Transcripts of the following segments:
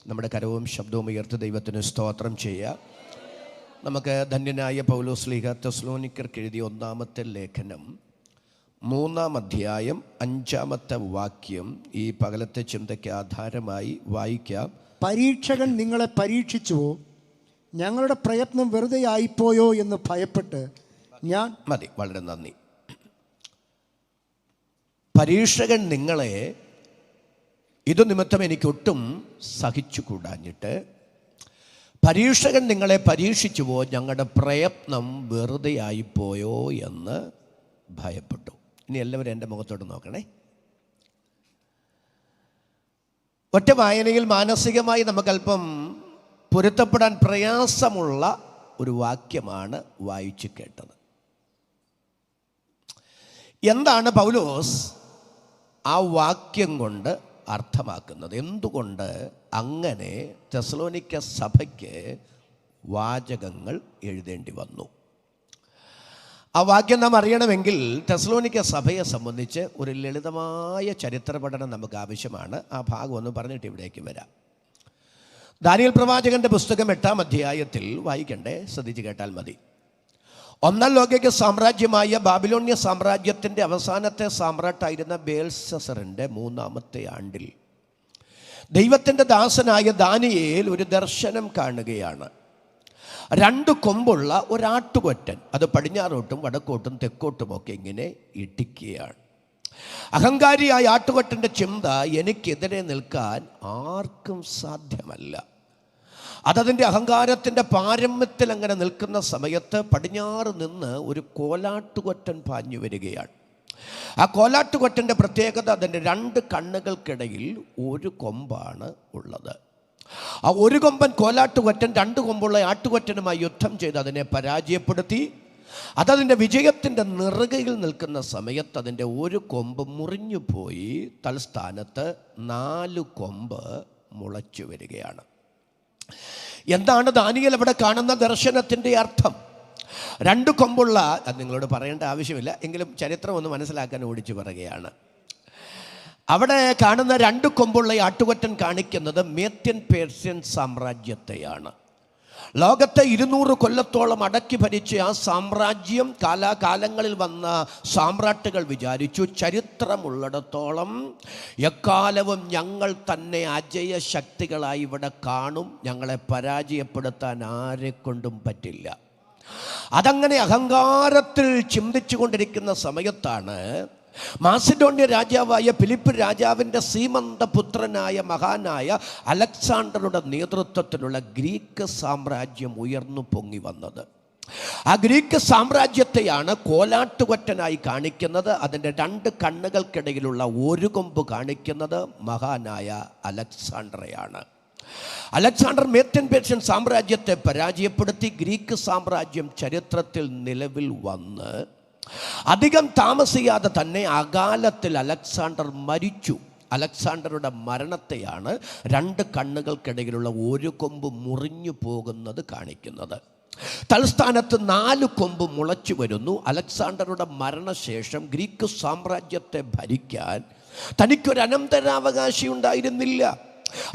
നമ്മുടെ കരവും ശബ്ദവും ഉയർത്തി ദൈവത്തിന് സ്തോത്രം ചെയ്യുക. നമുക്ക് ധന്യനായ പൗലോസ് ശ്ലീഹ തെസ്സലോനിക്കർക്ക് എഴുതിയ ഒന്നാമത്തെ ലേഖനം 3-ാം അധ്യായം 5-ാമത്തെ വാക്യം ഈ പകലത്തെ ചിന്തയ്ക്ക് ആധാരമായി വായിക്കാം. പരീക്ഷകൻ നിങ്ങളെ പരീക്ഷിച്ചുവോ? ഞങ്ങളുടെ പ്രയത്നം വെറുതെ ആയിപ്പോയോ എന്ന് ഭയപ്പെട്ട് ഞാൻ മതി. വളരെ നന്ദി. പരീക്ഷകൻ നിങ്ങളെ ഇതു നിമിത്തം എനിക്കൊട്ടും സഹിച്ചുകൂടാഞ്ഞിട്ട് പരീക്ഷകൻ നിങ്ങളെ പരീക്ഷിച്ചുവോ? ഞങ്ങളുടെ പ്രയത്നം വെറുതെ ആയിപ്പോയോ എന്ന് ഭയപ്പെട്ടു. ഇനി എല്ലാവരും എൻ്റെ മുഖത്തോട്ട് നോക്കണേ. ഒറ്റ വായനയിൽ മാനസികമായി നമുക്കല്പം പൊരുത്തപ്പെടാൻ പ്രയാസമുള്ള ഒരു വാക്യമാണ് വായിച്ചു കേട്ടത്. എന്താണ് പൗലോസ് ആ വാക്യം കൊണ്ട് അർത്ഥമാക്കുന്നത്? എന്തുകൊണ്ട് അങ്ങനെ തെസ്സലോനിക്ക സഭയ്ക്ക് വാചകങ്ങൾ എഴുതേണ്ടി വന്നു? ആ വാക്യം നാം അറിയണമെങ്കിൽ തെസ്സലോനിക്ക സഭയെ സംബന്ധിച്ച് ഒരു ലളിതമായ ചരിത്ര പഠനം നമുക്ക് ആവശ്യമാണ്. ആ ഭാഗം ഒന്ന് പറഞ്ഞിട്ട് ഇവിടേക്ക് വരാം. ദാനിയേൽ പ്രവാചകന്റെ പുസ്തകം 8-ാം അധ്യായത്തിൽ വായിക്കണ്ടേ? ശ്രദ്ധിച്ച് കേട്ടാൽ മതി. 1-ാം ലോക സാമ്രാജ്യമായ ബാബിലോണ്യ സാമ്രാജ്യത്തിൻ്റെ അവസാനത്തെ സാമ്രാട്ടായിരുന്ന ബേൽശസ്സറിൻ്റെ 3-ാമത്തെ ആണ്ടിൽ ദൈവത്തിൻ്റെ ദാസനായ ദാനിയേൽ ഒരു ദർശനം കാണുകയാണ്. 2 കൊമ്പുള്ള ഒരാട്ടുകൊറ്റൻ, അത് പടിഞ്ഞാറോട്ടും വടക്കോട്ടും തെക്കോട്ടുമൊക്കെ ഇങ്ങനെ ഇടിക്കുകയാണ്. അഹങ്കാരിയായ ആട്ടുകൊറ്റൻ്റെ ചിന്ത, എനിക്കെതിരെ നിൽക്കാൻ ആർക്കും സാധ്യമല്ല. അതതിൻ്റെ അഹങ്കാരത്തിൻ്റെ പാരമ്യത്തിൽ അങ്ങനെ നിൽക്കുന്ന സമയത്ത് പടിഞ്ഞാറ് നിന്ന് ഒരു കോലാട്ടുകൊറ്റൻ പാഞ്ഞു വരികയാണ്. ആ കോലാട്ടുകൊറ്റൻ്റെ പ്രത്യേകത, അതിൻ്റെ 2 കണ്ണുകൾക്കിടയിൽ ഒരു കൊമ്പാണ് ഉള്ളത്. ആ ഒരു കൊമ്പൻ കോലാട്ടുകൊറ്റൻ 2 കൊമ്പുള്ള ആട്ടുകൊറ്റനുമായി യുദ്ധം ചെയ്ത് അതിനെ പരാജയപ്പെടുത്തി. അതതിൻ്റെ വിജയത്തിൻ്റെ നെറുകയിൽ നിൽക്കുന്ന സമയത്ത് അതിൻ്റെ ഒരു കൊമ്പ് മുറിഞ്ഞു പോയി. തൽസ്ഥാനത്ത് 4 കൊമ്പ് മുളച്ചു വരികയാണ്. എന്താണ് ദാനിയേൽ അവിടെ കാണുന്ന ദർശനത്തിൻ്റെ അർത്ഥം? 2 കൊമ്പുള്ള, അത് നിങ്ങളോട് പറയേണ്ട ആവശ്യമില്ല, എങ്കിലും ചരിത്രം ഒന്ന് മനസ്സിലാക്കാൻ ഓടിച്ചു പറയുകയാണ്. അവിടെ കാണുന്ന 2 കൊമ്പുള്ള ആട്ടുകൊറ്റൻ കാണിക്കുന്നത് മേത്യൻ പേർഷ്യൻ സാമ്രാജ്യത്തെയാണ്. ലോകത്തെ 200 കൊല്ലത്തോളം അടക്കി ഭരിച്ച ആ സാമ്രാജ്യം കാലാകാലങ്ങളിൽ വന്ന സാമ്രാട്ടുകൾ വിചാരിച്ചു, ചരിത്രമുള്ളിടത്തോളം എക്കാലവും ഞങ്ങൾ തന്നെ അജയ ശക്തികളായി ഇവിടെ കാണും, ഞങ്ങളെ പരാജയപ്പെടുത്താൻ ആരെക്കൊണ്ടും പറ്റില്ല. അതങ്ങനെ അഹങ്കാരത്തിൽ ചിന്തിച്ചു കൊണ്ടിരിക്കുന്ന സമയത്താണ് മാസിഡോണ്യ രാജാവായ ഫിലിപ്പ് രാജാവിൻ്റെ സീമന്തപുത്രനായ മഹാനായ അലക്സാണ്ടറുടെ നേതൃത്വത്തിലുള്ള ഗ്രീക്ക് സാമ്രാജ്യം ഉയർന്നു പൊങ്ങി വന്നത്. ആ ഗ്രീക്ക് സാമ്രാജ്യത്തെയാണ് കോലാട്ടുകൊറ്റനായി കാണിക്കുന്നത്. അതിൻ്റെ 2 കണ്ണുകൾക്കിടയിലുള്ള ഒരു കൊമ്പ് കാണിക്കുന്നത് മഹാനായ അലക്സാണ്ടറെയാണ്. അലക്സാണ്ടർ മേത്യൻ പേർഷ്യൻ സാമ്രാജ്യത്തെ പരാജയപ്പെടുത്തി. ഗ്രീക്ക് സാമ്രാജ്യം ചരിത്രത്തിൽ നിലവിൽ വന്ന് അധികം താമസിയാതെ തന്നെ അകാലത്തിൽ അലക്സാണ്ടർ മരിച്ചു. അലക്സാണ്ടറുടെ മരണത്തെയാണ് 2 കണ്ണുകൾക്കിടയിലുള്ള ഒരു കൊമ്പ് മുറിഞ്ഞു പോകുന്നത് കാണിക്കുന്നത്. തൽസ്ഥാനത്ത് 4 കൊമ്പ് മുളച്ചു വരുന്നു. അലക്സാണ്ടറുടെ മരണശേഷം ഗ്രീക്ക് സാമ്രാജ്യത്തെ ഭരിക്കാൻ തനിക്കൊരു അനന്തരാവകാശി ഉണ്ടായിരുന്നില്ല.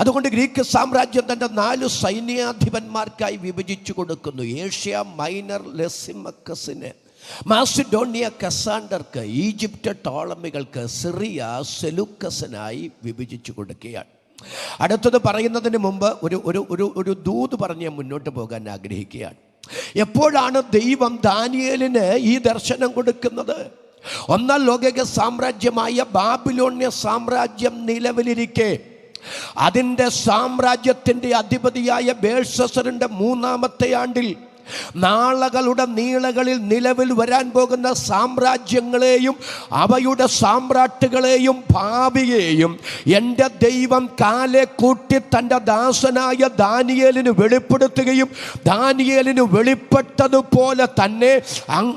അതുകൊണ്ട് ഗ്രീക്ക് സാമ്രാജ്യം തൻ്റെ 4 സൈന്യാധിപന്മാർക്കായി വിഭജിച്ചു കൊടുക്കുന്നു. ഏഷ്യ മൈനർ ലെസിമക്കസിന്, മാസിഡോണിയ കസാണ്ടർക്ക്, ഈജിപ്റ്റ് ടോളമികൾക്ക്, സിറിയ സെലൂക്കസിനായി വിഭജിച്ചു കൊടുക്കുകയാണ്. അടുത്തത് പറയുന്നതിന് മുമ്പ് ഒരു ദൂത് പറഞ്ഞ് മുന്നോട്ട് പോകാൻ ആഗ്രഹിക്കുകയാണ്. എപ്പോഴാണ് ദൈവം ദാനിയേലിന് ഈ ദർശനം കൊടുക്കുന്നത്? 1-ാം ലോക സാമ്രാജ്യമായ ബാബിലോണ്യ സാമ്രാജ്യം നിലവിലിരിക്കെ അതിൻ്റെ സാമ്രാജ്യത്തിൻ്റെ അധിപതിയായ ബേൽശസ്സറിൻ്റെ 3-ാമത്തെ ആണ്ടിൽ നാളുകളുടെ നീളകളിൽ നിലവിൽ വരാൻ പോകുന്ന സാമ്രാജ്യങ്ങളെയും അവയുടെ സാമ്രാട്ടുകളെയും ഭാവിയെയും എൻ്റെ ദൈവം കാലെ കൂട്ടി തൻ്റെ ദാസനായ ദാനിയേലിന് വെളിപ്പെടുത്തുകയും ദാനിയേലിന് വെളിപ്പെട്ടതുപോലെ തന്നെ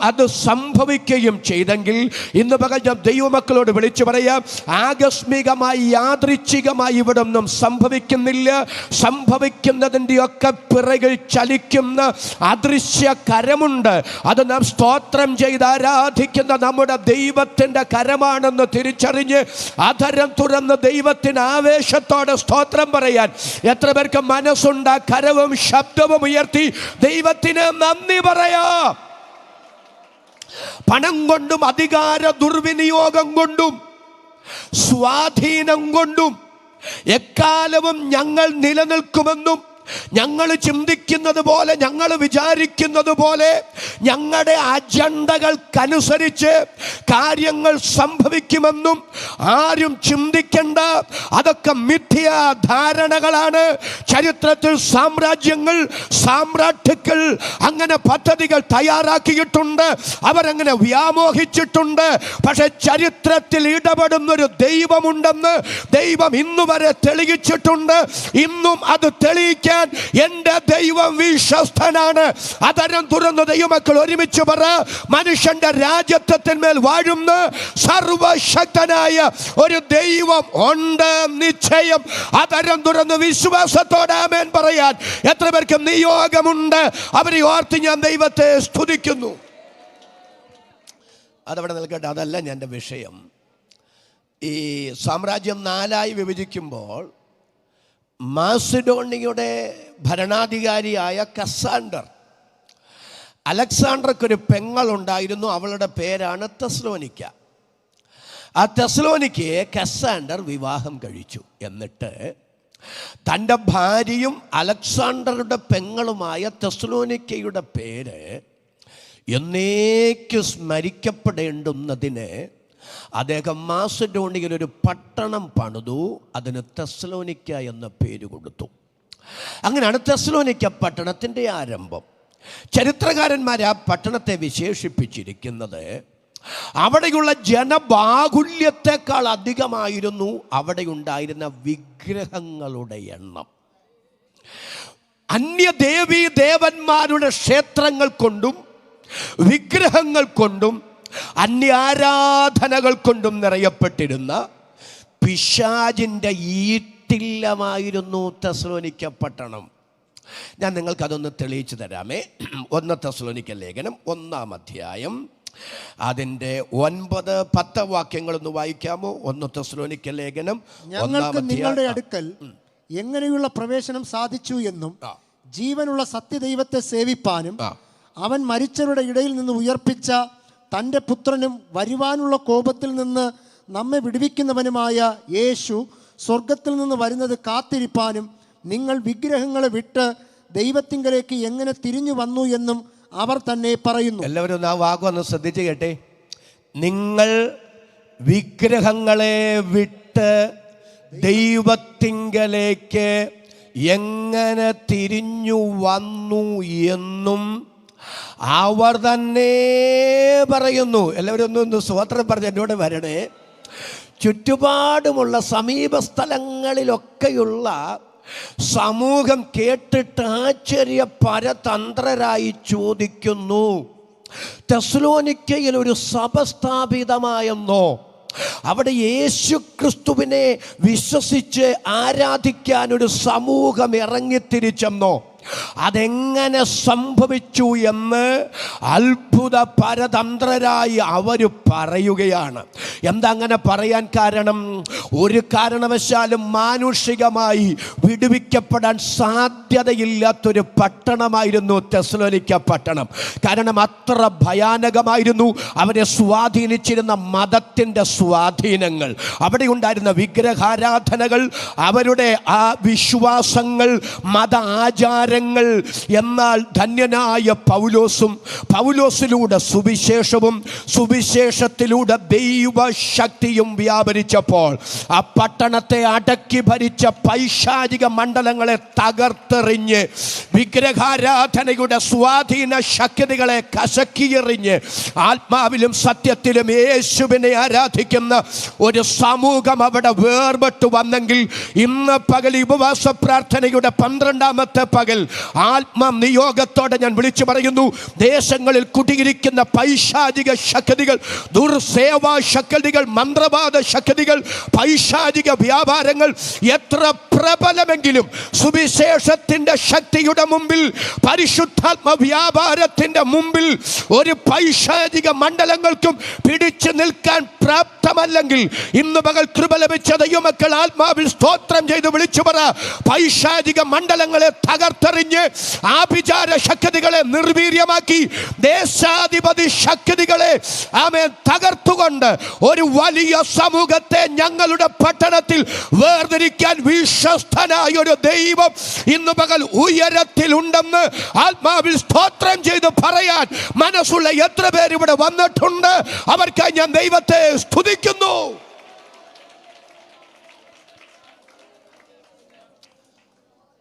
അത് സംഭവിക്കുകയും ചെയ്തെങ്കിൽ ഇന്ന് പകൽ ഞാൻ ദൈവമക്കളോട് വിളിച്ചു പറയാം, ആകസ്മികമായി യാദൃച്ഛികമായി ഇവിടെ ഒന്നും സംഭവിക്കുന്നില്ല. സംഭവിക്കുന്നതിൻ്റെയൊക്കെ പിറകിൽ ചലിക്കുന്ന അത് അദൃശ്യ കരമുണ്ട്. അത് നാം സ്തോത്രം ചെയ്ത് ആരാധിക്കുന്ന നമ്മുടെ ദൈവത്തിൻ്റെ കരമാണെന്ന് തിരിച്ചറിഞ്ഞ് അധരം തുറന്ന് ദൈവത്തിന് ആവേശത്തോടെ സ്തോത്രം പറയാൻ എത്ര പേർക്ക് മനസ്സുണ്ട്? കരവും ശബ്ദവും ഉയർത്തി ദൈവത്തിന് നന്ദി പറയാം. പണം കൊണ്ടും അധികാര ദുർവിനിയോഗം കൊണ്ടും സ്വാധീനം കൊണ്ടും എക്കാലവും ഞങ്ങൾ നിലനിൽക്കുമെന്നും ഞങ്ങൾ ചിന്തിക്കുന്നത് പോലെ, ഞങ്ങൾ വിചാരിക്കുന്നത് പോലെ, ഞങ്ങളുടെ അജണ്ടകൾക്കനുസരിച്ച് കാര്യങ്ങൾ സംഭവിക്കുമെന്നും ആരും ചിന്തിക്കേണ്ട. അതൊക്കെ മിഥ്യാധാരണകളാണ്. ചരിത്രത്തിൽ സാമ്രാജ്യങ്ങൾ, സാമ്രാട്ടുക്കൾ അങ്ങനെ പദ്ധതികൾ തയ്യാറാക്കിയിട്ടുണ്ട്, അവരങ്ങനെ വ്യാമോഹിച്ചിട്ടുണ്ട്. പക്ഷെ ചരിത്രത്തിൽ ഇടപെടുന്നൊരു ദൈവമുണ്ടെന്ന് ദൈവം ഇന്നുവരെ തെളിയിച്ചിട്ടുണ്ട്. ഇന്നും അത് തെളിയിക്കാൻ എന്റെ ദൈവം വിശ്വസ്തനാണ്. അതരം തുറന്ന ദൈവമക്കൾ ഒരുമിച്ച് പറ, മനുഷ്യന്റെ രാജ്യത്വത്തിന്മേൽ വാഴുന്ന സർവശക്തനായ ഒരു ദൈവം ഉണ്ട് നിശ്ചയം. അതരം തുറന്ന് വിശ്വാസത്തോടെ ആമേൻ പറയാൻ എത്ര പേർക്ക് നിയോഗമുണ്ട്? അവരെ ഓർത്ത് ഞാൻ ദൈവത്തെ സ്തുതിക്കുന്നു. അതവിടെ നിൽക്കട്ടെ, അതല്ല എൻ്റെ വിഷയം. ഈ സാമ്രാജ്യം 4ആയി വിഭജിക്കുമ്പോൾ മാസിഡോണിയയുടെ ഭരണാധികാരിയായ അലക്സാണ്ടർക്കൊരു പെങ്ങളുണ്ടായിരുന്നു. അവളുടെ പേരാണ് തെസ്സലോനിക്ക. ആ തെസ്സലോനിക്കയെ കസാൻഡർ വിവാഹം കഴിച്ചു. എന്നിട്ട് തൻ്റെ ഭാര്യയും അലക്സാണ്ടറുടെ പെങ്ങളുമായ തെസ്സലോനിക്കയുടെ പേര് എന്നേക്കും സ്മരിക്കപ്പെടേണ്ടുന്നതിന് അദ്ദേഹം മാസിഡോണിയയിൽ ഒരു പട്ടണം പണിതു. അതിന് തെസ്സലോനിക്ക എന്ന പേര് കൊടുത്തു. അങ്ങനെയാണ് തെസ്സലോനിക്ക പട്ടണത്തിൻ്റെ ആരംഭം. ചരിത്രകാരന്മാർ ആ പട്ടണത്തെ വിശേഷിപ്പിച്ചിരിക്കുന്നത് അവിടെയുള്ള ജനബാഹുല്യത്തെക്കാൾ അധികമായിരുന്നു അവിടെയുണ്ടായിരുന്ന വിഗ്രഹങ്ങളുടെ എണ്ണം. അന്യദേവീ ദേവന്മാരുടെ ക്ഷേത്രങ്ങൾ കൊണ്ടും വിഗ്രഹങ്ങൾ കൊണ്ടും അന്യാരാധനകൾ കൊണ്ടും നിറയപ്പെട്ടിരുന്ന പിശാചിൻ്റെ ഈട്ടില്ലമായിരുന്നു തെസ്സലോനിക്ക പട്ടണം. ഞാൻ നിങ്ങൾക്കതൊന്ന് തെളിയിച്ചു തരാമേ. 1 തെസ്സലോനിക്ക ലേഖനം 1-ാം അധ്യായം അതിൻ്റെ 9-10 വാക്യങ്ങളൊന്ന് വായിക്കാമോ? 1 തെസ്സലോനിക്ക ലേഖനം 1-ാം അധ്യായം. നിങ്ങളുടെ അടുക്കൽ എങ്ങനെയുള്ള പ്രവേശനം സാധിച്ചു എന്നും ജീവനുള്ള സത്യദൈവത്തെ സേവിപ്പാനും അവൻ മരിച്ചവരുടെ ഇടയിൽ നിന്ന് ഉയർപ്പിച്ച തൻ്റെ പുത്രനും വരുവാനുള്ള കോപത്തിൽ നിന്ന് നമ്മെ വിടുവിക്കുന്നവനുമായ യേശു സ്വർഗത്തിൽ നിന്ന് വരുന്നത് കാത്തിരിപ്പാനും നിങ്ങൾ വിഗ്രഹങ്ങളെ വിട്ട് ദൈവത്തിങ്കലേക്ക് എങ്ങനെ തിരിഞ്ഞു വന്നു എന്നും അവർ തന്നെ പറയുന്നു. എല്ലാവരും ആ വാക്കൊന്ന് ശ്രദ്ധിച്ച് കേട്ടെ. നിങ്ങൾ വിഗ്രഹങ്ങളെ വിട്ട് ദൈവത്തിങ്കലേക്ക് എങ്ങനെ തിരിഞ്ഞു വന്നു എന്നും അവർ തന്നെ പറയുന്നു. എല്ലാവരും ഒന്ന് സ്തോത്രം പറഞ്ഞ് എന്നോട് വരണേ. ചുറ്റുപാടുമുള്ള സമീപ സ്ഥലങ്ങളിലൊക്കെയുള്ള സമൂഹം കേട്ടിട്ട് ആശ്ചര്യ പരതന്ത്രരായി ചോദിക്കുന്നു, തെസ്സലോനിക്കയിൽ ഒരു സഭ സ്ഥാപിതമായെന്നോ? അവിടെ യേശു ക്രിസ്തുവിനെ വിശ്വസിച്ച് ആരാധിക്കാൻ ഒരു സമൂഹം ഇറങ്ങിത്തിരിച്ചെന്നോ? അതെങ്ങനെ സംഭവിച്ചു എന്ന് അത്ഭുത പരതന്ത്രരായി അവർ പറയുകയാണ്. എന്താ അങ്ങനെ പറയാൻ കാരണം? ഒരു കാരണവശാലും മാനുഷികമായി വിടുവിക്കപ്പെടാൻ സാധ്യതയില്ലാത്തൊരു പട്ടണമായിരുന്നു തെസ്സലോനിക്ക പട്ടണം. കാരണം അത്ര ഭയാനകമായിരുന്നു അവരെ സ്വാധീനിച്ചിരുന്ന മതത്തിൻ്റെ സ്വാധീനങ്ങൾ, അവിടെ ഉണ്ടായിരുന്ന വിഗ്രഹാരാധനകൾ, അവരുടെ ആ വിശ്വാസങ്ങൾ, മത ആചാരങ്ങൾ. എന്നാൽ ധന്യനായ പൗലോസിലൂടെ സുവിശേഷവും സുവിശേഷത്തിലൂടെ ദൈവശക്തിയും വ്യാപരിച്ചപ്പോൾ ആ പട്ടണത്തെ അടക്കി ഭരിച്ച പൈശാചിക മണ്ഡലങ്ങളെ തകർത്തെറിഞ്ഞ് വിഗ്രഹാരാധനയുടെ സ്വാധീന ശക്തികളെ കശക്കിയെറിഞ്ഞ് ആത്മാവിലും സത്യത്തിലും യേശുവിനെ ആരാധിക്കുന്ന ഒരു സമൂഹം അവിടെ വേർപെട്ടു വന്നെങ്കിൽ ഇന്ന് പകൽ ഉപവാസ പ്രാർത്ഥനയുടെ 12ാമത്തെ പകൽ ആത്മനിയോഗത്തോടെ ഞാൻ വിളിച്ചു പറയുന്നു, ദേശങ്ങളിൽ കുടിയിരിക്കുന്ന പൈശാചിക ശക്തികൾ, ദുർസേവാ ശക്തികൾ, മന്ത്രവാദ ശക്തികൾ, പൈശാചിക വ്യാപാരങ്ങൾ എത്ര പ്രബലമെങ്കിലും സുവിശേഷത്തിന്റെ ശക്തിയുടെ മുമ്പിൽ, പരിശുദ്ധാത്മ വ്യാപാരത്തിന്റെ മുമ്പിൽ ഒരു പൈശാചിക മണ്ഡലങ്ങൾക്കും പിടിച്ചു നിൽക്കാൻ പ്രാപ്തമല്ലെങ്കിൽ, ഇന്ന് പകൽ കൃപ ലഭിച്ച ദൈവമക്കൾ ആത്മാവിൽ സ്തോത്രം ചെയ്ത് വിളിച്ചു പറ, പൈശാചിക മണ്ഡലങ്ങളെ തകർത്തെറിഞ്ഞ് ആഭിചാര ശക്തികളെ നിർവീര്യമാക്കി ദേശാധിപതി ശക്തികളെ ആമേൻ തകർത്തുകൊണ്ട് ഒരു വലിയ സമൂഹത്തെ ഞങ്ങളുടെ പട്ടണത്തിൽ വേർതിരിക്കാൻ വിശ്വസ്തനായ ഒരു ദൈവം ഇന്ന് പകൽ ഉയരത്തിലുണ്ടെന്ന് ആത്മാവിൽ സ്തോത്രം ചെയ്ത് പറയാൻ മനസ്സുള്ള എത്ര പേര് ഇവിടെ വന്നിട്ടുണ്ട്? അവർക്കായി ഞാൻ ദൈവത്തെ സ്തുതിക്കുന്നു.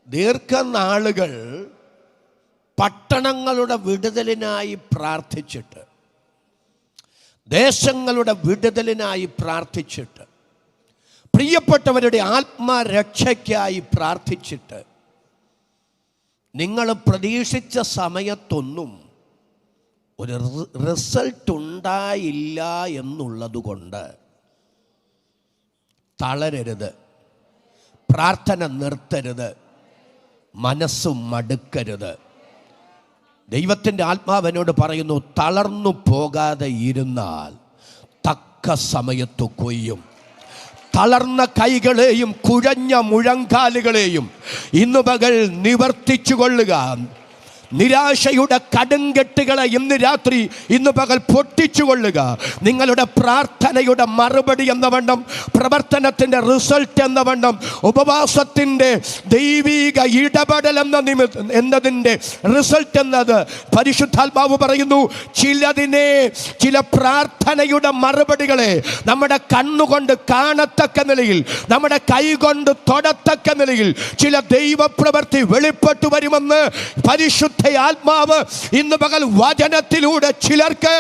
ദീർഘനാളുകൾ പട്ടണങ്ങളുടെ വിടുതലിനായി പ്രാർത്ഥിച്ചിട്ട്, ദേശങ്ങളുടെ വിടുതലിനായി പ്രാർത്ഥിച്ചിട്ട്, പ്രിയപ്പെട്ടവരുടെ ആത്മരക്ഷയ്ക്കായി പ്രാർത്ഥിച്ചിട്ട്, നിങ്ങൾ പ്രതീക്ഷിച്ച സമയത്തൊന്നും ഒരു റിസൾട്ട് ഉണ്ടായില്ല എന്നുള്ളത് കൊണ്ട് തളരരുത്, പ്രാർത്ഥന നിർത്തരുത്, മനസ്സും മടുക്കരുത്. ദൈവത്തിൻ്റെ ആത്മാവിനോട് പറയുന്നു, തളർന്നു പോകാതെ ഇരുന്നാൽ തക്ക സമയത്ത് കൊയ്യും. തളർന്ന കൈകളെയും കുഴഞ്ഞ മുഴങ്കാലുകളെയും ഇന്നു പകൽ നിവർത്തിച്ചു കൊള്ളുക. നിരാശയുടെ കടുങ്കെട്ടുകളെ ഇന്ന് രാത്രി, ഇന്ന് പകൽ പൊട്ടിച്ചു കൊള്ളുക. നിങ്ങളുടെ പ്രാർത്ഥനയുടെ മറുപടി എന്ന വണ്ണം, പ്രവർത്തനത്തിൻ്റെ റിസൾട്ട് എന്ന വണ്ണം, ഉപവാസത്തിൻ്റെ ദൈവിക ഇടപെടൽ എന്നതിൻ്റെ റിസൾട്ട് എന്നത് പരിശുദ്ധാത്മാവ് പറയുന്നു, ചില പ്രാർത്ഥനയുടെ മറുപടികളെ നമ്മുടെ കണ്ണുകൊണ്ട് കാണത്തക്ക നിലയിൽ, നമ്മുടെ കൈകൊണ്ട് തൊടത്തക്ക നിലയിൽ ചില ദൈവപ്രവൃത്തി വെളിപ്പെട്ടു വരുമെന്ന് പരിശുദ്ധ ആത്മാവ് ഇന്ന് പകൽ വചനത്തിലൂടെ ചിലർക്ക്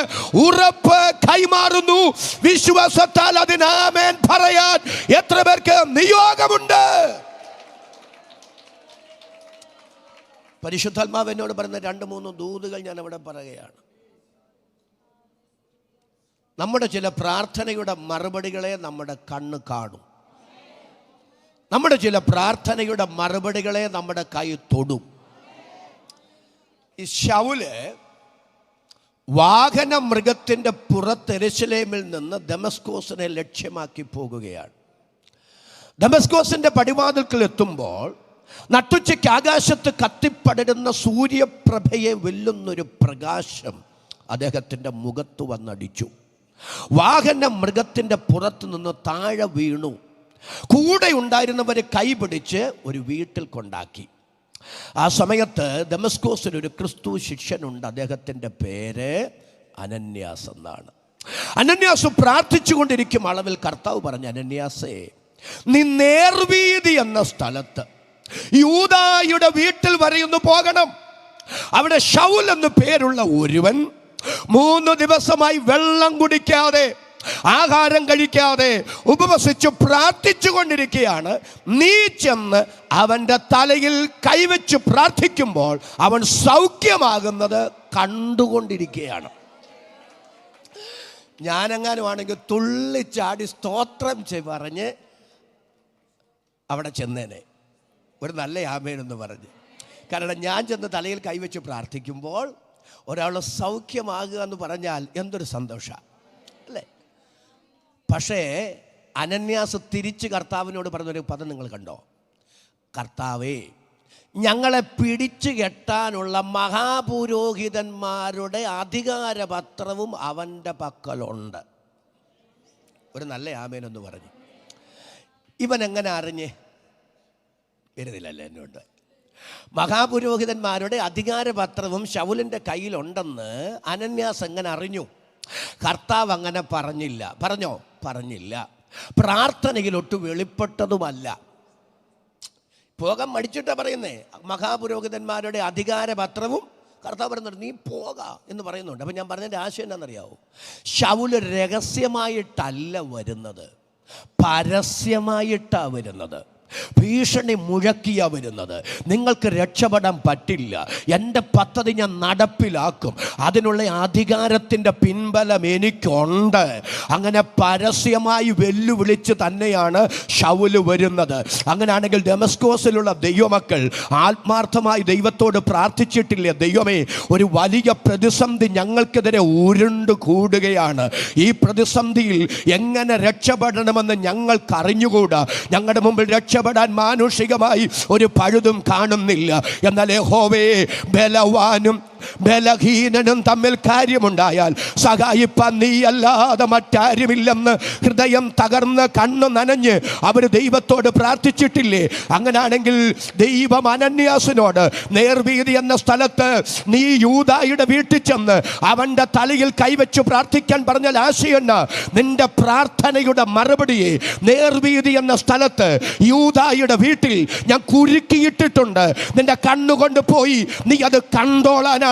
ഉറപ്പ് കൈമാറുന്നു. വിശ്വാസത്താൽ അതിന് ആമേൻ പറയാൻ എത്ര പേർക്ക് നിയോഗമുണ്ട്? പരിശുദ്ധാത്മാവ് എന്നോട് പറയുന്ന 2-3 ദൂതുകൾ ഞാൻ അവിടെ പറയുകയാണ്. നമ്മുടെ ചില പ്രാർത്ഥനയുടെ മറുപടികളെ നമ്മുടെ കണ്ണ് കാണും. നമ്മുടെ ചില പ്രാർത്ഥനയുടെ മറുപടികളെ നമ്മുടെ കൈ തൊടും. ഈ ശൗല് വാഹന മൃഗത്തിൻ്റെ പുറത്ത് യെരൂശലേമിൽ നിന്ന് ദമസ്കോസിനെ ലക്ഷ്യമാക്കി പോകുകയാണ്. ദമസ്കോസിൻ്റെ പടിവാതിൽക്കൽ എത്തുമ്പോൾ നട്ടുച്ചയ്ക്ക് ആകാശത്ത് കത്തിപ്പടരുന്ന സൂര്യപ്രഭയെ വെല്ലുന്നൊരു പ്രകാശം അദ്ദേഹത്തിൻ്റെ മുഖത്ത് വന്നടിച്ചു. വാഹന മൃഗത്തിൻ്റെ പുറത്ത് നിന്ന് താഴെ വീണു. കൂടെ ഉണ്ടായിരുന്നവരെ കൈപിടിച്ച് ഒരു വീട്ടിൽ കൊണ്ടാക്കി. ആ സമയത്ത് ദമസ്കോസിൽ ഒരു ക്രിസ്തു ശിഷ്യനുണ്ട്. അദ്ദേഹത്തിൻ്റെ പേര് അനന്യാസ് എന്നാണ്. അനന്യാസ് പ്രാർത്ഥിച്ചു കൊണ്ടിരിക്കും അളവിൽ കർത്താവ് പറഞ്ഞു, അനന്യാസേ, നീ നേർവീതി എന്ന സ്ഥലത്ത് യൂദായുടെ വീട്ടിൽ വരെയൊന്ന് പോകണം. അവിടെ ശൗൽ എന്ന് പേരുള്ള ഒരുവൻ 3 ദിവസമായി വെള്ളം കുടിക്കാതെ, ആഹാരം കഴിക്കാതെ ഉപവസിച്ചു പ്രാർത്ഥിച്ചു കൊണ്ടിരിക്കുകയാണ്. നീ ചെന്ന് അവൻ്റെ തലയിൽ കൈവച്ച് പ്രാർത്ഥിക്കുമ്പോൾ അവൻ സൗഖ്യമാകുന്നത് കണ്ടുകൊണ്ടിരിക്കുകയാണ്. ഞാനെങ്ങാനുമാണെങ്കിൽ തുള്ളിച്ചാടി സ്തോത്രം പറഞ്ഞ് അവിടെ ചെന്നേനെ, ഒരു നല്ല ആമേനെന്ന് പറഞ്ഞ്. കാരണം ഞാൻ ചെന്ന് തലയിൽ കൈവച്ച് പ്രാർത്ഥിക്കുമ്പോൾ ഒരാൾ സൗഖ്യമാകുക എന്ന് പറഞ്ഞാൽ എന്തൊരു സന്തോഷമാണ് അല്ലേ? പക്ഷേ അനന്യാസ് തിരിച്ച് കർത്താവിനോട് പറഞ്ഞൊരു പദം നിങ്ങൾ കണ്ടോ? കർത്താവേ, ഞങ്ങളെ പിടിച്ചു കെട്ടാനുള്ള മഹാപുരോഹിതന്മാരുടെ അധികാരപത്രവും അവൻ്റെ പക്കലുണ്ട്. ഒരു നല്ല ആമേനെന്ന് പറഞ്ഞു. ഇവൻ എങ്ങനെ അറിഞ്ഞ് വരുന്നില്ലല്ലോ എന്നോട്? മഹാപുരോഹിതന്മാരുടെ അധികാരപത്രവും ശൗലിൻ്റെ കയ്യിലുണ്ടെന്ന് അനന്യാസ് എങ്ങനെ അറിഞ്ഞു? കർത്താവ് അങ്ങനെ പറഞ്ഞില്ല. പറഞ്ഞോ? പറഞ്ഞില്ല. പ്രാർത്ഥനയിലൊട്ട് വെളിപ്പെട്ടതുമല്ല. പോകാൻ മടിച്ചിട്ടാണ് പറയുന്നേ. മഹാപുരോഹിതന്മാരുടെ അധികാരപത്രവും കർത്താവ് പറയുന്നുണ്ട്, നീ പോക എന്ന് പറയുന്നുണ്ട്. അപ്പം ഞാൻ പറഞ്ഞതിൻ്റെ ആശയം എന്താണെന്നറിയാവോ? ശൗല് രഹസ്യമായിട്ടല്ല വരുന്നത്, പരസ്യമായിട്ടാണ് വരുന്നത്. ഭീഷണി മുഴക്കിയ വരുന്നത്. നിങ്ങൾക്ക് രക്ഷപ്പെടാൻ പറ്റില്ല, എൻ്റെ പദ്ധതി ഞാൻ നടപ്പിലാക്കും, അതിനുള്ള അധികാരത്തിൻ്റെ പിൻബലം എനിക്കുണ്ട്. അങ്ങനെ പരസ്യമായി വെല്ലുവിളിച്ച് തന്നെയാണ് ശൗല് വരുന്നത്. അങ്ങനെയാണെങ്കിൽ ഡെമസ്കോസിലുള്ള ദൈവമക്കൾ ആത്മാർത്ഥമായി ദൈവത്തോട് പ്രാർത്ഥിച്ചിട്ടില്ലേ? ദൈവമേ, ഒരു വലിയ പ്രതിസന്ധി ഞങ്ങൾക്കെതിരെ ഉരുണ്ടു കൂടുകയാണ്. ഈ പ്രതിസന്ധിയിൽ എങ്ങനെ രക്ഷപ്പെടണമെന്ന് ഞങ്ങൾക്കറിഞ്ഞുകൂടാ. ഞങ്ങളുടെ മുമ്പിൽ രക്ഷപ്പെടാൻ മാനുഷികമായി ഒരു പഴുതും കാണുന്നില്ല. എന്നാൽ യഹോവേ, ബലവാനും ബലഹീനനും തമ്മിൽ കാര്യമുണ്ടായാൽ സഹായിപ്പാൻ നീയല്ലാതെ മറ്റാരുമില്ലെന്ന് ഹൃദയം തകർന്ന് കണ്ണു നനഞ്ഞ് അവർ ദൈവത്തോട് പ്രാർത്ഥിച്ചിട്ടില്ലേ? അങ്ങനെയാണെങ്കിൽ ദൈവം അനന്യാസിനോട് നേർവീതി എന്ന സ്ഥലത്ത് നീ യൂദായുടെ വീട്ടിൽ ചെന്ന് അവൻ്റെ തലയിൽ കൈവച്ച് പ്രാർത്ഥിക്കാൻ പറഞ്ഞാൽ ആശയന്ന നിന്റെ പ്രാർത്ഥനയുടെ മറുപടിയെ നേർവീതി എന്ന സ്ഥലത്ത് യൂദായുടെ വീട്ടിൽ ഞാൻ കുരുക്കിയിട്ടിട്ടുണ്ട്. നിന്റെ കണ്ണുകൊണ്ട് പോയി നീ അത് കണ്ടോളാനാണെങ്കിൽ,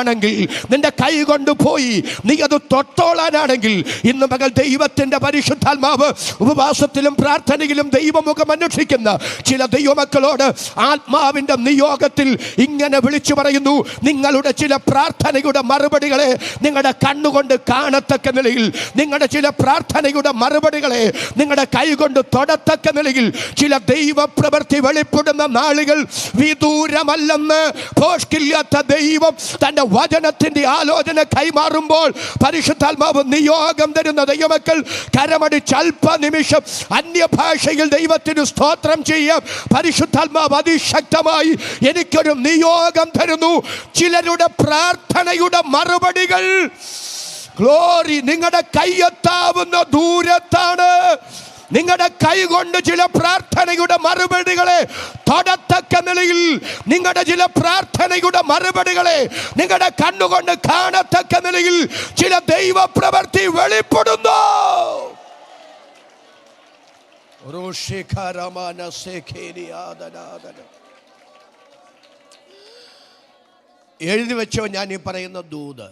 നിന്റെ കൈ കൊണ്ടുപോയി നീ അത് തൊട്ടോളാനാണെങ്കിൽ, ഇന്ന് മകൾ ദൈവത്തിന്റെ പരിശുദ്ധാത്മാവ് ഉപവാസത്തിലും പ്രാർത്ഥനയിലും ദൈവമുഖം അന്വേഷിക്കുന്ന ചില ദൈവമക്കളോട് ആത്മാവിന്റെ നിയോഗത്തിൽ ഇങ്ങനെ വിളിച്ചു പറയുന്നു: നിങ്ങളുടെ ചില പ്രാർത്ഥനയുടെ മറുപടികളെ നിങ്ങളുടെ കണ്ണുകൊണ്ട് കാണത്തക്ക നിലയിൽ, നിങ്ങളുടെ ചില പ്രാർത്ഥനയുടെ മറുപടികളെ നിങ്ങളുടെ കൈ കൊണ്ട് തൊടത്തക്ക നിലയിൽ ചില ദൈവപ്രവൃത്തി വെളിപ്പെടുന്ന നാളുകൾ വിദൂരമല്ലെന്ന് ഭോഷ്കില്ലാത്ത ദൈവം തന്റെ വചനത്തിന്റെ ആലോചന കൈമാറുമ്പോൾ പരിശുദ്ധാത്മാവ് നിയോഗം തരുന്ന ദൈവമക്കൾ കരമടിച്ച് അല്പനിമിഷം അന്യഭാഷയിൽ ദൈവത്തിന് സ്തോത്രം ചെയ്യാം. പരിശുദ്ധാത്മാവ് അതിശക്തമായി എനിക്കൊരു നിയോഗം തരുന്നു. ചിലരുടെ പ്രാർത്ഥനയുടെ മറുപടികൾ, ഗ്ലോറി, നിങ്ങളുടെ കൈയെത്താവുന്ന ദൂരത്താണ്. നിങ്ങളുടെ കൈ കൊണ്ട് ചില പ്രാർത്ഥനയുടെ മറുപടികളെ തൊടത്തക്ക നിലയിൽ, നിങ്ങളുടെ ചില പ്രാർത്ഥനയുടെ മറുപടികളെ നിങ്ങളുടെ കണ്ണുകൊണ്ട് കാണത്തക്ക നിലയിൽ ചില ദൈവപ്രവൃത്തി വെളിപ്പെടുന്നു. എഴുതി വെച്ചോ ഞാൻ ഈ പറയുന്ന ദൂത്.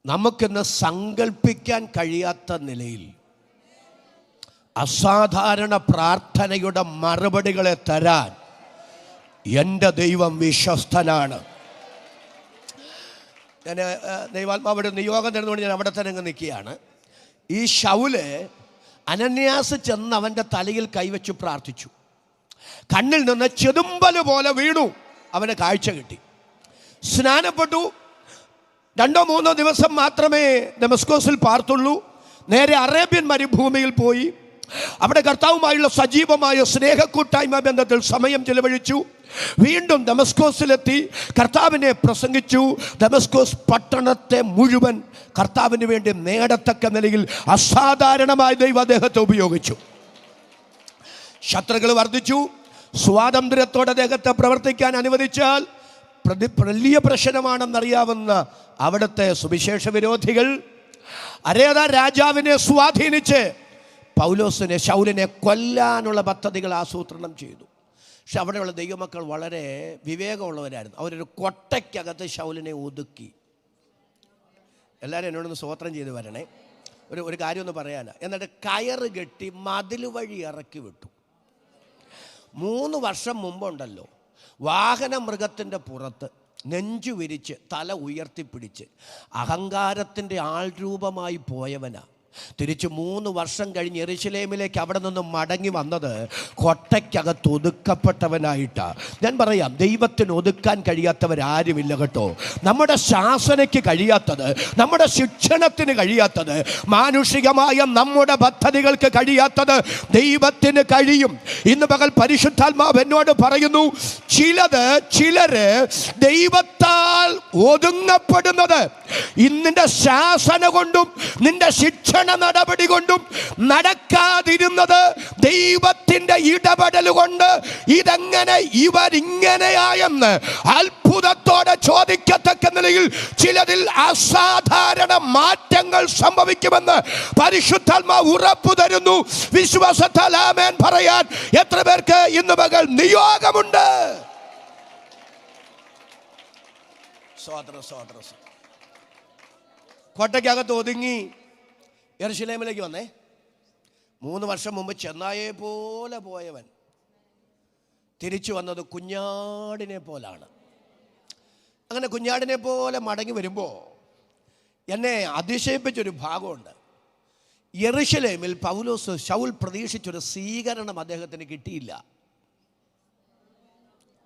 നമുക്കിന്ന് സങ്കല്പിക്കാൻ കഴിയാത്ത നിലയിൽ അസാധാരണ പ്രാർത്ഥനയുടെ മറുപടികളെ തരാൻ എൻ്റെ ദൈവം വിശ്വസ്തനാണ്. ഞാൻ ദൈവാത്മാവിടെ നിയോഗം തരുന്നതുകൊണ്ട് ഞാൻ അവിടെ തന്നെ നിൽക്കുകയാണ്. ഈ ശൗല് അനന്യാസ് ചെന്ന് അവൻ്റെ തലയിൽ കൈവച്ച് പ്രാർത്ഥിച്ചു. കണ്ണിൽ നിന്ന് ചെതുമ്പല് പോലെ വീണു. അവന് കാഴ്ച കിട്ടി. സ്നാനപ്പെട്ടു. 2-3 ദിവസം മാത്രമേ ഡെമസ്കോസിൽ പാർത്തുള്ളൂ. നേരെ അറേബ്യൻ മരുഭൂമിയിൽ പോയി അവിടെ കർത്താവുമായുള്ള സജീവമായ സ്നേഹക്കൂട്ടായ്മ ബന്ധത്തിൽ സമയം ചെലവഴിച്ചു. വീണ്ടും ഡെമസ്കോസിലെത്തി കർത്താവിനെ പ്രസംഗിച്ചു. ഡെമസ്കോസ് പട്ടണത്തെ മുഴുവൻ കർത്താവിന് വേണ്ടി നേടത്തക്ക നിലയിൽ അസാധാരണമായ ദൈവം അദ്ദേഹത്തെ ഉപയോഗിച്ചു. ശത്രുക്കൾ വർദ്ധിച്ചു. സ്വാതന്ത്ര്യത്തോടെ അദ്ദേഹത്തെ പ്രവർത്തിക്കാൻ അനുവദിച്ചാൽ വലിയ പ്രശ്നമാണെന്നറിയാവുന്ന അവിടുത്തെ സുവിശേഷ വിരോധികൾ അരേത രാജാവിനെ സ്വാധീനിച്ച് ശൗലിനെ കൊല്ലാനുള്ള പദ്ധതികൾ ആസൂത്രണം ചെയ്തു. പക്ഷെ അവിടെയുള്ള ദൈവമക്കൾ വളരെ വിവേകമുള്ളവരായിരുന്നു. അവരൊരു കൊട്ടയ്ക്കകത്ത് ശൗലിനെ ഒതുക്കി. എല്ലാവരും എന്നോടൊന്ന് സ്തോത്രം ചെയ്ത് വരണേ. ഒരു കാര്യം ഒന്ന് പറയാനാ. എന്നിട്ട് കയറ് കെട്ടി മതിൽ വഴി ഇറക്കി വിട്ടു. 3 വർഷം മുമ്പുണ്ടല്ലോ, വാഹന മൃഗത്തിൻ്റെ പുറത്ത് നെഞ്ചു വിരിച്ച് തല ഉയർത്തിപ്പിടിച്ച് അഹങ്കാരത്തിൻ്റെ ആൾരൂപമായി പോയവനാ. തിരിച്ച് 3 വർഷം കഴിഞ്ഞ് യെരൂശലേമിലേക്ക് അവിടെ നിന്ന് മടങ്ങി വന്നത് കൊട്ടയ്ക്കകത്ത് ഒതുക്കപ്പെട്ടവനായിട്ടാണ്. ഞാൻ പറയാം, ദൈവത്തിന് ഒതുക്കാൻ കഴിയാത്തവരാരുമില്ല കേട്ടോ. നമ്മുടെ ശാസനയ്ക്ക് കഴിയാത്തത്, നമ്മുടെ ശിക്ഷണത്തിന് കഴിയാത്തത്, മാനുഷികമായ നമ്മുടെ പദ്ധതികൾക്ക് കഴിയാത്തത് ദൈവത്തിന് കഴിയും. ഇന്ന് പകൽ പരിശുദ്ധാത്മാവ് എന്നോട് പറയുന്നു, ചിലര് ദൈവത്താൽ ഒതുങ്ങപ്പെടുന്നത് നിന്റെ ശാസന കൊണ്ടും നിന്റെ ശിക്ഷണ നടപടി കൊണ്ടും നടക്കാതിരുന്നത് ദൈവത്തിന്റെ ഇടപെടൽ കൊണ്ട് ഇതെങ്ങനെ ഇവരിങ്ങനെയായെന്ന് അത്ഭുതത്തോടെ ചോദിക്കത്തക്ക നിലയിൽ ചിലതിൽ അസാധാരണ മാറ്റങ്ങൾ സംഭവിക്കുമെന്ന് പരിശുദ്ധാത്മാവ് ഉറപ്പു തരുന്നു. വിശ്വാസത്താൽ ആമേൻ പറയാൻ എത്ര പേർക്ക് ഇന്ന് പകൽ നിയോഗമുണ്ട്? കോട്ടയ്ക്കകത്ത് ഒതുങ്ങി യെരൂശലേമിലേക്ക് വന്നേ. 3 വർഷം മുമ്പ് ചെന്നായെ പോലെ പോയവൻ തിരിച്ചു വന്നത് കുഞ്ഞാടിനെ പോലാണ്. അങ്ങനെ കുഞ്ഞാടിനെ പോലെ മടങ്ങി വരുമ്പോൾ എന്നെ അതിശയിപ്പിച്ചൊരു ഭാഗമുണ്ട്. യെരുശലേമിൽ ശൗൽ പ്രതീക്ഷിച്ചൊരു സ്വീകരണം അദ്ദേഹത്തിന് കിട്ടിയില്ല.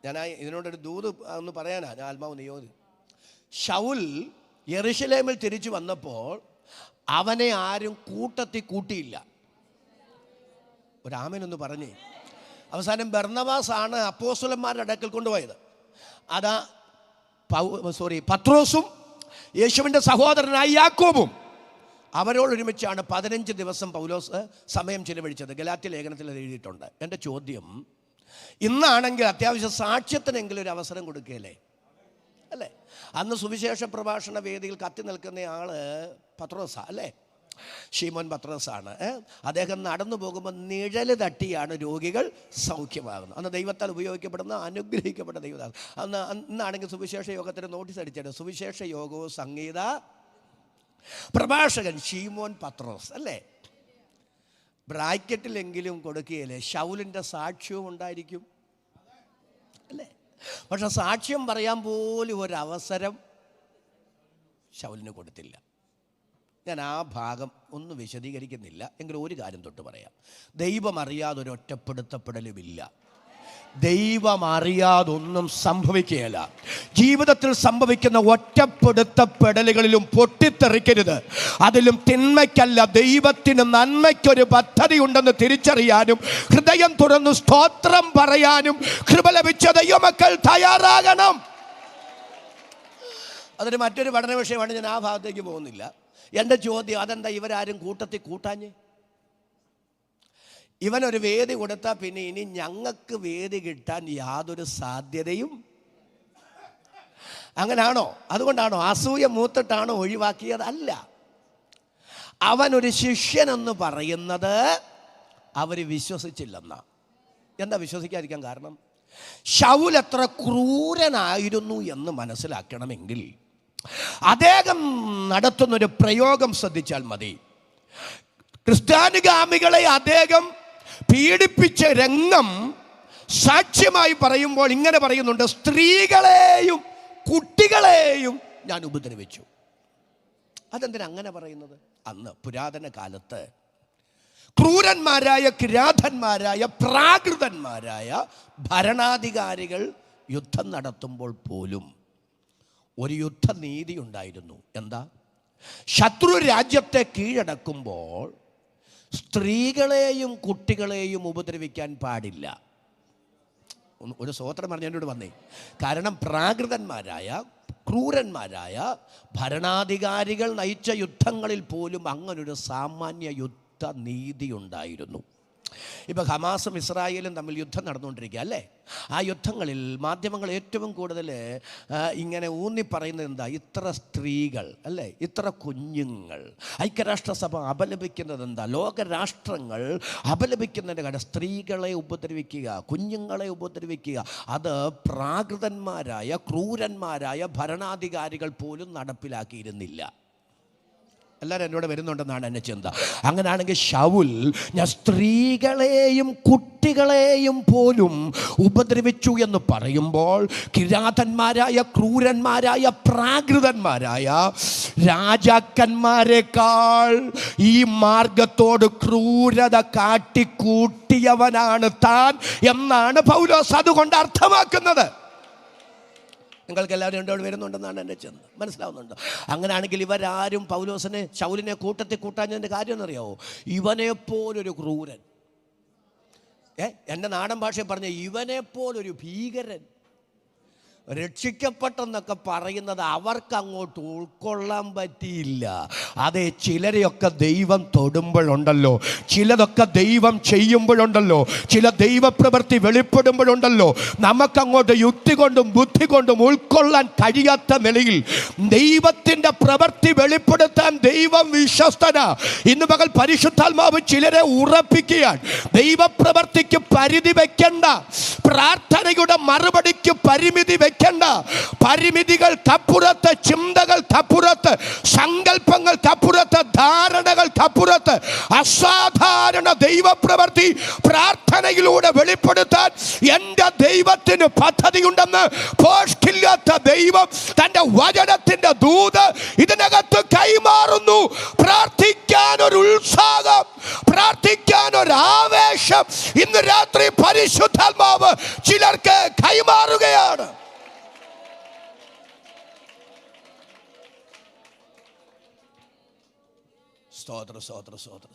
ഞാൻ ഇതിനോടൊരു ദൂത് ഒന്ന് പറയാനാ ഞാൻ ആത്മാവ് നിയോജി. ശൗൽ യെരുശലേമിൽ തിരിച്ചു വന്നപ്പോൾ അവനെ ആരും കൂട്ടത്തിൽ കൂട്ടിയില്ല. ഒരാമനൊന്ന് പറഞ്ഞേ. അവസാനം ബർന്നബാസാണ് അപ്പോസ്തലന്മാരുടെ അടുക്കൽ കൊണ്ടുപോയത്. അതാ പത്രോസും യേശുവിൻ്റെ സഹോദരനായ യാക്കോബും അവരോടൊരുമിച്ചാണ് 15 ദിവസം പൗലോസ് സമയം ചിലവഴിച്ചത്. ഗലാത്യ ലേഖനത്തിൽ അത് എഴുതിയിട്ടുണ്ട്. എൻ്റെ ചോദ്യം, ഇന്നാണെങ്കിൽ അത്യാവശ്യം സാക്ഷ്യത്തിനെങ്കിലും ഒരു അവസരം കൊടുക്കുകയല്ലേ അല്ലേ? അന്ന് സുവിശേഷ പ്രഭാഷണ വേദിയിൽ കത്തി നിൽക്കുന്ന ആള് പത്രോസാ അല്ലേ? ശീമോൻ പത്രോസാണ്. അദ്ദേഹം നടന്നു പോകുമ്പോൾ നിഴല് തട്ടിയാണ് രോഗികൾ സൗഖ്യമാകുന്നത്. അന്ന് ദൈവത്താൽ ഉപയോഗിക്കപ്പെടുന്ന അനുഗ്രഹിക്കപ്പെട്ട ദൈവത്താൽ. ഇന്നാണെങ്കിൽ സുവിശേഷ യോഗത്തിന് നോട്ടീസ് അടിച്ചിട്ട് സുവിശേഷ യോഗവും സംഗീത പ്രഭാഷകൻ ശീമോൻ പത്രോസ് അല്ലേ? ബ്രാക്കറ്റിലെങ്കിലും കൊടുക്കുകയല്ലേ? ശൗലിൻ്റെ സാക്ഷ്യവും ഉണ്ടായിരിക്കും അല്ലേ? പക്ഷെ സാക്ഷ്യം പറയാൻ പോലും ഒരവസരം ശൗലിന് കൊടുത്തില്ല. ഞാൻ ആ ഭാഗം ഒന്നും വിശദീകരിക്കുന്നില്ല. എങ്കിലും ഒരു കാര്യം തൊട്ട് പറയാം. ദൈവം അറിയാതെ ഒരു ഒറ്റപ്പെടുത്തപ്പെടലുമില്ല. ദൈവം അറിയാതൊന്നും സംഭവിക്കുകയില്ല. ജീവിതത്തിൽ സംഭവിക്കുന്ന ഒറ്റപ്പെടുത്തപ്പെടലുകളിലും പൊട്ടിത്തെറിക്കരുത്. അതിലും തിന്മയ്ക്കല്ല, ദൈവത്തിന് നന്മയ്ക്കൊരു പദ്ധതി ഉണ്ടെന്ന് തിരിച്ചറിയാനും ഹൃദയം തുറന്നു സ്തോത്രം പറയാനും കൃപ ലഭിച്ച ദൈവമക്കൾ തയ്യാറാകണം. അതൊരു മറ്റൊരു പഠന വിഷയമാണ്. ഞാൻ ആ ഭാഗത്തേക്ക് പോകുന്നില്ല. എൻ്റെ ചോദ്യം, അതെന്താ ഇവരാരും കൂട്ടത്തിൽ കൂട്ടാഞ്ഞ്? ഇവനൊരു വേദി കൊടുത്താൽ പിന്നെ ഇനി ഞങ്ങൾക്ക് വേദി കിട്ടാൻ യാതൊരു സാധ്യതയും അങ്ങനാണോ? അതുകൊണ്ടാണോ? അസൂയ മൂത്തിട്ടാണോ ഒഴിവാക്കിയത്? അല്ല. അവനൊരു ശിഷ്യനെന്ന് പറയുന്നത് അവർ വിശ്വസിച്ചില്ലെന്നാ. എന്താ വിശ്വസിക്കാതിരിക്കാൻ കാരണം? ശൗൽ എത്ര ക്രൂരനായിരുന്നു എന്ന് മനസ്സിലാക്കണമെങ്കിൽ അദ്ദേഹം നടത്തുന്നൊരു പ്രയോഗം ശ്രദ്ധിച്ചാൽ മതി. ക്രിസ്ത്യാനിഗാമികളെ അദ്ദേഹം പീഡിപ്പിച്ച രംഗം സാക്ഷ്യമായി പറയുമ്പോൾ ഇങ്ങനെ പറയുന്നുണ്ട്: സ്ത്രീകളെയും കുട്ടികളെയും ഞാൻ ഉപദ്രവിച്ചു. അതെന്തിനാ അങ്ങനെ പറയുന്നത്? അന്ന് പുരാതന കാലത്ത് ക്രൂരന്മാരായ കിരാതന്മാരായ പ്രാകൃതന്മാരായ ഭരണാധികാരികൾ യുദ്ധം നടത്തുമ്പോൾ പോലും ഒരു യുദ്ധനീതി ഉണ്ടായിരുന്നു. എന്താ? ശത്രു രാജ്യത്തെ കീഴടക്കുമ്പോൾ സ്ത്രീകളെയും കുട്ടികളെയും ഉപദ്രവിക്കാൻ പാടില്ല. ഒരു സ്തോത്രം പറഞ്ഞതിനോട് വന്നേ. കാരണം പ്രാകൃതന്മാരായ ക്രൂരന്മാരായ ഭരണാധികാരികൾ നയിച്ച യുദ്ധങ്ങളിൽ പോലും അങ്ങനൊരു സാമാന്യ യുദ്ധനീതി ഉണ്ടായിരുന്നു. ഇപ്പം ഹമാസും ഇസ്രായേലും തമ്മിൽ യുദ്ധം നടന്നുകൊണ്ടിരിക്കുക അല്ലേ? ആ യുദ്ധങ്ങളിൽ മാധ്യമങ്ങൾ ഏറ്റവും കൂടുതൽ ഇങ്ങനെ ഊന്നി പറയുന്നത് എന്താ? ഇത്ര സ്ത്രീകൾ അല്ലേ, ഇത്ര കുഞ്ഞുങ്ങൾ. ഐക്യരാഷ്ട്രസഭ അപലപിക്കുന്നത് എന്താ? ലോകരാഷ്ട്രങ്ങൾ അപലപിക്കുന്നതിൻ്റെ കാര്യം സ്ത്രീകളെ ഉപദ്രവിക്കുക, കുഞ്ഞുങ്ങളെ ഉപദ്രവിക്കുക. അത് പ്രാകൃതന്മാരായ ക്രൂരന്മാരായ ഭരണാധികാരികൾ പോലും നടപ്പിലാക്കിയിരുന്നില്ല. എല്ലാവരും എന്നോട് വരുന്നുണ്ടെന്നാണ് എൻ്റെ ചിന്ത. അങ്ങനെയാണെങ്കിൽ ശൗൽ ഞാൻ സ്ത്രീകളെയും കുട്ടികളെയും പോലും ഉപദ്രവിച്ചു എന്ന് പറയുമ്പോൾ കിരാതന്മാരായ ക്രൂരന്മാരായ പ്രാകൃതന്മാരായ രാജാക്കന്മാരെക്കാൾ ഈ മാർഗത്തോട് ക്രൂരത കാട്ടിക്കൂട്ടിയവനാണ് താൻ എന്നാണ് പൗലോസ് അതുകൊണ്ട് അർത്ഥമാക്കുന്നത്. നിങ്ങൾക്ക് എല്ലാവരും എന്നോട് വരുന്നുണ്ടെന്നാണ് എൻ്റെ ചിന്ത. മനസ്സിലാവുന്നുണ്ടോ? അങ്ങനെയാണെങ്കിൽ ഇവരാരും ശൗലിനെ കൂട്ടത്തിൽ കൂട്ടാഞ്ഞതിൻ്റെ കാര്യം എന്നറിയാവോ? ഇവനെപ്പോലൊരു ക്രൂരൻ, എൻ്റെ നാടൻ ഭാഷയിൽ പറഞ്ഞ ഇവനെപ്പോലൊരു ഭീകരൻ, രക്ഷിക്കപ്പെട്ടെന്നൊക്കെ പറയുന്നത് അവർക്ക് അങ്ങോട്ട് ഉൾക്കൊള്ളാൻ പറ്റിയില്ല. അതെ, ചിലരെയൊക്കെ ദൈവം തൊടുമ്പോഴുണ്ടല്ലോ, ചിലതൊക്കെ ദൈവം ചെയ്യുമ്പോഴുണ്ടല്ലോ, ചില ദൈവപ്രവൃത്തി വെളിപ്പെടുമ്പോഴുണ്ടല്ലോ, നമുക്കങ്ങോട്ട് യുക്തി കൊണ്ടും ബുദ്ധി കൊണ്ടും ഉൾക്കൊള്ളാൻ കഴിയാത്ത നിലയിൽ ദൈവത്തിൻ്റെ പ്രവൃത്തി വെളിപ്പെടുത്താൻ ദൈവം വിശ്വസ്തനാ. ഇന്ന് പകൽ പരിശുദ്ധാത്മാവ് ചിലരെ ഉറപ്പിക്കുകയാണ്. ദൈവപ്രവൃത്തിക്ക് പരിധി വെക്കണ്ട, പ്രാർത്ഥനയുടെ മറുപടിക്ക് പരിമിതി വെക്കണ്ട. പരിമിതികൾക്കപ്പുറത്ത്, ചിന്തകൾക്കപ്പുറത്ത്, സങ്കല്പങ്ങൾക്കപ്പുറത്ത്, ധാരണകൾക്കപ്പുറത്ത് അസാധാരണ ദൈവപ്രവൃത്തി പ്രാർത്ഥനയിലൂടെ വെളിപ്പെടുത്താൻ എൻ്റെ ദൈവത്തിന് പദ്ധതിയുണ്ടെന്ന് പോഷ്ടില്ലാത്ത ദൈവം തൻ്റെ വചനത്തിൻ്റെ ദൂത് ഇതിനകത്ത് കൈമാറുന്നു. പ്രാർത്ഥിക്കാൻ ഒരു ഉത്സാഹം, പ്രാർത്ഥിക്കാൻ ഒരു ആവേശം ഇന്ന് രാത്രി പരിശുദ്ധാത്മാവ് ചിലർക്ക് കൈമാറുകയാണ്. സ്തോത്ര സ്തോത്ര സ്തോത്ര.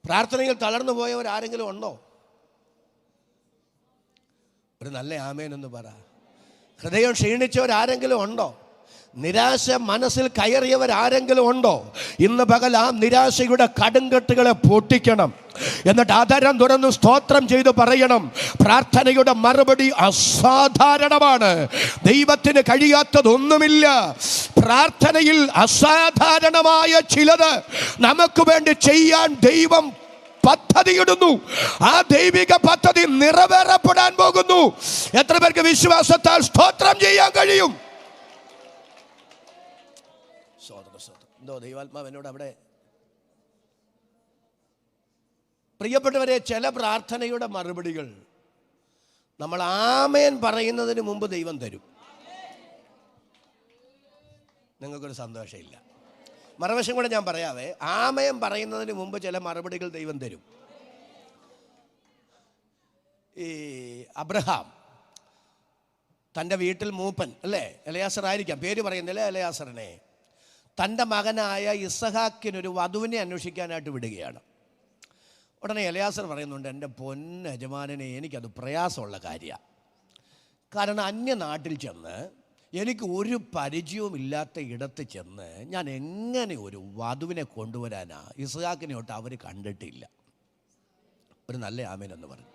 പ്രാർത്ഥനയിൽ തളർന്നു പോയവർ ആരെങ്കിലും ഉണ്ടോ? ഒരു നല്ല ആമേൻ എന്ന് പറ. ഹൃദയം ക്ഷീണിച്ചവരാരെങ്കിലും ഉണ്ടോ? നിരാശ മനസ്സിൽ കയറിയവരാരെങ്കിലും ഉണ്ടോ? ഇന്ന് പകൽ ആ നിരാശയുടെ കടുങ്കെട്ടുകളെ പൊട്ടിക്കണം. എന്നിട്ട് ആധാരം തുറന്ന് സ്തോത്രം ചെയ്ത് പറയണം, പ്രാർത്ഥനയുടെ മറുപടി അസാധാരണമാണ്. ദൈവത്തിന് കഴിയാത്തതൊന്നുമില്ല. പ്രാർത്ഥനയിൽ അസാധാരണമായ ചിലത് നമുക്ക് വേണ്ടി ചെയ്യാൻ ദൈവം പദ്ധതിയിടുന്നു. ആ ദൈവിക പദ്ധതി നിറവേറപ്പെടാൻ പോകുന്നു. എത്ര പേർക്ക് വിശ്വാസത്താൽ സ്തോത്രം ചെയ്യാൻ കഴിയും? എന്തോ ദൈവാത്മാവ് എന്നോട് അവിടെ. പ്രിയപ്പെട്ടവരെ, ചില പ്രാർത്ഥനയുടെ മറുപടികൾ നമ്മൾ ആമേൻ പറയുന്നതിന് മുമ്പ് ദൈവം തരും. നിങ്ങൾക്കൊരു സന്തോഷമില്ല. മറുവശം കൂടെ ഞാൻ പറയാവേ. ആമേൻ പറയുന്നതിന് മുമ്പ് ചില മറുപടികൾ ദൈവം തരും. ഈ അബ്രഹാം തൻ്റെ വീട്ടിൽ മൂപ്പൻ അല്ലേ, എലയാസർ ആയിരിക്കാം, പേര് പറയുന്നില്ല, എലയാസറിനെ തൻ്റെ മകനായ ഇസഹാക്കിനൊരു വധുവിനെ അന്വേഷിക്കാനായിട്ട് വിടുകയാണ്. ഉടനെ എലയാസർ പറയുന്നുണ്ട്, എൻ്റെ പൊന്നയജമാനനെ എനിക്കത് പ്രയാസമുള്ള കാര്യമാണ്. കാരണം അന്യനാട്ടിൽ ചെന്ന് എനിക്ക് ഒരു പരിചയവുമില്ലാത്ത ഇടത്ത് ചെന്ന് ഞാൻ എങ്ങനെ ഒരു വധുവിനെ കൊണ്ടുവരാനാ? ഇസ്ഹാക്കിനെ തൊട്ട് അവർ കണ്ടിട്ടില്ല. ഒരു നല്ല ആമേൻ എന്ന് പറഞ്ഞു.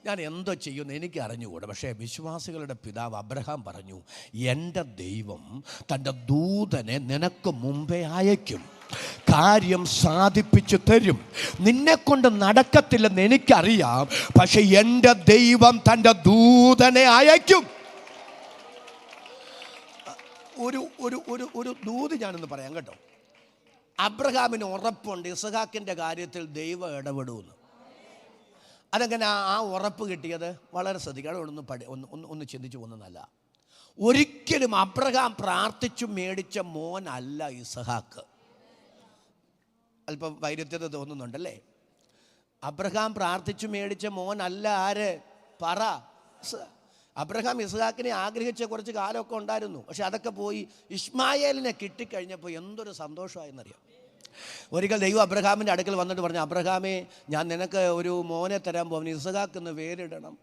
ഞാൻ എന്തോ ചെയ്യുമെന്ന് എനിക്ക് അറിഞ്ഞുകൂടാ. പക്ഷേ വിശ്വാസികളുടെ പിതാവ് അബ്രഹാം പറഞ്ഞു, എൻ്റെ ദൈവം തൻ്റെ ദൂതനെ നിനക്ക് മുമ്പേ അയക്കും, കാര്യം സാധിപ്പിച്ചു തരും. നിന്നെക്കൊണ്ട് നടക്കത്തില്ലെന്ന് എനിക്കറിയാം, പക്ഷെ എൻ്റെ ദൈവം തൻ്റെ ദൂതനെ അയക്കും. ഒരു ഒരു ഒരു ഒരു ദൂത് ഞാനൊന്ന് പറയാം കേട്ടോ. അബ്രഹാമിന് ഉറപ്പുണ്ട് ഇസ്ഹാക്കിൻ്റെ കാര്യത്തിൽ ദൈവം ഇടപെടുമെന്ന്. അതെങ്ങനെ ആ ഉറപ്പ് കിട്ടിയത്? വളരെ ശ്രദ്ധിക്കണം. ഒന്ന് ചിന്തിച്ചു പോകുന്നതല്ല. ഒരിക്കലും അബ്രഹാം പ്രാർത്ഥിച്ചു മേടിച്ച മോനല്ല ഇസ്ഹാക്ക്. അല്പം വൈരുദ്ധ്യത തോന്നുന്നുണ്ടല്ലേ? അബ്രഹാം പ്രാർത്ഥിച്ചു മേടിച്ച മോനല്ല ആര്? പറ. അബ്രഹാം ഇസ്ഹാക്കിനെ ആഗ്രഹിച്ച കുറച്ച് കാലമൊക്കെ ഉണ്ടായിരുന്നു. പക്ഷെ അതൊക്കെ പോയി. ഇസ്മായേലിനെ കിട്ടിക്കഴിഞ്ഞപ്പോൾ എന്തൊരു സന്തോഷമായെന്നറിയാം. ഒരിക്കൽ ദൈവം അബ്രഹാമിൻ്റെ അടുക്കൽ വന്നിട്ട് പറഞ്ഞു, അബ്രഹാമേ, ഞാൻ നിനക്ക് ഒരു മോനെ തരാൻ പോകുന്നു, ഇസ്ഹാക്ക് എന്ന് പേരിടണം.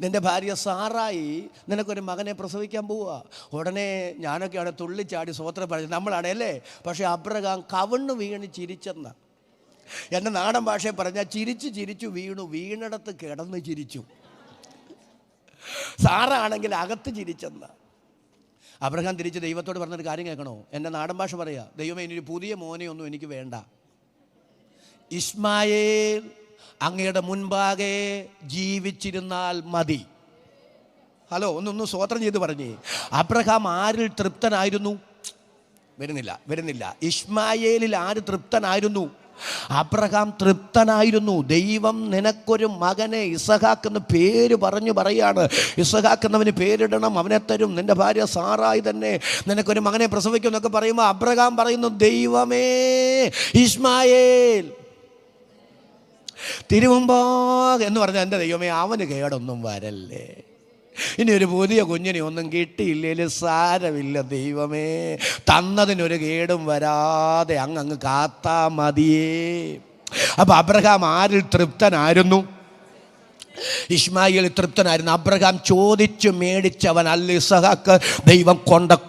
നിൻ്റെ ഭാര്യ സാറായി നിനക്കൊരു മകനെ പ്രസവിക്കാൻ പോവുക. ഉടനെ ഞാനൊക്കെ അവിടെ തുള്ളിച്ചാടി സ്വോത്രം പറഞ്ഞു, നമ്മളടയല്ലേ. പക്ഷേ അബ്രഹാം കവിണ്ണ് വീണ് ചിരിച്ചെന്ന. എൻ്റെ നാടൻ ഭാഷയെ പറഞ്ഞാൽ ചിരിച്ചു വീണിടത്ത് കിടന്ന് ചിരിച്ചു. സാറാണെങ്കിൽ അകത്ത് ചിരിച്ചെന്ന. അബ്രഹാം തിരിച്ച് ദൈവത്തോട് പറഞ്ഞൊരു കാര്യം കേൾക്കണോ? എൻ്റെ നാടൻ ഭാഷ പറയാ, ദൈവമേ, ഇനിയൊരു പുതിയ മോനെയൊന്നും എനിക്ക് വേണ്ട. ഇസ്മായേൽ അങ്ങയുടെ മുൻപാകെ ജീവിച്ചിരുന്നാൽ മതി. ഹലോ, ഒന്ന് സ്വോത്രം ചെയ്ത് പറഞ്ഞേ. അബ്രഹാം ആരിൽ തൃപ്തനായിരുന്നു? വരുന്നില്ല. ഇസ്മായേലിൽ ആര് തൃപ്തനായിരുന്നു? അബ്രഹാം തൃപ്തനായിരുന്നു. ദൈവം നിനക്കൊരു മകനെ ഇസഹാക്ക് എന്ന് പേര് പറയാണ്. ഇസഹാക്ക് എന്നവന് പേരിടണം, അവനെ തരും. നിന്റെ ഭാര്യ സാറായി തന്നെ നിനക്കൊരു മകനെ പ്രസവിക്കും എന്നൊക്കെ പറയുമ്പോൾ അബ്രഹാം പറയുന്നു, ദൈവമേ, ഇസ്മായേൽ തിരുമുമ്പോ എന്ന് പറഞ്ഞാൽ എൻ്റെ ദൈവമേ, അവന് കേടൊന്നും വരല്ലേ. ഇനി ഒരു പുതിയ കുഞ്ഞിനെ ഒന്നും കിട്ടിയില്ലേലും സാരമില്ല ദൈവമേ, തന്നതിനൊരു കേടും വരാതെ അങ്ങ് കാത്താ മതിയേ. അപ്പം അബ്രഹാം ആരിൽ തൃപ്തനായിരുന്നു? ഇസ്മായേൽ തൃപ്തനായിരുന്നു. അബ്രഹാം ചോദിച്ചു മേടിച്ചവനല്ല ഇസഹാക്ക്, ദൈവം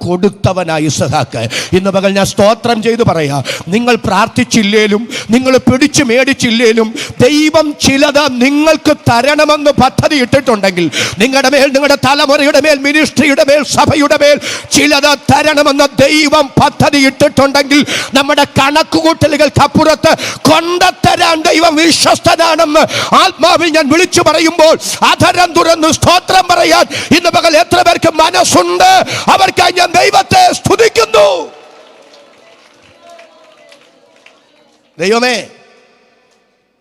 കൊടുത്തവനായി ഇസഹാക്ക്. ഇന്ന് പകൽ ഞാൻ സ്തോത്രം ചെയ്ത് പറയാം, നിങ്ങൾ പ്രാർത്ഥിച്ചില്ലേലും നിങ്ങൾ പിടിച്ചു മേടിച്ചില്ലേലും ദൈവം ചിലത് നിങ്ങൾക്ക് തരണമെന്ന് പദ്ധതി ഇട്ടിട്ടുണ്ടെങ്കിൽ, നിങ്ങളുടെ മേൽ, നിങ്ങളുടെ തലമുറയുടെ മേൽ, മിനിസ്ട്രിയുടെ മേൽ, സഭയുടെ മേൽ ചിലത് തരണമെന്ന് ദൈവം പദ്ധതി ഇട്ടിട്ടുണ്ടെങ്കിൽ, നമ്മുടെ കണക്കുകൂട്ടലുകൾക്കപ്പുറത്ത് കൊണ്ടുതരാൻ ദൈവം വിശ്വസ്തനാണെന്ന് ആത്മാവിൽ ഞാൻ വിളിച്ചു പറയുമ്പോൾ അധരം തുറന്ന് സ്തോത്രം പറയാൻ ഇന്ന് പകൽ എത്ര പേർക്ക് മനസ്സുണ്ട്? അവർക്കായി ഞാൻ ദൈവത്തെ സ്തുതിക്കുന്നു. ദൈവമേ,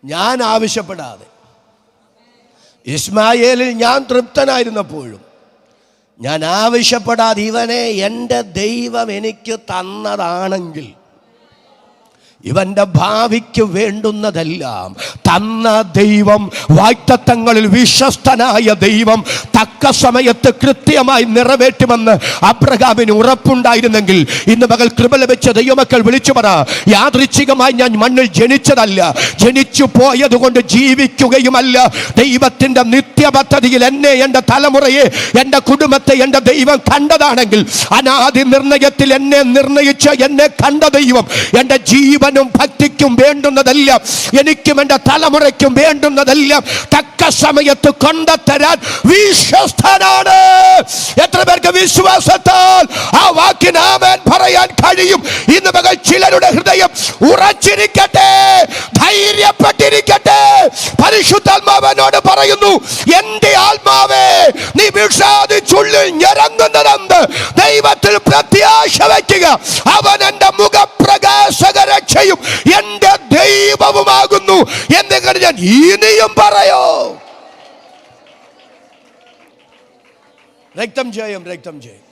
ഞാൻ ആവശ്യപ്പെടാതെ ഇസ്മായേലിൽ ഞാൻ തൃപ്തനായിരുന്നപ്പോഴും ഞാൻ ആവശ്യപ്പെടാതെ ഇവനെ എൻ്റെ ദൈവം എനിക്ക് തന്നതാണെങ്കിൽ ഇവന്റെ ഭാവിക്ക് വേണ്ടുന്നതെല്ലാം തന്ന ദൈവം, വാഗ്ദത്തങ്ങളിൽ വിശ്വസ്തനായ ദൈവം തക്ക സമയത്ത് കൃത്യമായി നിറവേറ്റുമെന്ന് അബ്രഹാമിന് ഉറപ്പുണ്ടായിരുന്നെങ്കിൽ ഇന്ന് മകൾ കൃപ ലഭിച്ച ദൈവമക്കൾ വിളിച്ചു പറ, യാദൃച്ഛികമായി ഞാൻ മണ്ണിൽ ജനിച്ചതല്ല, ജനിച്ചു പോയതുകൊണ്ട് ജീവിക്കുകയുമല്ല. ദൈവത്തിന്റെ നിത്യപദ്ധതിയിൽ എന്നെ, എൻ്റെ തലമുറയെ, എൻ്റെ കുടുംബത്തെ എൻ്റെ ദൈവം കണ്ടതാണെങ്കിൽ, അനാദി നിർണയത്തിൽ എന്നെ നിർണയിച്ച എന്നെ കണ്ട ദൈവം എൻ്റെ ജീവൻ ഭക്തിക്കും വേണ്ടുന്നതെല്ലാം, എനിക്കും എൻ്റെ തലമുറയ്ക്കും വേണ്ടുന്നതെല്ലാം തക്ക സമയത്ത് കൊണ്ടുതരാൻ വിശ്വസ്തനാണ്. എത്ര പേർക്ക് വിശ്വാസത്താൽ ആ വാക്കിന് ആമേൻ പറയാൻ കഴിയും? ഇന്ന് മകൾ ചിലരുടെ ഹൃദയം ഉറച്ചിരിക്കട്ടെ, ധൈര്യപ്പെട്ടിരിക്കട്ടെ. പരിശുദ്ധാത്മാവനോട് പറയുന്നു, എൻ്റെ ആത്മാവേ നീ വിഷാദിച്ചുള്ളിൽ ഞരങ്ങുന്നതെന്ത്? ദൈവത്തിൽ പ്രത്യാശ വയ്ക്കുക. അവൻ എൻ്റെ മുഖപ്രകാശക രക്ഷയും എന്റെ ദൈവവുമാകുന്നു എന്ന് ഞാൻ ഇനിയും പറയോ. രക്തം ചെയ്യും, രക്തം ചെയ്യും.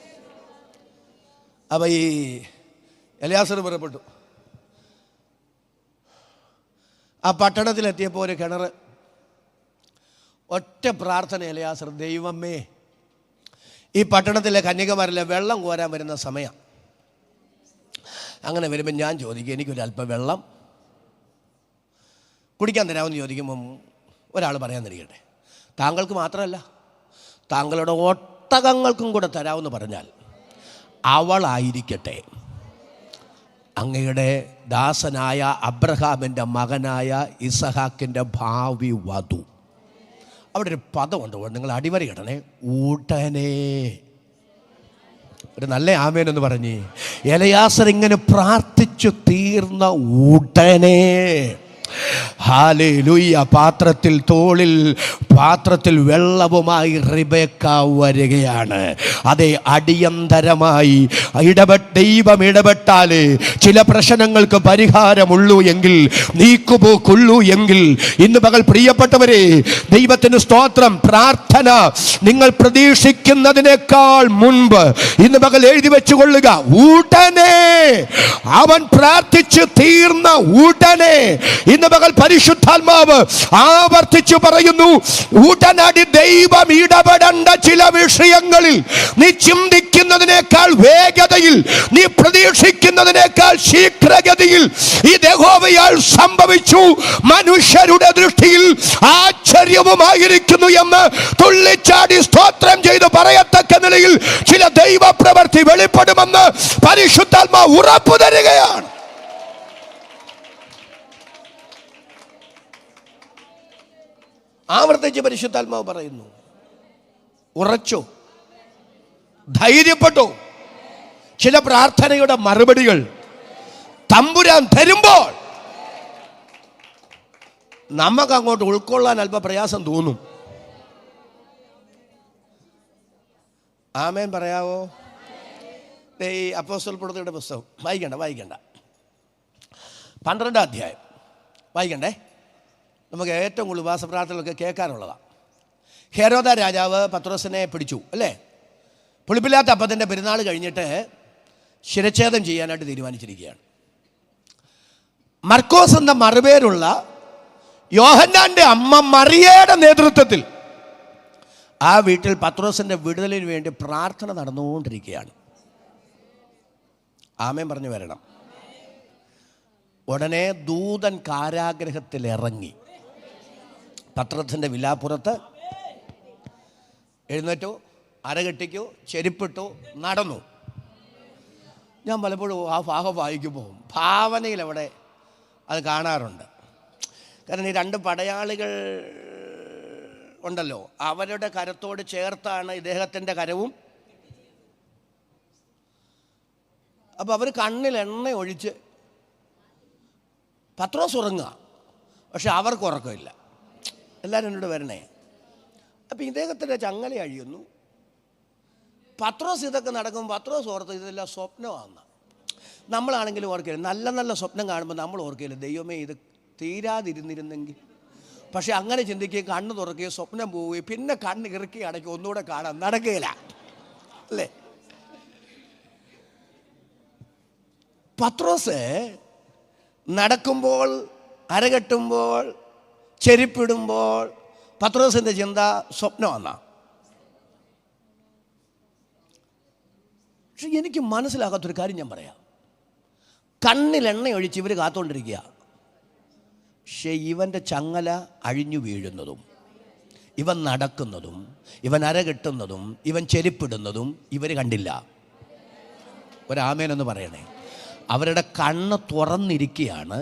അപ്പൊ ഈ എലിയാസർ പുറപ്പെട്ടു. ആ പട്ടണത്തിലെത്തിയപ്പോൾ ഒരു കിണർ. ഒറ്റ പ്രാർത്ഥന എലിയാസർ, ദൈവമേ ഈ പട്ടണത്തിലെ കന്യകമാരിലെ വെള്ളം കോരാൻ വരുന്ന സമയം. അങ്ങനെ വരുമ്പോൾ ഞാൻ ചോദിക്കും, എനിക്കൊരല്പം വെള്ളം കുടിക്കാൻ തരാമെന്ന് ചോദിക്കുമ്പം ഒരാൾ പറയാൻ തരികട്ടെ, താങ്കൾക്ക് മാത്രമല്ല താങ്കളുടെ ഒട്ടകങ്ങൾക്കും കൂടെ തരാമെന്ന് പറഞ്ഞാൽ അവളായിരിക്കട്ടെ അങ്ങയുടെ ദാസനായ അബ്രഹാമിൻ്റെ മകനായ ഇസഹാക്കിൻ്റെ ഭാവി വധു. അവിടെ ഒരു പദമുണ്ട്, നിങ്ങൾ അടിവരി ഇടണേ, ഉടനെ. ഒരു നല്ല ആമേനെന്ന് പറഞ്ഞ് എലയാസർ ഇങ്ങനെ പ്രാർത്ഥിച്ചു തീർന്ന ഉടനെ ഹല്ലേലൂയ പാത്രത്തിൽ വെള്ളവുമായി റിബേക്ക വരികയാണ്. അതേ, അടിയന്തരമായി ദൈവം ഇടപെട്ടാലേ ചില പ്രശ്നങ്ങൾക്ക് പരിഹാരമുള്ളൂ എങ്കിൽ, നീക്കുപോക്കുള്ളൂ എങ്കിൽ, ഇന്ന് പകൽ പ്രിയപ്പെട്ടവരെ ദൈവത്തിന് സ്തോത്രം. പ്രാർത്ഥന നിങ്ങൾ പ്രതീക്ഷിക്കുന്നതിനേക്കാൾ മുൻപ് ഇന്ന് പകൽ എഴുതി വെച്ചുകൊള്ളുക. ഉടനെ അവൻ പ്രാർത്ഥിച്ചു തീർന്ന ഉടനെ ഇന്ന് പകൽ പരിശുദ്ധാത്മാവ് ആവർത്തിച്ചു പറയുന്നു, ഉടനടി ദൈവം ഇടപെടേണ്ട ചില വിഷയങ്ങളിൽ നീ ചിന്തിക്കുന്നതിനേക്കാൾ വേഗതയിൽ, നീ പ്രതീക്ഷിക്കുന്നതിനേക്കാൾ ശീഘ്രഗതിയിൽ ഇത് യഹോവയാൽ സംഭവിച്ചു, മനുഷ്യരുടെ ദൃഷ്ടിയിൽ ആശ്ചര്യവുമായിരിക്കുന്നു എന്ന് തുള്ളിച്ചാടി സ്തോത്രം ചെയ്ത് പറയത്തക്ക നിലയിൽ ചില ദൈവ പ്രവൃത്തി വെളിപ്പെടുമെന്ന് പരിശുദ്ധാത്മാവ് ഉറപ്പു തരികയാണ്. ആവർത്തിച്ച് പരിശുദ്ധാത്മാവ് പറയുന്നു, ഉറച്ചോ, ധൈര്യപ്പെട്ടോ. ചില പ്രാർത്ഥനയുടെ മറുപടികൾ തമ്പുരാൻ തരുമ്പോൾ നമുക്ക് അങ്ങോട്ട് ഉൾക്കൊള്ളാൻ അല്പ പ്രയാസം തോന്നും. ആമേൻ പറയാവോ? ഈ അപ്പോസ്തല പ്രവൃത്തിയുടെ പുസ്തകം വായിക്കണ്ട 12ാം അധ്യായം വായിക്കണ്ടേ. നമുക്ക് ഏറ്റവും കൂടുതൽ ഉപവാസ പ്രാർത്ഥനകളൊക്കെ കേൾക്കാനുള്ളതാണ്. ഹെരോദ രാജാവ് പത്രോസിനെ പിടിച്ചു, അല്ലേ? പുളിപ്പില്ലാത്ത അപ്പത്തിൻ്റെ പെരുന്നാൾ കഴിഞ്ഞിട്ട് ശിരച്ഛേദം ചെയ്യാനായിട്ട് തീരുമാനിച്ചിരിക്കുകയാണ്. മർക്കോസ് എന്ന മറുപേരുള്ള യോഹന്നാൻ്റെ അമ്മ മറിയയുടെ നേതൃത്വത്തിൽ ആ വീട്ടിൽ പത്രോസിൻ്റെ വിടുതലിന് വേണ്ടി പ്രാർത്ഥന നടന്നുകൊണ്ടിരിക്കുകയാണ്. ആമേൻ പറഞ്ഞു വരണം. ഉടനെ ദൂതൻ കാരാഗ്രഹത്തിൽ ഇറങ്ങി പത്രത്തിൻ്റെ വിലാപ്പുറത്ത് എഴുന്നേറ്റു, അരകെട്ടിക്കു, ചെരുപ്പിട്ടു, നടന്നു. ഞാൻ പലപ്പോഴും ആ ഭാഗം വായിക്കുമ്പോൾ ഭാവനയിൽ അവിടെ അത് കാണാറുണ്ട്. കാരണം ഈ രണ്ട് പടയാളികൾ ഉണ്ടല്ലോ, അവരുടെ കരത്തോട് ചേർത്താണ് ഇദ്ദേഹത്തിൻ്റെ കരവും. അപ്പോൾ അവർ കണ്ണിൽ എണ്ണ ഒഴിച്ച് പത്രോസ് ഉറങ്ങുക, പക്ഷെ അവർക്ക് ഉറക്കമില്ല. എല്ലാവരും എന്നോട് വരണേ. അപ്പം ഇദ്ദേഹത്തിൻ്റെ ചങ്ങല അഴിയുന്നു. പത്രോസ് ഇതൊക്കെ നടക്കുമ്പോൾ പത്രോസ് ഓർത്ത് ഇതെല്ലാം സ്വപ്നമാണ്. നമ്മളാണെങ്കിലും ഓർക്കില്ല, നല്ല നല്ല സ്വപ്നം കാണുമ്പോൾ നമ്മൾ ഓർക്കില്ല, ദൈവമേ ഇത് തീരാതിരുന്നിരുന്നെങ്കിൽ. പക്ഷെ അങ്ങനെ ചിന്തിക്കുകയും കണ്ണ് തുറക്കുകയും സ്വപ്നം പോവുകയും പിന്നെ കണ്ണ് ഇറുക്കി അടയ്ക്കും, ഒന്നുകൂടെ കാണാൻ നടക്കുകയില്ല അല്ലേ? പത്രോസ് നടക്കുമ്പോൾ, അരകെട്ടുമ്പോൾ, ചെരിപ്പിടുമ്പോൾ പത്രോസിൻ്റെ ചിന്ത സ്വപ്നമാണ്. പക്ഷെ എനിക്ക് മനസ്സിലാകാത്തൊരു കാര്യം ഞാൻ പറയാം. കണ്ണിൽ എണ്ണ ഒഴിച്ച് ഇവർ കാത്തുകൊണ്ടിരിക്കുക, പക്ഷേ ഇവൻ്റെ ചങ്ങല അഴിഞ്ഞു വീഴുന്നതും, ഇവൻ നടക്കുന്നതും, ഇവൻ അരകെട്ടുന്നതും, ഇവൻ ചെരിപ്പിടുന്നതും ഇവർ കണ്ടില്ല. ഒരാമേനെന്ന് പറയണേ. അവരുടെ കണ്ണ് തുറന്നിരിക്കുകയാണ്,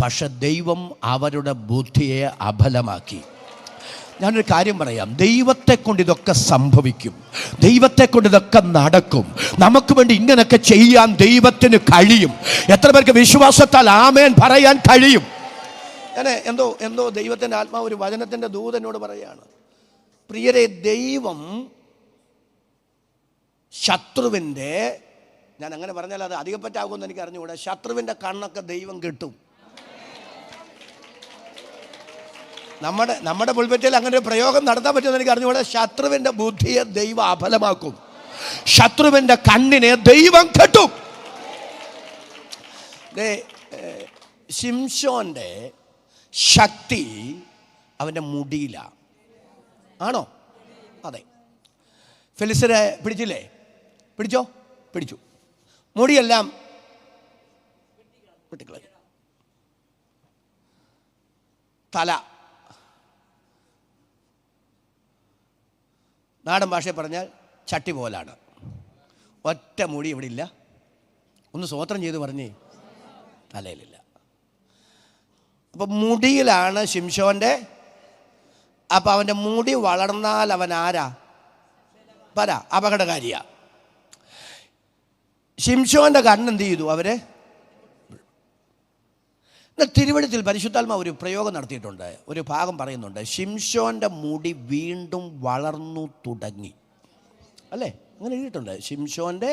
പക്ഷെ ദൈവം അവരുടെ ബുദ്ധിയെ അബലമാക്കി. ഞാനൊരു കാര്യം പറയാം, ദൈവത്തെ കൊണ്ട് ഇതൊക്കെ സംഭവിക്കും, ദൈവത്തെ കൊണ്ട് ഇതൊക്കെ നടക്കും. നമുക്ക് വേണ്ടി ഇങ്ങനെയൊക്കെ ചെയ്യാൻ ദൈവത്തിന് കഴിയും. എത്ര പേർക്ക് വിശ്വാസത്താൽ ആമേൻ പറയാൻ കഴിയും? ഞാൻ എന്തോ ദൈവത്തിൻ്റെ ആത്മാവ് ഒരു വചനത്തിൻ്റെ ദൂതനോട് പറയുകയാണ്, പ്രിയരെ, ദൈവം ശത്രുവിൻ്റെ, ഞാൻ അങ്ങനെ പറഞ്ഞാൽ അത് അധികപ്പറ്റാകുമെന്ന് എനിക്ക് അറിഞ്ഞുകൂടാ, ശത്രുവിൻ്റെ കണ്ണൊക്കെ ദൈവം കിട്ടും. നമ്മുടെ പുൽപ്പറ്റയിൽ അങ്ങനെ ഒരു പ്രയോഗം നടത്താൻ പറ്റുമെന്ന് എനിക്ക് അറിഞ്ഞുകൂടാ. ശത്രുവിൻ്റെ ബുദ്ധിയെ ദൈവം അഫലമാക്കും, ശത്രുവിൻ്റെ കണ്ണിനെ ദൈവം കെട്ടും. ശിംശോന്റെ ശക്തി അവൻ്റെ മുടിയിലാണ്. ആണോ? അതെ. ഫെലിസ്തരെ പിടിച്ചില്ലേ? പിടിച്ചു. മുടിയെല്ലാം വെട്ടിക്കളഞ്ഞു. തല, നാടൻ ഭാഷയിൽ പറഞ്ഞാൽ ചട്ടി പോലാണ്. ഒറ്റ മുടി ഇവിടെ ഇല്ല. ഒന്ന് സ്വോത്രം ചെയ്ത് പറഞ്ഞേ, തലയിലില്ല. അപ്പം മുടിയിലാണ് ശിംശോൻ്റെ. അപ്പം അവൻ്റെ മുടി വളർന്നാൽ അവൻ ആരാ? അപകടകാരിയാ. ശിംശോൻ്റെ കണ്ണെന്ത് ചെയ്തു? അവരെ തിരുവഴുത്തിൽ പരിശുദ്ധാത്മാവ് ഒരു പ്രയോഗം നടത്തിയിട്ടുണ്ട്. ഒരു ഭാഗം പറയുന്നുണ്ട്, ശിംശോൻ്റെ മുടി വീണ്ടും വളർന്നു തുടങ്ങി, അല്ലേ? അങ്ങനെ എഴുതിയിട്ടുണ്ട്. ശിംശോൻ്റെ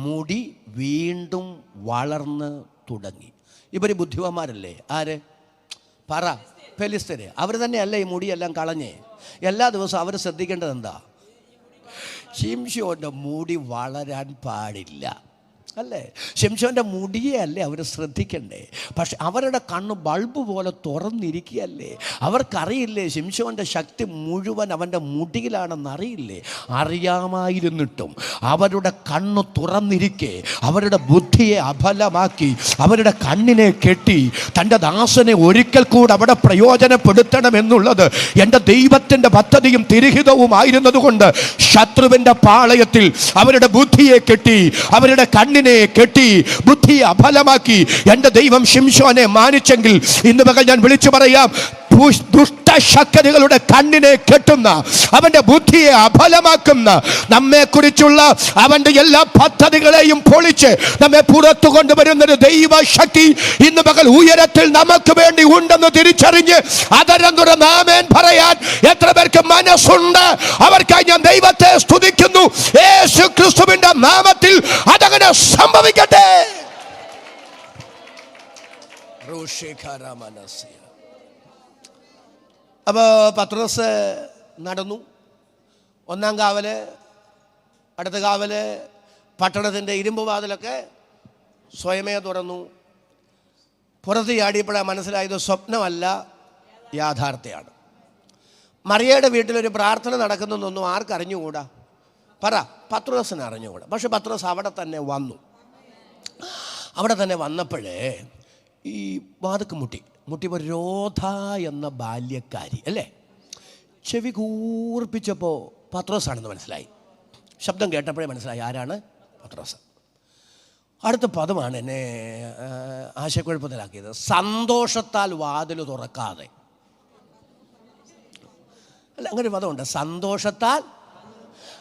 മുടി വീണ്ടും വളർന്ന് തുടങ്ങി. ഇവർ ബുദ്ധിമാന്മാരല്ലേ? ആര്? ഫെലിസ്തര്. അവർ തന്നെയല്ലേ ഈ മുടിയെല്ലാം കളഞ്ഞേ? എല്ലാ ദിവസവും അവർ ശ്രദ്ധിക്കേണ്ടത് എന്താ? ശിംശോൻ്റെ മുടി വളരാൻ പാടില്ല, അല്ലേ? ശിംശോൻ്റെ മുടിയെ അല്ലേ അവർ ശ്രദ്ധിക്കണ്ടേ? പക്ഷെ അവരുടെ കണ്ണ് ബൾബ് പോലെ തുറന്നിരിക്കുകയല്ലേ. അവർക്കറിയില്ലേ ശിംശോൻ്റെ ശക്തി മുഴുവൻ അവൻ്റെ മുടിയിലാണെന്ന് അറിയില്ലേ? അറിയാമായിരുന്നിട്ടും അവരുടെ കണ്ണ് തുറന്നിരിക്കെ അവരുടെ ബുദ്ധിയെ അബലമാക്കി അവരുടെ കണ്ണിനെ കെട്ടി തൻ്റെ ദാസനെ ഒരിക്കൽ കൂടെ അവിടെ പ്രയോജനപ്പെടുത്തണമെന്നുള്ളത് എൻ്റെ ദൈവത്തിൻ്റെ പദ്ധതിയും തിരുഹിതവുമായിരുന്നതുകൊണ്ട് ശത്രുവിൻ്റെ പാളയത്തിൽ അവരുടെ ബുദ്ധിയെ കെട്ടി, അവരുടെ കണ്ണിനെ കെട്ടി, ബുദ്ധിയെ അഫലമാക്കി. എൻ്റെ ദൈവം ശിംശോനെ മാനിച്ചെങ്കിൽ ഇന്ന് പകൽ ഞാൻ വിളിച്ചു പറയാം, ദുഷ്ടശക്തികളുടെ കണ്ണിനെ കെട്ടുന്ന, അവന്റെ ബുദ്ധിയെ അഫലമാക്കുന്ന, നമ്മെക്കുറിച്ചുള്ള അവന്റെ എല്ലാ പദ്ധതികളെയും പൊളിച്ച് നമ്മെ പുറത്തു കൊണ്ടുവരുന്നൊരു ദൈവശക്തി ഇന്ന് പകൽ ഉയരത്തിൽ നമുക്ക് വേണ്ടി ഉണ്ടെന്ന് തിരിച്ചറിഞ്ഞ് അതരം തുറന്ന് ആമേൻ പറയാൻ എത്ര പേർക്ക് മനസ്സുണ്ട്? അവർക്കായി ഞാൻ ദൈവത്തെ സ്തുതിക്കുന്നു. യേശു ക്രിസ്തുവിന്റെ നാമത്തിൽ അതങ്ങനെ സംഭവിക്കട്ടെ. അപ്പോൾ പത്രോസ് നടന്നു. ഒന്നാം കാവല്, അടുത്ത കാവല്, പട്ടണത്തിൻ്റെ ഇരുമ്പ് വാതിലൊക്കെ സ്വയമേ തുറന്നു. പുറത്ത് ചാടിയപ്പോഴാണ് മനസ്സിലായത് സ്വപ്നമല്ല, യാഥാർത്ഥ്യമാണ്. മറിയയുടെ വീട്ടിലൊരു പ്രാർത്ഥന നടക്കുന്നതൊന്നും ആർക്കറിഞ്ഞുകൂടാ? പത്രോസിന് അറിഞ്ഞുകൂടാ. പക്ഷെ പത്രോസ് അവിടെ തന്നെ വന്നു. അവിടെ തന്നെ വന്നപ്പോഴേ ഈ വാതിക്ക് മുട്ടിയപ്പോൾ രോധ എന്ന ബാല്യക്കാരി, അല്ലേ? ചെവി കൂർപ്പിച്ചപ്പോൾ പത്രോസാണെന്ന് മനസ്സിലായി. ശബ്ദം കേട്ടപ്പോഴേ മനസ്സിലായി ആരാണ്? പത്രോസ്. അടുത്ത പദമാണ് എന്നെ ആശയക്കുഴപ്പത്തിലാക്കിയത്. സന്തോഷത്താൽ വാതിൽ തുറക്കാതെ. അല്ല, അങ്ങനെ ഒരു പദമുണ്ട്, സന്തോഷത്താൽ.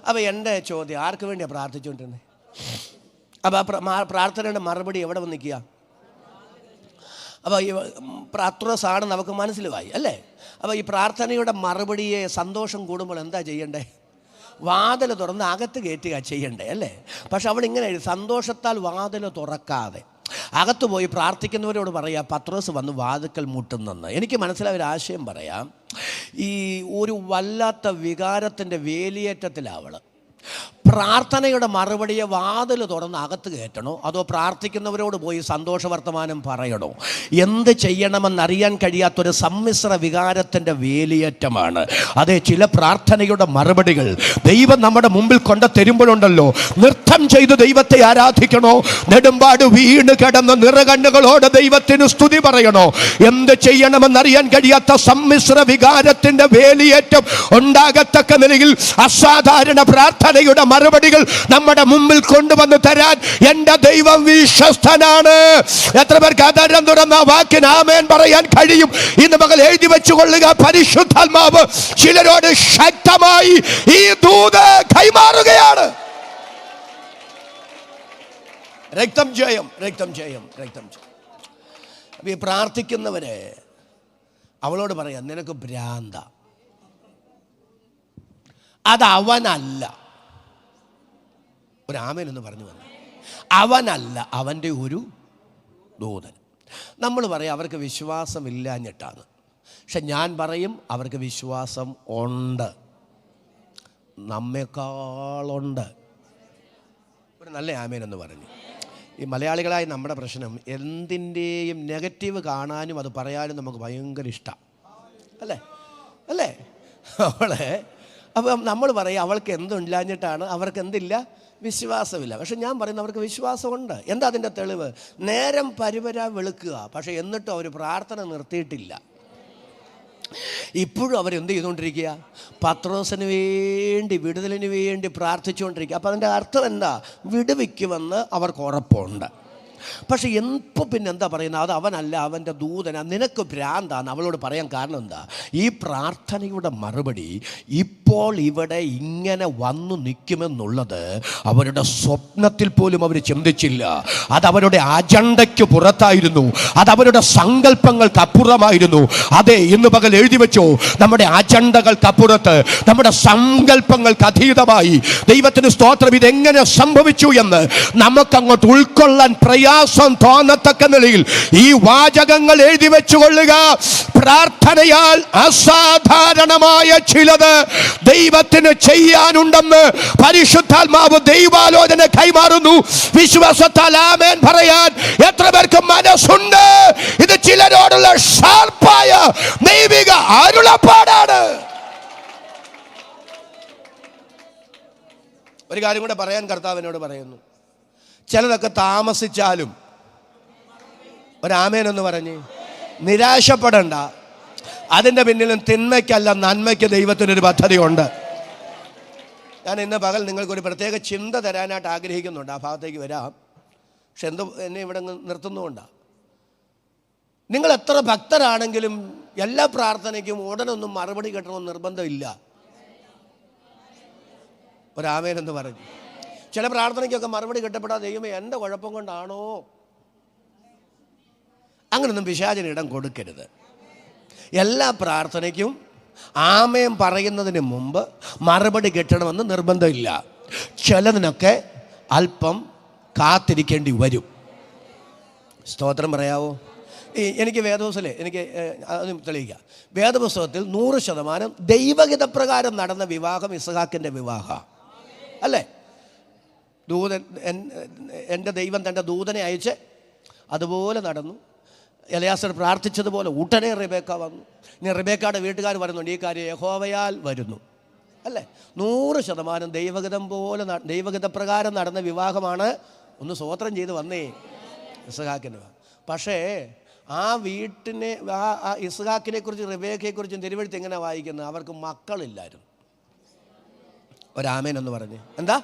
അപ്പോൾ എൻ്റെ ചോദ്യം, ആർക്ക് വേണ്ടിയാണ് പ്രാർത്ഥിച്ചുകൊണ്ടിരുന്നത്? അപ്പോൾ ആ പ്രാർത്ഥനയുടെ മറുപടി എവിടെ വന്ന് നിൽക്കുക? അപ്പോൾ ഈ പത്രോസാണ് നമുക്ക് മനസ്സിലായി, അല്ലേ? അപ്പോൾ ഈ പ്രാർത്ഥനയുടെ മറുപടിയെ സന്തോഷം കൂടുമ്പോൾ എന്താ ചെയ്യണ്ടേ? വാതിൽ തുറന്ന് അകത്ത് കയറ്റുക ചെയ്യണ്ടേ, അല്ലേ? പക്ഷെ അവൾ ഇങ്ങനെ സന്തോഷത്താൽ വാതിൽ തുറക്കാതെ അകത്ത് പോയി പ്രാർത്ഥിക്കുന്നവരോട് പറയാം, പത്രോസ് വന്ന് വാതിക്കൽ മുട്ടുന്നെന്ന്. എനിക്ക് മനസ്സിലായ ഒരു ആശയം പറയാം. ഈ ഒരു വല്ലാത്ത വികാരത്തിൻ്റെ വേലിയേറ്റത്തിലാവൾ. പ്രാർത്ഥനയുടെ മറുപടിയെ വാതിൽ തുറന്ന് അകത്ത് കയറ്റണോ, അതോ പ്രാർത്ഥിക്കുന്നവരോട് പോയി സന്തോഷ വർത്തമാനം പറയണോ? എന്ത് ചെയ്യണമെന്നറിയാൻ കഴിയാത്തൊരു സമ്മിശ്ര വികാരത്തിൻ്റെ വേലിയേറ്റമാണ്. അതെ, ചില പ്രാർത്ഥനയുടെ മറുപടികൾ ദൈവം നമ്മുടെ മുമ്പിൽ കൊണ്ട് തരുമ്പോഴുണ്ടല്ലോ, നൃത്തം ചെയ്ത് ദൈവത്തെ ആരാധിക്കണോ, നെടുമ്പാട് വീണ് കിടന്ന് നിറകണ്ണുകളോട് ദൈവത്തിന് സ്തുതി പറയണോ? എന്ത് ചെയ്യണമെന്നറിയാൻ കഴിയാത്ത സമ്മിശ്ര വികാരത്തിൻ്റെ വേലിയേറ്റം ഉണ്ടാകത്തക്ക നിലയിൽ അസാധാരണ പ്രാർത്ഥനയുടെ മറുപടികൾ നമ്മുടെ മുമ്പിൽ കൊണ്ടുവന്ന് തരാൻ എൻ്റെ ദൈവം വിശ്വസ്തനാണ്. എത്ര പേർക്ക് ആധാരം തുറന്ന വാക്കിന് ആമേൻ പറയാൻ കഴിയും? ഇന്ന് മകൾ എഴുതി വെച്ചുകൊള്ളുക, പരിശുദ്ധാത്മാവ് ചിലരോട് ശക്തമായി ഈ ദൂത് കൈമാറുകയാണ്. രക്തം ജയം, രക്തം ജയം, രക്തം ജയം. അപ്പൊ ഈ പ്രാർത്ഥിക്കുന്നവരെ അവളോട് പറയാം, നിനക്ക് ഭ്രാന്ത, അത് അവനല്ല. ഒരു ആമേൻ എന്ന് പറഞ്ഞു വന്നു. അവനല്ല, അവൻ്റെ ഒരു ദൂതൻ. നമ്മൾ പറയും അവർക്ക് വിശ്വാസമില്ലാഞ്ഞിട്ടാണ്. പക്ഷെ ഞാൻ പറയും അവർക്ക് വിശ്വാസം ഉണ്ട്, നമ്മെക്കാളുണ്ട്. ഒരു നല്ല ആമേൻ എന്ന് പറഞ്ഞു. ഈ മലയാളികളായി നമ്മുടെ പ്രശ്നം എന്തിൻ്റെയും നെഗറ്റീവ് കാണാനും അത് പറയാനും നമുക്ക് ഭയങ്കര ഇഷ്ടം, അല്ലേ? അല്ലേ? അവളെ അപ്പം നമ്മൾ പറയും അവൾക്ക് എന്തില്ലാഞ്ഞിട്ടാണ്, അവർക്ക് എന്തില്ല, വിശ്വാസമില്ല. പക്ഷെ ഞാൻ പറയുന്നത് അവർക്ക് വിശ്വാസമുണ്ട്. എന്താ അതിൻ്റെ തെളിവ്? നേരം പരിവര വെളുക്കുക, പക്ഷെ എന്നിട്ടും അവർ പ്രാർത്ഥന നിർത്തിയിട്ടില്ല. ഇപ്പോഴും അവരെന്ത് ചെയ്തുകൊണ്ടിരിക്കുക? പത്രോസിന് വേണ്ടി, വിടുതലിന് വേണ്ടി പ്രാർത്ഥിച്ചുകൊണ്ടിരിക്കുക. അപ്പം അതിൻ്റെ അർത്ഥം എന്താ? വിടുവിക്കുമെന്ന് അവർക്ക് ഉറപ്പുണ്ട്. പക്ഷെ ഇപ്പോൾ പിന്നെ എന്താ പറയുന്നത്? അത് അവനല്ല, അവൻ്റെ ദൂതന, നിനക്ക് ഭ്രാന്താണ്. അവളോട് പറയാൻ കാരണം എന്താ? ഈ പ്രാർത്ഥനയുടെ മറുപടി ഇപ്പോൾ ഇവിടെ ഇങ്ങനെ വന്നു നിൽക്കുമെന്നുള്ളത് അവരുടെ സ്വപ്നത്തിൽ പോലും അവർ ചിന്തിച്ചില്ല. അത് അവരുടെ അജണ്ടയ്ക്ക് പുറത്തായിരുന്നു, അത് അവരുടെ സങ്കല്പങ്ങൾക്ക് അപ്പുറമായിരുന്നു. അതെ, ഇന്ന് പകൽ എഴുതി വെച്ചോ, നമ്മുടെ അജണ്ടകൾക്കപ്പുറത്ത്, നമ്മുടെ സങ്കല്പങ്ങൾക്ക് അതീതമായി. ദൈവത്തിന് സ്തോത്രം. ഇതെങ്ങനെ സംഭവിച്ചു എന്ന് നമുക്കങ്ങോട്ട് ഉൾക്കൊള്ളാൻ പ്രയാസം തോന്നത്തക്ക നിലയിൽ ഈ വാചകങ്ങൾ എഴുതി വെച്ചുകൊള്ളുക. പ്രാർത്ഥനയാൽ അസാധാരണമായ ചിലത് ദൈവത്തിന് ചെയ്യാനുണ്ടെന്ന് പരിശുദ്ധാത്മാവ് ദൈവാലോചന കൈമാറുന്നു. വിശ്വാസത്താൽ ആമേൻ പറയാൻ എത്ര പേർക്ക് മനസ്സുണ്ട്? ഇത് ചിലരോടുള്ള ഷാർപ്പായ ദൈവിക അരുളപ്പാടാണ്. ഒരു കാര്യം കൂടെ പറയാൻ കർത്താവിനോട് പറയുന്നു. ചിലതൊക്കെ താമസിച്ചാലും, ഒരാമേനെന്ന് പറഞ്ഞ് നിരാശപ്പെടണ്ട. അതിൻ്റെ പിന്നിലും തിന്മയ്ക്കല്ല നന്മയ്ക്ക് ദൈവത്തിനൊരു പദ്ധതിയുണ്ട്. ഞാൻ ഇന്ന് പകൽ നിങ്ങൾക്കൊരു പ്രത്യേക ചിന്ത തരാനായിട്ട് ആഗ്രഹിക്കുന്നുണ്ട്. ആ ഭാഗത്തേക്ക് വരാം. പക്ഷെ എന്നെ ഇവിടെ നിർത്തുന്നുകൊണ്ടാണ്. നിങ്ങൾ എത്ര ഭക്തരാണെങ്കിലും എല്ലാ പ്രാർത്ഥനയ്ക്കും ഉടനൊന്നും മറുപടി കിട്ടണമെന്ന് നിർബന്ധമില്ല. ഒരാമേനെന്ന് പറഞ്ഞു. ചില പ്രാർത്ഥനയ്ക്കൊക്കെ മറുപടി കിട്ടപ്പെടാതെ ദൈവമേ എൻ്റെ കുഴപ്പം കൊണ്ടാണോ? അങ്ങനൊന്നും പിശാചിന് ഇടം കൊടുക്കരുത്. എല്ലാ പ്രാർത്ഥനയ്ക്കും ആമേൻ പറയുന്നതിന് മുമ്പ് മറുപടി കിട്ടണമെന്ന് നിർബന്ധമില്ല. ചിലതിനൊക്കെ അല്പം കാത്തിരിക്കേണ്ടി വരും. സ്തോത്രം പറയാവോ? എനിക്ക് വേദപുസ്തകത്തിലെ എനിക്ക് അത് തെളിയിക്കാം. വേദപുസ്തകത്തിൽ 100% ദൈവഹിതപ്രകാരം നടന്ന വിവാഹം ഇസ്ഹാക്കിൻ്റെ വിവാഹം അല്ലേ? ദൂതൻ, എൻ്റെ ദൈവം തൻ്റെ ദൂതനെ അയച്ച് അതുപോലെ നടന്നു. എലയാസർ പ്രാർത്ഥിച്ചതുപോലെ ഉടനെ റിബേക്ക വന്നു. ഇനി റിബേക്കയുടെ വീട്ടുകാർ പറയുന്നുണ്ട് ഈ കാര്യം യഹോവയാൽ വരുന്നു, അല്ലേ? 100% ദൈവഹിതപ്രകാരം നടന്ന വിവാഹമാണ്. ഒന്ന് സ്തോത്രം ചെയ്ത് വന്നേ ഇസ്ഹാക്കിൻ്റെ. പക്ഷേ ആ വീട്ടിനെ, ആ ഇസ്ഹാക്കിനെ കുറിച്ച് റിബേക്കയെക്കുറിച്ചും തിരുവഴുത്ത് എങ്ങനെ വായിക്കുന്നത്? അവർക്ക് മക്കളില്ലായിരുന്നു. ഒരാമേൻ എന്ന് പറഞ്ഞ് എന്താ?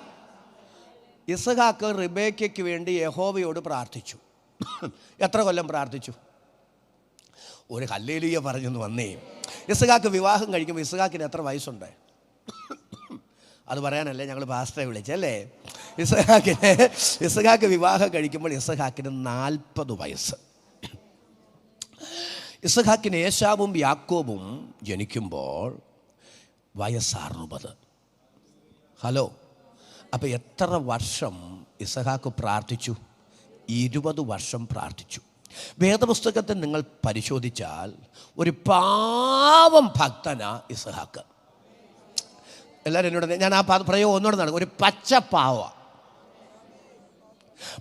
ഇസ്ഹാക്ക് റിബേക്കയ്ക്ക് വേണ്ടി യഹോവയോട് പ്രാർത്ഥിച്ചു. എത്ര കൊല്ലം പ്രാർത്ഥിച്ചു? ഒരു ഹല്ലേലൂയ പറഞ്ഞെന്ന് വന്നേ. ഇസ്ഹാക്ക് വിവാഹം കഴിക്കുമ്പോൾ ഇസ്ഹാക്കിന് എത്ര വയസ്സുണ്ട്? അത് പറയാനല്ലേ ഞങ്ങൾ പാസ്റ്ററെ വിളിച്ചല്ലേ. ഇസ്ഹാക്ക് വിവാഹം കഴിക്കുമ്പോൾ ഇസ്ഹാക്കിന് 40 വയസ്സ്. ഇസഹാക്കിന് ഏശാവും യാക്കോബും ജനിക്കുമ്പോൾ വയസ്സ് 60. ഹലോ, അപ്പോൾ എത്ര വർഷം ഇസഹാക്ക് പ്രാർത്ഥിച്ചു? 20 വർഷം പ്രാർത്ഥിച്ചു. വേദപുസ്തകത്തിൽ നിങ്ങൾ പരിശോധിച്ചാൽ ഒരു പാവം ഭക്തനാ ഇസഹാക്ക്. എല്ലാവരും എന്നോട്, ഞാൻ ആ പ്രയോഗം ഒന്നുകൂടെ നടക്കും, ഒരു പച്ചപ്പാവ.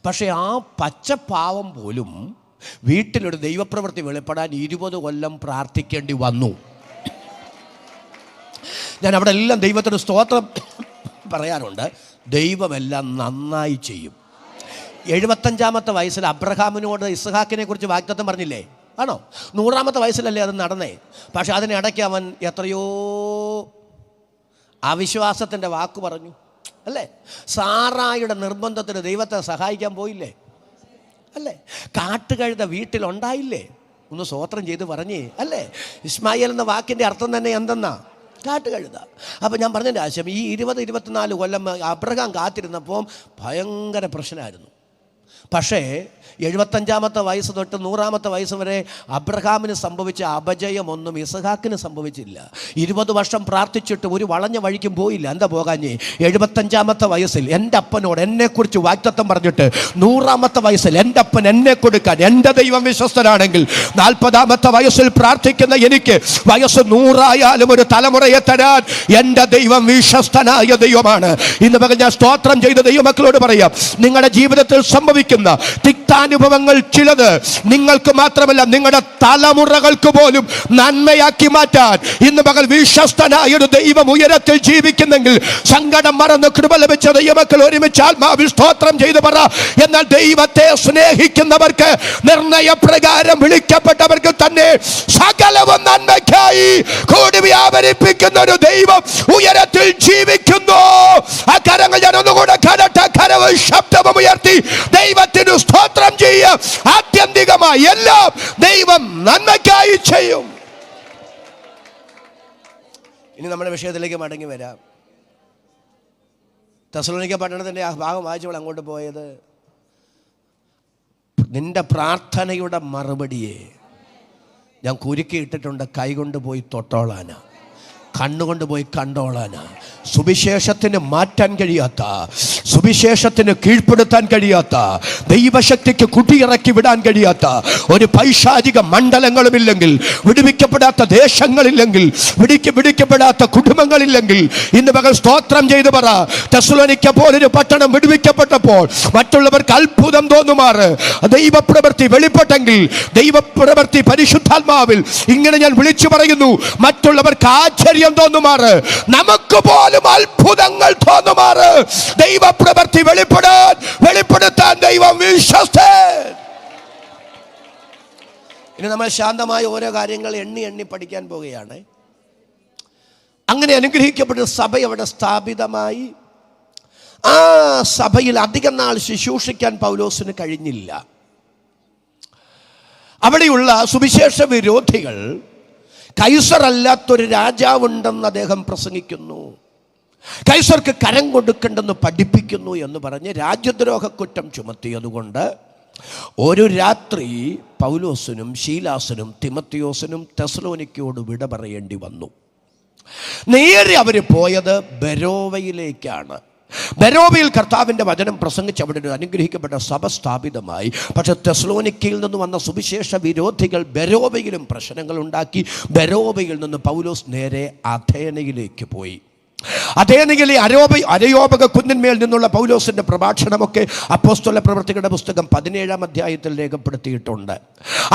പക്ഷേ ആ പച്ചപ്പാവം പോലും വീട്ടിലൊരു ദൈവപ്രവൃത്തി വെളിപ്പെടാൻ 20 കൊല്ലം പ്രാർത്ഥിക്കേണ്ടി വന്നു. ഞാൻ അവിടെ എല്ലാം ദൈവത്തിന് സ്തോത്രം പറയാറുണ്ട്. ദൈവമെല്ലാം നന്നായി ചെയ്യും. 75-ാമത്തെ വയസ്സിൽ അബ്രഹാമിനോട് ഇസ്ഹാക്കിനെ കുറിച്ച് വാഗ്ദത്തം പറഞ്ഞില്ലേ? ആണോ? 100-ാമത്തെ വയസ്സിലല്ലേ അത് നടന്നേ. പക്ഷെ അതിനിടയ്ക്ക് അവൻ എത്രയോ അവിശ്വാസത്തിൻ്റെ വാക്ക് പറഞ്ഞു, അല്ലേ? സാറായുടെ നിർബന്ധത്തിന് ദൈവത്തെ സഹായിക്കാൻ പോയില്ലേ, അല്ലേ? കാട്ടുകഴുത വീട്ടിലുണ്ടായില്ലേ? ഒന്ന് സ്തോത്രം ചെയ്ത് പറഞ്ഞേ, അല്ലേ? ഇസ്മായിൽ എന്ന വാക്കിൻ്റെ അർത്ഥം തന്നെ എന്തെന്നാ? കാട്ടുകഴുത. അപ്പോൾ ഞാൻ പറഞ്ഞതിൻ്റെ ആശയം, ഈ 20-24 കൊല്ലം അബ്രഹാം കാത്തിരുന്നപ്പോൾ ഭയങ്കര പ്രശ്നമായിരുന്നു. പക്ഷേ 75-ാമത്തെ വയസ്സ് തൊട്ട് 100-ാമത്തെ വയസ്സ് വരെ അബ്രഹാമിന് സംഭവിച്ച അപജയമൊന്നും ഇസഹാക്കിന് സംഭവിച്ചില്ല. 20 വർഷം പ്രാർത്ഥിച്ചിട്ട് ഒരു വളഞ്ഞ വഴിക്കും പോയില്ല. എന്താ പോകാഞ്ഞേ? 75-ാമത്തെ വയസ്സിൽ എൻ്റെ അപ്പനോട് എന്നെക്കുറിച്ച് വാഗ്ദത്തം പറഞ്ഞിട്ട് 100-ാമത്തെ വയസ്സിൽ എൻ്റെ അപ്പൻ എന്നെ കൊടുക്കാൻ എൻ്റെ ദൈവം വിശ്വസ്തനാണെങ്കിൽ 40-ാമത്തെ വയസ്സിൽ പ്രാർത്ഥിക്കുന്ന എനിക്ക് വയസ്സ് 100 ഒരു തലമുറയെ തരാൻ എൻ്റെ ദൈവം വിശ്വസ്തനായ ദൈവമാണ്. ഇന്ന് പകൽ ഞാൻ സ്തോത്രം ചെയ്ത ദൈവമക്കളോട് പറയാം, നിങ്ങളുടെ ജീവിതത്തിൽ സംഭവിക്കുന്ന തിക്താനുഭവങ്ങൾ ചിലത് നിങ്ങൾക്ക് മാത്രമല്ല നിങ്ങളുടെ തലമുറകൾക്ക് പോലും നന്മയാക്കി മാറ്റാൻ ഇന്ന് പകൽ വിശ്വസ്തനായ ഒരു ദൈവം ഉയരത്തിൽ ജീവിക്കുന്നെങ്കിൽ സങ്കടം മറന്ന് കൃപ ലഭിച്ച ദൈവമക്കൾ ഒരുമിച്ച് ആത്മാവിൽ സ്തോത്രം ചെയ്ത് പറ. എന്നാൽ ദൈവത്തെ സ്നേഹിക്കുന്നവർക്ക്, നിർണയപ്രകാരം വിളിക്കപ്പെട്ടവർക്ക് തന്നെ സകലവും നന്മയ്ക്കായി കൂടി വ്യാപരിപ്പിക്കുന്ന ഒരു ദൈവം ഉയരത്തിൽ ജീവിക്കുന്നു. ആ കരങ്ങൾ ഞാൻ ഒന്നുകൂടെ കരട്ടെ, കരവ് ശബ്ദവും ഉയർത്തി ദൈവത്തിന് സ്തോത്രം ചെയ്യുക. ആത്യന്തികമായി എല്ലാം ദൈവം നന്മയ്ക്കായി ചെയ്യും. ഇനി നമ്മുടെ വിഷയത്തിലേക്ക് മടങ്ങി വരാം. തെസ്സലോനിക്ക പട്ടണത്തിൻ്റെ ആ ഭാഗം വായിച്ചപ്പോൾ അങ്ങോട്ട് പോയത്, നിന്റെ പ്രാർത്ഥനയുടെ മറുപടിയെ ഞാൻ കുരുക്കിയിട്ടിട്ടുണ്ട്. കൈകൊണ്ട് പോയി തൊട്ടോളാനാ, കണ്ണുകൊണ്ട് പോയി കണ്ടോളാനാ. സുവിശേഷത്തിന് മാറ്റാൻ കഴിയാത്ത, സുവിശേഷത്തിന് കീഴ്പ്പെടുത്താൻ കഴിയാത്ത, ദൈവശക്തിക്ക് കുടിയിറക്കി വിടാൻ കഴിയാത്ത ഒരു പൈശാചിക മണ്ഡലങ്ങളുമില്ലെങ്കിൽ, വിടുവിക്കപ്പെടാത്ത ദേശങ്ങളില്ലെങ്കിൽ, വിടുവിക്കപ്പെടാത്ത കുടുംബങ്ങളില്ലെങ്കിൽ ഇന്ന് പകൽ സ്തോത്രം ചെയ്തു പറ. തെസ്സലോനിക്ക പോലൊരു പട്ടണം വിടുവിക്കപ്പെട്ടപ്പോൾ മറ്റുള്ളവർക്ക് അത്ഭുതം തോന്നുമാറ് ദൈവപ്രവൃത്തി വെളിപ്പെട്ടെങ്കിൽ, ദൈവപ്രവൃത്തി പരിശുദ്ധാത്മാവിൽ ഇങ്ങനെ ഞാൻ വിളിച്ചു പറയുന്നു, മറ്റുള്ളവർക്ക് ആശ്ചര്യം തോന്നുമാറ്, നമുക്ക് പോലും അത്ഭുതങ്ങൾ തോന്നുമാറ് ദൈവപ്രവൃത്തി വെളിപ്പെടുത്താൻ ദൈവം വിശ്വസ്തൻ. ഇനി നമ്മൾ ശാന്തമായ ഓരോ കാര്യങ്ങൾ എണ്ണി പഠിക്കാൻ പോവുകയാണ്. അങ്ങനെ അനുഗ്രഹിക്കപ്പെട്ട സഭ അവിടെ സ്ഥാപിതമായി. ആ സഭയിൽ അധികം നാൾ ശുശ്രൂഷിക്കാൻ പൗലോസിന് കഴിഞ്ഞില്ല. അവിടെയുള്ള സുവിശേഷ വിരോധികൾ കൈസർ അല്ലാത്തൊരു രാജാവുണ്ടെന്ന് അദ്ദേഹം പ്രസംഗിക്കുന്നു, കൈസർക്ക് കരം കൊടുക്കണ്ടെന്ന് പഠിപ്പിക്കുന്നു എന്ന് പറഞ്ഞ് രാജ്യദ്രോഹ കുറ്റം ചുമത്തിയതുകൊണ്ട് ഒരു രാത്രി പൗലോസിനും ശീലാസിനും തിമത്തിയോസിനും തെസ്സലോനിക്കയോട് വിട പറയേണ്ടി വന്നു. നേരെ അവർ പോയത് ബെരോവയിലേക്കാണ്. ബെരോവയിൽ കർത്താവിൻ്റെ വചനം പ്രസംഗിച്ച് അവിടെ ഒരു അനുഗ്രഹിക്കപ്പെട്ട സഭ സ്ഥാപിതമായി. പക്ഷെ തെസ്സലോനിക്കയിൽ നിന്ന് വന്ന സുവിശേഷ വിരോധികൾ ബെരോവയിലും പ്രശ്നങ്ങൾ ഉണ്ടാക്കി. ബെരോവയിൽ നിന്ന് പൗലോസ് നേരെ അഥേനയിലേക്ക് പോയി. അഥേനയിലെ അരയോപക കുന്നിന്മേൽ നിന്നുള്ള പൗലോസിൻ്റെ പ്രഭാഷണമൊക്കെ അപ്പോസ്തല പ്രവൃത്തികളുടെ പുസ്തകം 17-ാം അധ്യായത്തിൽ രേഖപ്പെടുത്തിയിട്ടുണ്ട്.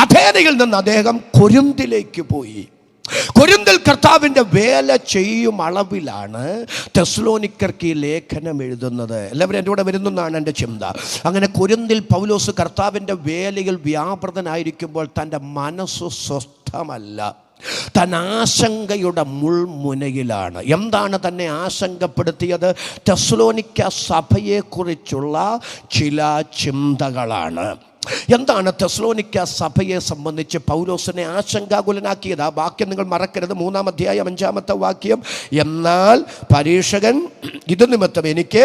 അഥേനയിൽ നിന്ന് അദ്ദേഹം കൊരിന്തിലേക്ക് പോയി. കൊരിന്തിൽ കർത്താവിൻ്റെ വേല ചെയ്യും അളവിലാണ് തെസ്സലോനിക്കർക്ക് ഈ ലേഖനം എഴുതുന്നത്. എല്ലാവരും എൻ്റെ കൂടെ വരുന്നതാണ് എൻ്റെ ചിന്ത. അങ്ങനെ കൊരിന്തിൽ പൗലോസ് കർത്താവിൻ്റെ വേലയിൽ വ്യാപൃതനായിരിക്കുമ്പോൾ തൻ്റെ മനസ്സ് സ്വസ്ഥമല്ല, താൻ ആശങ്കയുടെ മുൾമുനയിലാണ്. എന്താണ് തന്നെ ആശങ്കപ്പെടുത്തിയത്? തെസ്സലോനിക്ക സഭയെക്കുറിച്ചുള്ള ചില ചിന്തകളാണ്. എന്താണ് തെസ്സലോനിക്ക സഭയെ സംബന്ധിച്ച് പൗലോസിനെ ആശങ്കാകുലനാക്കിയത്? ആ വാക്യം നിങ്ങൾ മറക്കരുത്. 3-ാം അധ്യായം 5-ാമത്തെ വാക്യം. എന്നാൽ പരീക്ഷകൻ ഇത് നിമിത്തം എനിക്ക്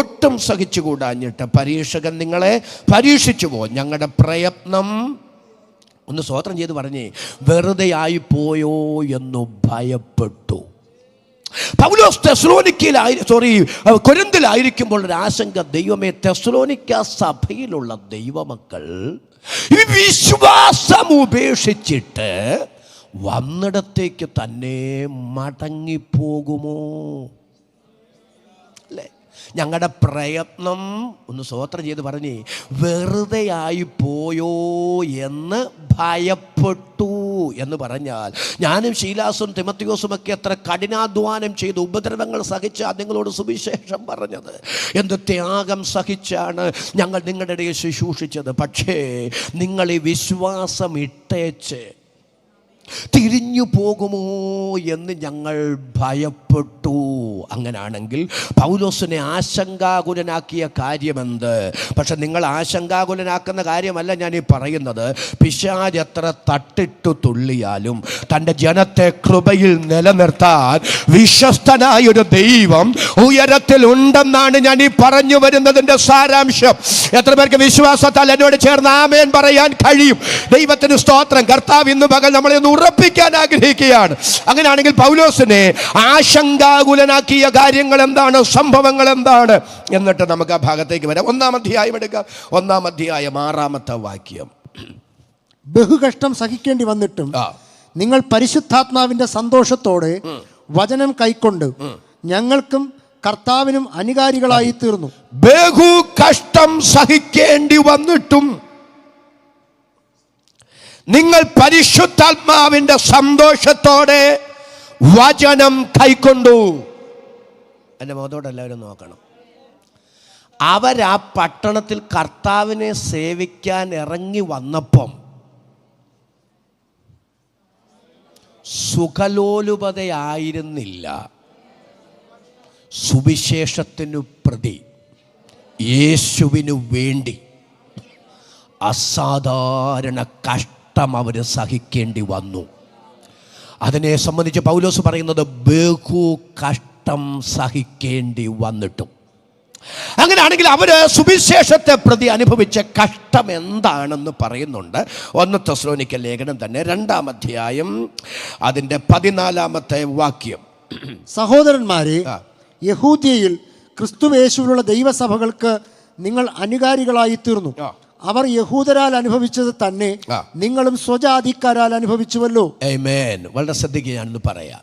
ഒട്ടും സഹിച്ചുകൂടാഞ്ഞിട്ട് പരീക്ഷകൻ നിങ്ങളെ പരീക്ഷിച്ചു പോ, ഞങ്ങളുടെ പ്രയത്നം ഒന്ന് സ്തോത്രം ചെയ്ത് പറഞ്ഞേ, വെറുതെ ആയിപ്പോയോ എന്ന് ഭയപ്പെട്ടു. പൗലോസ് കൊരിന്തിലായിരിക്കുമ്പോൾ ഒരു ആശങ്ക, ദൈവമേ, തെസ്സലോനിക്ക സഭയിലുള്ള ദൈവമക്കൾ ഈ വിശ്വാസം ഉപേക്ഷിച്ചിട്ട് വന്നിടത്തേക്ക് തന്നെ മടങ്ങിപ്പോകുമോ? അല്ലേ? ഞങ്ങളുടെ പ്രയത്നം, ഒന്ന് സ്തോത്രം ചെയ്ത് പറഞ്ഞേ, വെറുതെ ആയിപ്പോയോ എന്ന് ഭയപ്പെട്ടു എന്ന് പറഞ്ഞാൽ, ഞാനും ശീലാസും തിമത്തിയോസും ഒക്കെ എത്ര കഠിനാധ്വാനം ചെയ്ത് ഉപദ്രവങ്ങൾ സഹിച്ച് നിങ്ങളോട് സുവിശേഷം പറഞ്ഞത്, എന്ത് ത്യാഗം സഹിച്ചാണ് ഞങ്ങൾ നിങ്ങളുടെ ഇടയിൽ ശുശ്രൂഷിച്ചത്. പക്ഷേ നിങ്ങൾ ഈ വിശ്വാസം ഇട്ടേച്ച് തിരിഞ്ഞു പോകുമോ എന്ന് ഞങ്ങൾ ഭയപ്പെട്ടു. അങ്ങനാണെങ്കിൽ പൗലോസിനെ ആശങ്കാകുലനാക്കിയ കാര്യമെന്ത്? പക്ഷെ നിങ്ങൾ ആശങ്കാകുലനാക്കുന്ന കാര്യമല്ല ഞാൻ ഈ പറയുന്നത്. പിശാച് എത്ര തട്ടിട്ടു തുള്ളിയാലും തൻ്റെ ജനത്തെ കൃപയിൽ നിലനിർത്താൻ വിശ്വസ്തനായൊരു ദൈവം ഉയരത്തിൽ ഉണ്ടെന്നാണ് ഞാൻ ഈ പറഞ്ഞു വരുന്നതിൻ്റെ സാരാംശം. എത്ര പേർക്ക് വിശ്വാസത്താൽ എന്നോട് ചേർന്ന് ആമേൻ പറയാൻ കഴിയും? ദൈവത്തിന് സ്തോത്രം. കർത്താവ് ഇന്ന് പകൽ നമ്മളെ ഉറപ്പിക്കാൻ ആഗ്രഹിക്കുകയാണ്. അങ്ങനെയാണെങ്കിൽ പൗലോസിനെ ആശങ്കാകുലനാക്കിയ കാര്യങ്ങൾ എന്താണ്, സംഭവങ്ങൾ എന്താണ്? എന്നിട്ട് നമുക്ക് ആ ഭാഗത്തേക്ക് വരാം. 1-ാം അധ്യായം എടുക്കാം. 1-ാം അധ്യായം 6-ാമത്തെ വാക്യം. ബഹുകഷ്ടം സഹിക്കേണ്ടി വന്നിട്ടും നിങ്ങൾ പരിശുദ്ധാത്മാവിന്റെ സന്തോഷത്തോടെ വചനം കൈക്കൊണ്ട് ഞങ്ങൾക്കും കർത്താവിനും അനുകാരികളായി തീർന്നു. ബഹുകഷ്ടം സഹിക്കേണ്ടി വന്നിട്ടും നിങ്ങൾ പരിശുദ്ധാത്മാവിന്റെ സന്തോഷത്തോടെ വചനം കൈക്കൊണ്ടു. എൻ്റെ മുഖത്തോടെ എല്ലാവരും നോക്കണം. അവരാ പട്ടണത്തിൽ കർത്താവിനെ സേവിക്കാൻ ഇറങ്ങി വന്നപ്പം സുഖലോലുപതയായിരുന്നില്ല. സുവിശേഷത്തിനു പ്രതി യേശുവിനു വേണ്ടി അസാധാരണ കഷ്ടം അവർ സഹിക്കേണ്ടി വന്നു. അതിനെ സംബന്ധിച്ച് പൗലോസ് പറയുന്നത് ബഹു കഷ്ടം സഹിക്കേണ്ടി വന്നിട്ടും. അങ്ങനെയാണെങ്കിൽ അവർ സുവിശേഷത്തെ പ്രതി അനുഭവിച്ച കഷ്ടം എന്താണെന്ന് പറയുന്നുണ്ട്. 1 തെസ്സലോനിക്ക ലേഖനം തന്നെ 2-ാം അധ്യായം അതിൻ്റെ 14-ാമത്തെ വാക്യം. സഹോദരന്മാരെ, യഹൂദ്യയിൽ ക്രിസ്തുയേശുവിലുള്ള ദൈവസഭകൾക്ക് നിങ്ങൾ അനുകാരികളായി തീർന്നു. അവർ യഹൂദരാൽ അനുഭവിച്ചത് തന്നെ നിങ്ങളും സ്വജാതിക്കാരാൽ അനുഭവിച്ചുവല്ലോ. ആമേൻ. വളരെ ശ്രദ്ധിക്കുകയാണെന്ന് പറയാം.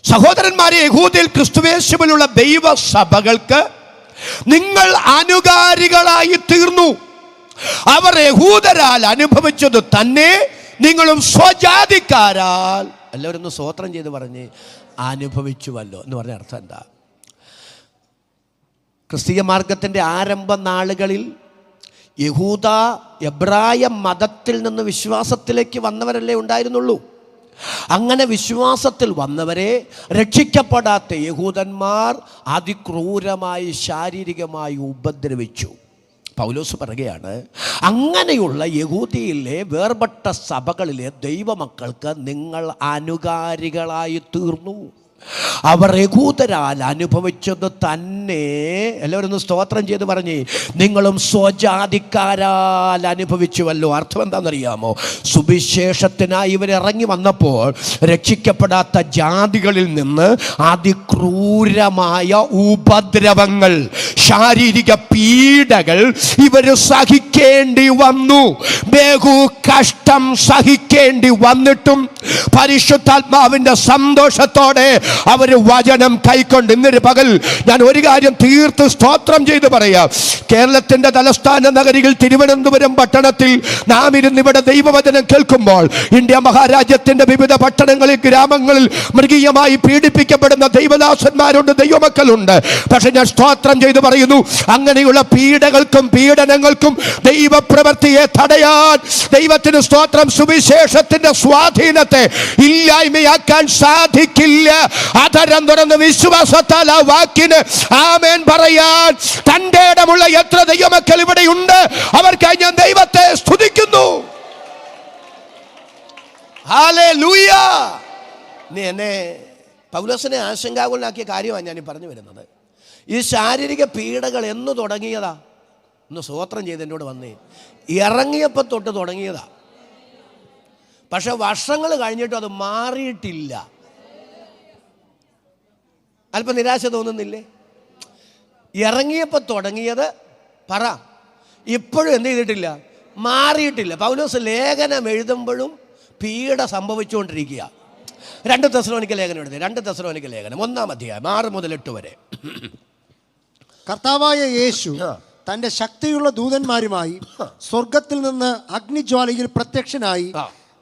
സഹോദരന്മാരെ, യഹൂദയിൽ ക്രിസ്തുയേശുവിലുള്ള ദൈവസഭകൾക്ക് നിങ്ങൾ അനുകാരികളായി തീർന്നു. അവർ യഹൂദരാൽ അനുഭവിച്ചത് തന്നെ നിങ്ങളും സ്വജാതിക്കാരാൽ, എല്ലാവരും ഒന്ന് സ്തോത്രം ചെയ്ത് പറഞ്ഞ്, അനുഭവിച്ചുവല്ലോ എന്ന് പറഞ്ഞ അർത്ഥം എന്താ? ക്രിസ്തീയ മാർഗത്തിൻ്റെ ആരംഭ നാളുകളിൽ യഹൂദ എബ്രായ മതത്തിൽ നിന്ന് വിശ്വാസത്തിലേക്ക് വന്നവരല്ലേ ഉണ്ടായിരുന്നുള്ളൂ. അങ്ങനെ വിശ്വാസത്തിൽ വന്നവരെ രക്ഷിക്കപ്പെടാത്ത യഹൂദന്മാർ അതിക്രൂരമായി ശാരീരികമായി ഉപദ്രവിച്ചു. പൗലോസ് പറയുകയാണ്, അങ്ങനെയുള്ള യഹൂദിയിലെ വേർപെട്ട സഭകളിലെ ദൈവമക്കൾക്ക് നിങ്ങൾ അനുകാരികളായി തീർന്നു. അവർ യഹൂദരാൽ അനുഭവിച്ചത് തന്നെ, എല്ലാവരും ഒന്ന് സ്തോത്രം ചെയ്ത് പറഞ്ഞേ, നിങ്ങളും സ്വജാതിക്കാരാൽ അനുഭവിച്ചുവല്ലോ. അർത്ഥം എന്താണെന്നറിയാമോ? സുവിശേഷത്തിനായി ഇവരിറങ്ങി വന്നപ്പോൾ രക്ഷിക്കപ്പെടാത്ത ജാതികളിൽ നിന്ന് അതിക്രൂരമായ ഉപദ്രവങ്ങൾ, ശാരീരിക പീഡകൾ ഇവർ സഹിക്കേണ്ടി വന്നു. ബഹു കഷ്ടം സഹിക്കേണ്ടി വന്നിട്ടും പരിശുദ്ധാത്മാവിന്റെ സന്തോഷത്തോടെ അവർ വചനം കൈക്കൊണ്ട്. ഇന്നൊരു പകൽ ഞാൻ ഒരു കാര്യം തീർത്ത് സ്തോത്രം ചെയ്ത് പറയാം. കേരളത്തിന്റെ തലസ്ഥാന നഗരിയിൽ തിരുവനന്തപുരം പട്ടണത്തിൽ നാം ഇരുന്നിവിടെ ദൈവവചനം കേൾക്കുമ്പോൾ ഇന്ത്യ മഹാരാജ്യത്തിന്റെ വിവിധ പട്ടണങ്ങളിൽ, ഗ്രാമങ്ങളിൽ മൃഗീയമായി പീഡിപ്പിക്കപ്പെടുന്ന ദൈവദാസന്മാരുണ്ട്, ദൈവമക്കളുണ്ട്. പക്ഷെ ഞാൻ സ്തോത്രം ചെയ്ത് പറയുന്നു, അങ്ങനെയുള്ള പീഡകൾക്കും പീഡനങ്ങൾക്കും ദൈവപ്രവൃത്തിയെ തടയാൻ ദൈവത്തിന് സ്തോത്രം, സുവിശേഷത്തിന്റെ സ്വാധീനത്തെ ഇല്ലായ്മയാക്കാൻ സാധിക്കില്ല. അതരം തുറന്ന് വിശ്വാസത്താൽ ആ വാക്കിന് ആമേൻ പറയാൻ തന്റെ ഇടമുള്ള എത്ര ദൈവമക്കൾ ഇവിടെയുണ്ട്, അവർക്കായി ഞാൻ ദൈവത്തെ സ്തുതിക്കുന്നു. ഹല്ലേലൂയ. നീ എന്നെ പൗലോസിനെ ആശങ്കാകുലനാക്കിയ കാര്യമാണ് ഞാൻ പറഞ്ഞു വരുന്നത്. ഈ ശാരീരിക പീഡകൾ എന്ന് തുടങ്ങിയതാ? ഒന്ന് സ്തോത്രം ചെയ്ത് എന്നോട് വന്നേ. ഇറങ്ങിയപ്പോൾ തൊട്ട് തുടങ്ങിയതാ. പക്ഷെ വർഷങ്ങൾ കഴിഞ്ഞിട്ടും അത് മാറിയിട്ടില്ല. അല്പം നിരാശ തോന്നുന്നില്ലേ? ഇറങ്ങിയപ്പോൾ തുടങ്ങിയത് പറ, ഇപ്പോഴും എന്ത് ചെയ്തിട്ടില്ല, മാറിയിട്ടില്ല. പൗലോസ് ലേഖനം എഴുതുമ്പോഴും പീഡ സംഭവിച്ചുകൊണ്ടിരിക്കുക. 2 തെസ്സലോനിക്ക ലേഖനം എഴുതി. 2 തെസ്സലോനിക്ക ലേഖനം 1-ാം അധ്യായം 6 മുതൽ 8 വരെ. കർത്താവായ യേശു തന്റെ ശക്തിയുള്ള ദൂതന്മാരുമായി സ്വർഗത്തിൽ നിന്ന് അഗ്നിജ്വാലയിൽ പ്രത്യക്ഷനായി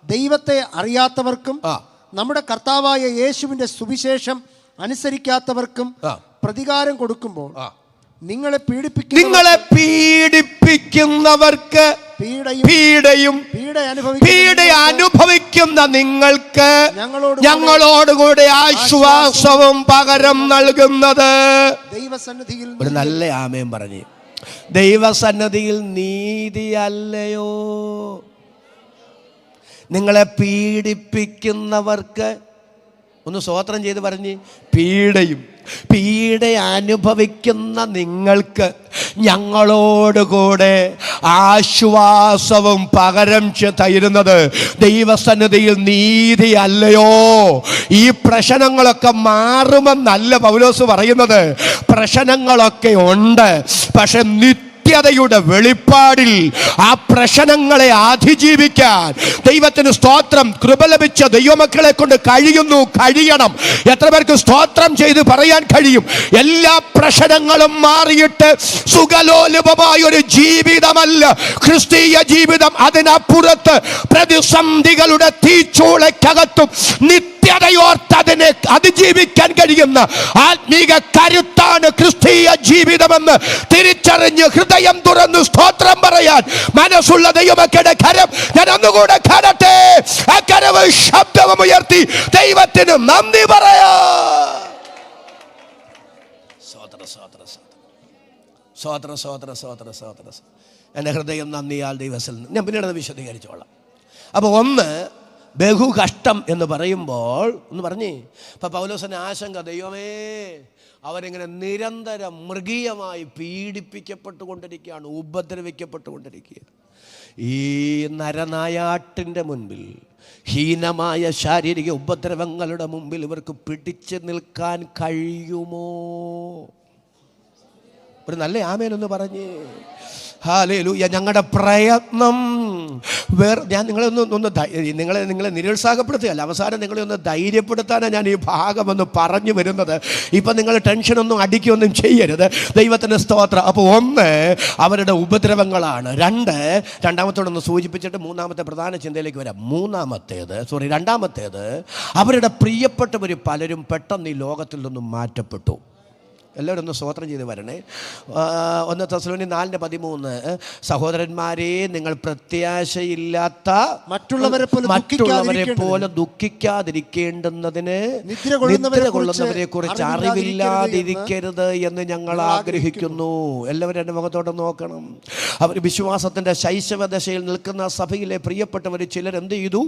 ദൈവത്തെ അറിയാത്തവർക്കും നമ്മുടെ കർത്താവായ യേശുവിന്റെ സുവിശേഷം അനുസരിക്കാത്തവർക്കും പ്രതികാരം കൊടുക്കുമ്പോൾ നിങ്ങളെ പീഡിപ്പിക്കുന്നവർക്ക് പീഡ അനുഭവിക്കുന്ന നിങ്ങൾക്ക് ഞങ്ങളോടുകൂടെ ആശ്വാസവും പകരം നൽകുന്നത്. ദൈവസന്നിധിയിൽ ഒരു നല്ല ആമേൻ പറഞ്ഞ്, ദൈവസന്നിധിയിൽ നീതിയല്ലയോ? നിങ്ങളെ പീഡിപ്പിക്കുന്നവർക്ക് ഒന്ന് സ്തോത്രം ചെയ്ത് പറഞ്ഞ്, പീഡ അനുഭവിക്കുന്ന നിങ്ങൾക്ക് ഞങ്ങളോടുകൂടെ ആശ്വാസവും പകരം തരുന്നത് ദൈവസന്നിധിയിൽ നീതി അല്ലയോ? ഈ പ്രശ്നങ്ങളൊക്കെ മാറുമെന്നല്ല പൗലോസ് പറയുന്നത്. പ്രശ്നങ്ങളൊക്കെ ഉണ്ട്, പക്ഷെ നിത്യതയുടെ വെളിപ്പാടിൽ ആ പ്രശ്നങ്ങളെ അതിജീവിക്കാൻ ദൈവത്തിന് സ്തോത്രം. കൃപ ലഭിച്ച ദൈവമക്കളെ കൊണ്ട് കഴിയണം. എത്ര പേർക്ക് സ്തോത്രം ചെയ്ത് പറയാൻ കഴിയും? എല്ലാ പ്രശ്നങ്ങളും മാറിയിട്ട് സുഖലോലുപമായ ഒരു ജീവിതമല്ല ക്രിസ്തീയ ജീവിതം. അതിനപ്പുറത്ത് പ്രതിസന്ധികളുടെ തീച്ചൂളയ്ക്കകത്തും നിത്യതയോർത്ത് അതിനെ അതിജീവിക്കാൻ കഴിയുന്ന ആത്മീക കരുത്താണ് ക്രിസ്തീയ ജീവിതമെന്ന് തിരിച്ചറിഞ്ഞ് ഹൃദയം തുറന്ന് സ്തോത്രം പറയാൻ മനസ്സുള്ള ദൈവമക്കളുടെ കരം ഞാൻ ഒന്നുകൂടെ കാണട്ടെ. ആ കരവ് ശബ്ദവും ഉയർത്തി ദൈവത്തിന് നന്ദി പറയാ. എൻ്റെ ഹൃദയം നന്ദിയാൽ ദൈവത്തിൽ ഞാൻ പിന്നീട് വിശദീകരിച്ചോളാം. അപ്പോൾ ഒന്ന് ബഹു കഷ്ടം എന്ന് പറയുമ്പോൾ ഒന്ന് പറഞ്ഞേ, ഇപ്പം പൗലോസിൻ്റെ ആശങ്ക, ദൈവമേ അവരിങ്ങനെ നിരന്തരം മൃഗീയമായി പീഡിപ്പിക്കപ്പെട്ടുകൊണ്ടിരിക്കുകയാണ്, ഉപദ്രവിക്കപ്പെട്ടുകൊണ്ടിരിക്കുക. ഈ നരനായാട്ടിൻ്റെ മുൻപിൽ, ഹീനമായ ശാരീരിക ഉപദ്രവങ്ങളുടെ മുമ്പിൽ ഇവർക്ക് പിടിച്ചു നിൽക്കാൻ കഴിയുമോ? ഒരു നല്ല ആമേനൊന്ന് പറഞ്ഞേ. ഹല്ലേലൂയ. ഞങ്ങളുടെ പ്രയത്നം ഞാൻ നിങ്ങളെ നിരുത്സാഹപ്പെടുത്തുകയല്ല, അവസാനം നിങ്ങളെ ഒന്ന് ധൈര്യപ്പെടുത്താനാണ് ഞാൻ ഈ ഭാഗമൊന്ന് പറഞ്ഞു വരുന്നത്. ഇപ്പം നിങ്ങൾ ടെൻഷനൊന്നും അടിക്കുകയൊന്നും ചെയ്യരുത്. ദൈവത്തിൻ്റെ സ്തോത്രം. അപ്പോൾ ഒന്ന് അവരുടെ ഉപദ്രവങ്ങളാണ്. രണ്ടാമത്തോടൊന്ന് സൂചിപ്പിച്ചിട്ട് മൂന്നാമത്തെ പ്രധാന ചിന്തയിലേക്ക് വരാം. രണ്ടാമത്തേത് അവരുടെ പ്രിയപ്പെട്ടവർ പലരും പെട്ടെന്ന് ഈ ലോകത്തിൽ നിന്നും മാറ്റപ്പെട്ടു. എല്ലാവരും ഒന്ന് സ്തോത്രം ചെയ്ത് വരണേ. 1 തെസ്സലോനിക്കർ 4:13 സഹോദരന്മാരെ, നിങ്ങൾ പ്രത്യാശയില്ലാത്ത മറ്റുള്ളവരെ പോലെ ദുഃഖിക്കാതിരിക്കേണ്ടുന്നതിന് നിദ്ര കൊള്ളുന്നവരെ കുറിച്ച് അറിവില്ലാതിരിക്കരുത് എന്ന് ഞങ്ങൾ ആഗ്രഹിക്കുന്നു. എല്ലാവരും എൻ്റെ മുഖത്തോട്ട് നോക്കണം. അവർ വിശ്വാസത്തിൻ്റെ ശൈശവദശയിൽ നിൽക്കുന്ന സഭയിലെ പ്രിയപ്പെട്ടവർ ചിലരെന്ത് ചെയ്തു?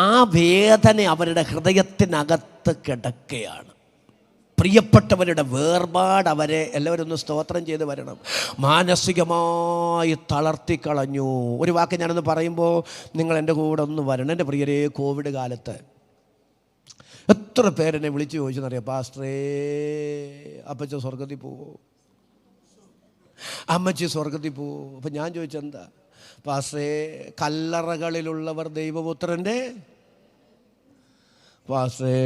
ആ വേദന അവരുടെ ഹൃദയത്തിനകത്ത് കിടക്കുകയാണ്. പ്രിയപ്പെട്ടവരുടെ വേർപാട് അവരെ, എല്ലാവരും ഒന്ന് സ്തോത്രം ചെയ്ത് വരണം, മാനസികമായി തളർത്തിക്കളഞ്ഞു. ഒരു വാക്ക് ഞാനൊന്ന് പറയുമ്പോൾ നിങ്ങൾ എൻ്റെ കൂടെ ഒന്ന് വരണം. എൻ്റെ പ്രിയരെ, കോവിഡ് കാലത്ത് എത്ര പേരെന്നെ വിളിച്ച് ചോദിച്ചെന്നറിയാം, പാസ്റ്ററേ അപ്പച്ച സ്വർഗത്തിൽ പോവോ, അമ്മച്ചി സ്വർഗത്തിൽ പോവോ? അപ്പം ഞാൻ ചോദിച്ചെന്താ പാസ്റ്ററേ, കല്ലറകളിലുള്ളവർ ദൈവപുത്രൻ്റെ, പാസ്റ്ററേ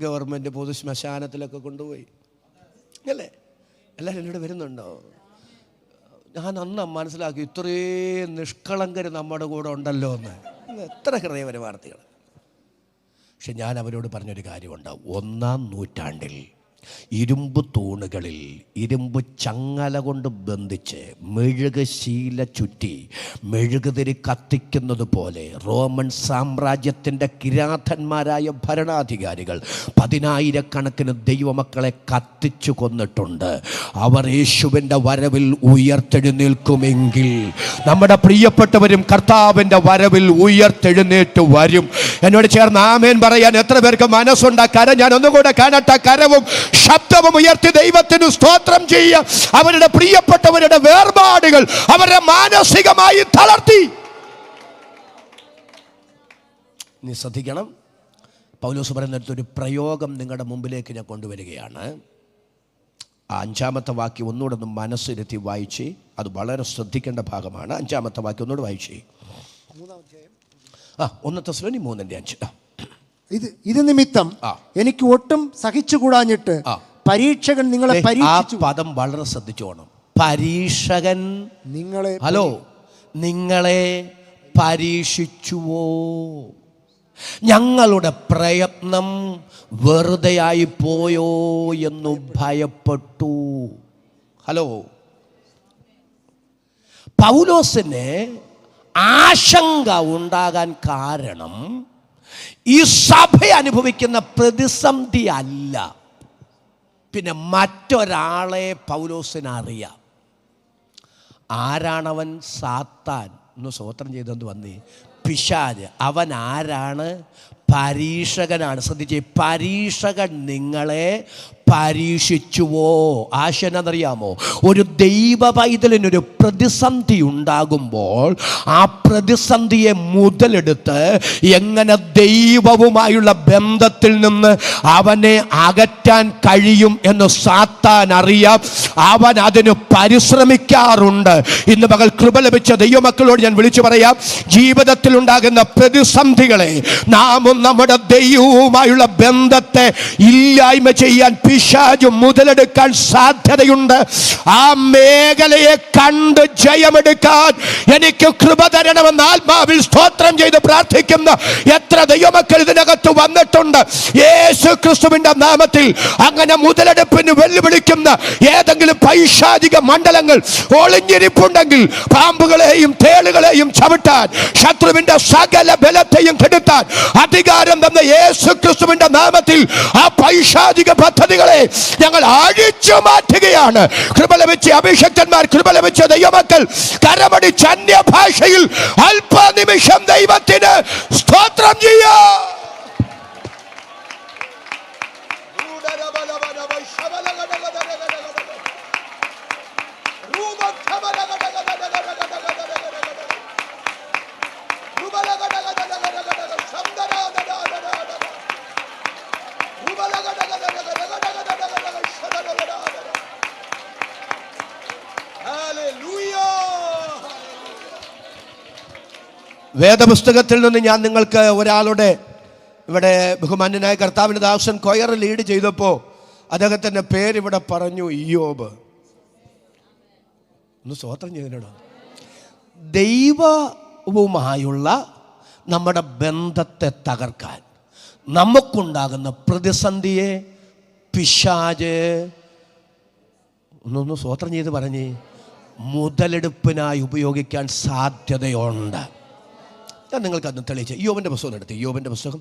ഗവൺമെൻറ് പൊതു ശ്മശാനത്തിലൊക്കെ കൊണ്ടുപോയി അല്ലേ? എല്ലാവരും എന്നോട് വരുന്നുണ്ടോ? ഞാൻ അന്ന് മനസ്സിലാക്കി ഇത്രയും നിഷ്കളങ്കർ നമ്മുടെ കൂടെ ഉണ്ടല്ലോ എന്ന്. എത്ര ഹൃദയപരമാർത്ഥികൾ. പക്ഷെ ഞാൻ അവരോട് പറഞ്ഞൊരു കാര്യമുണ്ട്. 1-ാം നൂറ്റാണ്ടിൽ ഇരുമ്പ് തൂണുകളിൽ ഇരുമ്പ് ചങ്ങല കൊണ്ട് ബന്ധിച്ച് മെഴുക് ശീല ചുറ്റി മെഴുകുതിരി കത്തിക്കുന്നത് പോലെ റോമൻ സാമ്രാജ്യത്തിൻ്റെ കിരാതന്മാരായ ഭരണാധികാരികൾ 10,000 ദൈവമക്കളെ കത്തിച്ചു കൊന്നിട്ടുണ്ട്. അവർ യേശുവിൻ്റെ വരവിൽ ഉയർത്തെഴുന്നേൽക്കുമെങ്കിൽ നമ്മുടെ പ്രിയപ്പെട്ടവരും കർത്താവിൻ്റെ വരവിൽ ഉയർത്തെഴുന്നേറ്റ് വരും. എന്നോട് ചേർന്ന് ആമേൻ പറയാൻ എത്ര പേർക്ക് മനസ്സുണ്ട്? കരം ഞാൻ ഒന്നുകൂടെ കാണട്ടെ. കരവും ശബ്ദവും ഉയർത്തി ദൈവത്തിന് സ്തോത്രം ചെയ്യുക. അവരുടെ പ്രിയപ്പെട്ടവരുടെ വേർപാടുകൾ അവരെ മാനസികമായി തളർത്തി. നീ ശ്രദ്ധിക്കണം, പൗലോസ് പറയുന്നിടത്തൊരു പ്രയോഗം നിങ്ങളുടെ മുമ്പിലേക്ക് ഞാൻ കൊണ്ടുവരികയാണ്. ആ 5-ാമത്തെ വാക്യം ഒന്നുകൂടെ ഒന്ന് മനസ്സിരുത്തി വായിച്ച്, അത് വളരെ ശ്രദ്ധിക്കേണ്ട ഭാഗമാണ്. 5-ാമത്തെ വാക്യം ഒന്നുകൂടെ വായിച്ചേ. 1 തെസ്സലോനിക്കർ 3:5. ഇത് നിമിത്തം എനിക്ക് ഒട്ടും സഹിച്ചുകൂടാഞ്ഞിട്ട് പരീക്ഷകൻ നിങ്ങളെ പരീക്ഷിച്ചു. ആ പദം വളരെ ശ്രദ്ധിച്ചോണം. പരീക്ഷകൻ നിങ്ങളെ നിങ്ങളെ പരീക്ഷിച്ചുവോ? ഞങ്ങളുടെ പ്രയത്നം വെറുതെയായി പോയോ എന്ന് ഭയപ്പെട്ടു. പൗലോസിന് ആശങ്ക ഉണ്ടാകാൻ കാരണം ഈ സഭ അനുഭവിക്കുന്ന പ്രതിസന്ധി അല്ല, പിന്നെ മറ്റൊരാളെ പൗലോസിന് അറിയാം. ആരാണവൻ? സാത്താൻ. ഒന്ന് സ്തോത്രം ചെയ്തെന്ന് വന്നേ. പിശാച്. അവൻ ആരാണ്? പരീക്ഷകനാണ്. ശ്രദ്ധിച്ചേ, പരീക്ഷകൻ നിങ്ങളെ പരീക്ഷിച്ചുവോ? ആശയെന്നറിയാമോ? ഒരു ദൈവ പൈതലിനൊരു പ്രതിസന്ധി ഉണ്ടാകുമ്പോൾ ആ പ്രതിസന്ധിയെ മുതലെടുത്ത് എങ്ങനെ ദൈവവുമായുള്ള ബന്ധത്തിൽ നിന്ന് അവനെ അകറ്റാൻ കഴിയും എന്ന് സാത്താൻ അറിയാം. അവൻ അതിന് പരിശ്രമിക്കാറുണ്ട്. ഇന്ന് പകൽ കൃപ ലഭിച്ച ദൈവമക്കളോട് ഞാൻ വിളിച്ചു പറയാം, ജീവിതത്തിൽ ഉണ്ടാകുന്ന പ്രതിസന്ധികളെ നാമും നമ്മുടെ ദൈവവുമായുള്ള ബന്ധത്തെ ഇല്ലായ്മ ചെയ്യാൻ പിശാച് മുതലെടുക്കാൻ സാധ്യതയുണ്ട്. ആ മേഖലയെ കണ്ട് ജയമെടുക്കാൻ എനിക്ക് കൃപ തരണമെന്ന് ആത്മാവിൽ സ്തോത്രം ചെയ്ത് പ്രാർത്ഥിക്കുന്ന എത്ര ദൈവമക്കൾ ഇതിനകത്ത് വന്നിട്ടുണ്ട്. യേശു ക്രിസ്തുവിന്റെ നാമത്തിൽ അങ്ങനെ മുതലെടുപ്പിന് വെല്ലുവിളിക്കുന്ന ഏതെങ്കിലും പൈശാചിക മണ്ഡലങ്ങൾ ഒളിഞ്ഞിരിപ്പുണ്ടെങ്കിൽ പാമ്പുകളെയും തേളുകളെയും ചവിട്ടാൻ, ശത്രുവിന്റെ സകല ബലത്തെയും കെടുത്താൻ അധികാരം തന്ന യേശു ക്രിസ്തുവിന്റെ നാമത്തിൽ ആ പൈശാചിക പദ്ധതികളെ ഞങ്ങൾ അഴിച്ചു മാറ്റുകയാണ്. കൃപ ലഭിച്ച അഭിഷക്തന്മാർ, കൃപ ലഭിച്ച ദൈവമക്കൾ കരമടിച്ച് അന്യഭാഷയിൽ അല്പനിമിഷം ദൈവത്തിന് സ്തോത്രം ചെയ്യാം. വേദപുസ്തകത്തിൽ നിന്ന് ഞാൻ നിങ്ങൾക്ക് ഒരാളുടെ, ഇവിടെ ബഹുമാന്യനായ കർത്താവിൻ്റെ ദാസൻ കൊയർ ലീഡ് ചെയ്തപ്പോൾ അദ്ദേഹത്തിൻ്റെ പേരിവിടെ പറഞ്ഞു, ഇയ്യോബ്. ഒന്ന് സ്തോത്രം ചെയ്തിട്ടോ. ദൈവവുമായുള്ള നമ്മുടെ ബന്ധത്തെ തകർക്കാൻ നമുക്കുണ്ടാകുന്ന പ്രതിസന്ധിയെ പിശാച് ഒന്നൊന്ന് സ്തോത്രം ചെയ്ത് പറഞ്ഞ് മുതലെടുപ്പിനായി ഉപയോഗിക്കാൻ സാധ്യതയുണ്ട്. ഞാൻ നിങ്ങൾക്കന്ന് തെളിയിച്ച ഇയ്യോബിൻ്റെ പുസ്തകം എടുത്ത്, ഇയ്യോബിൻ്റെ പുസ്തകം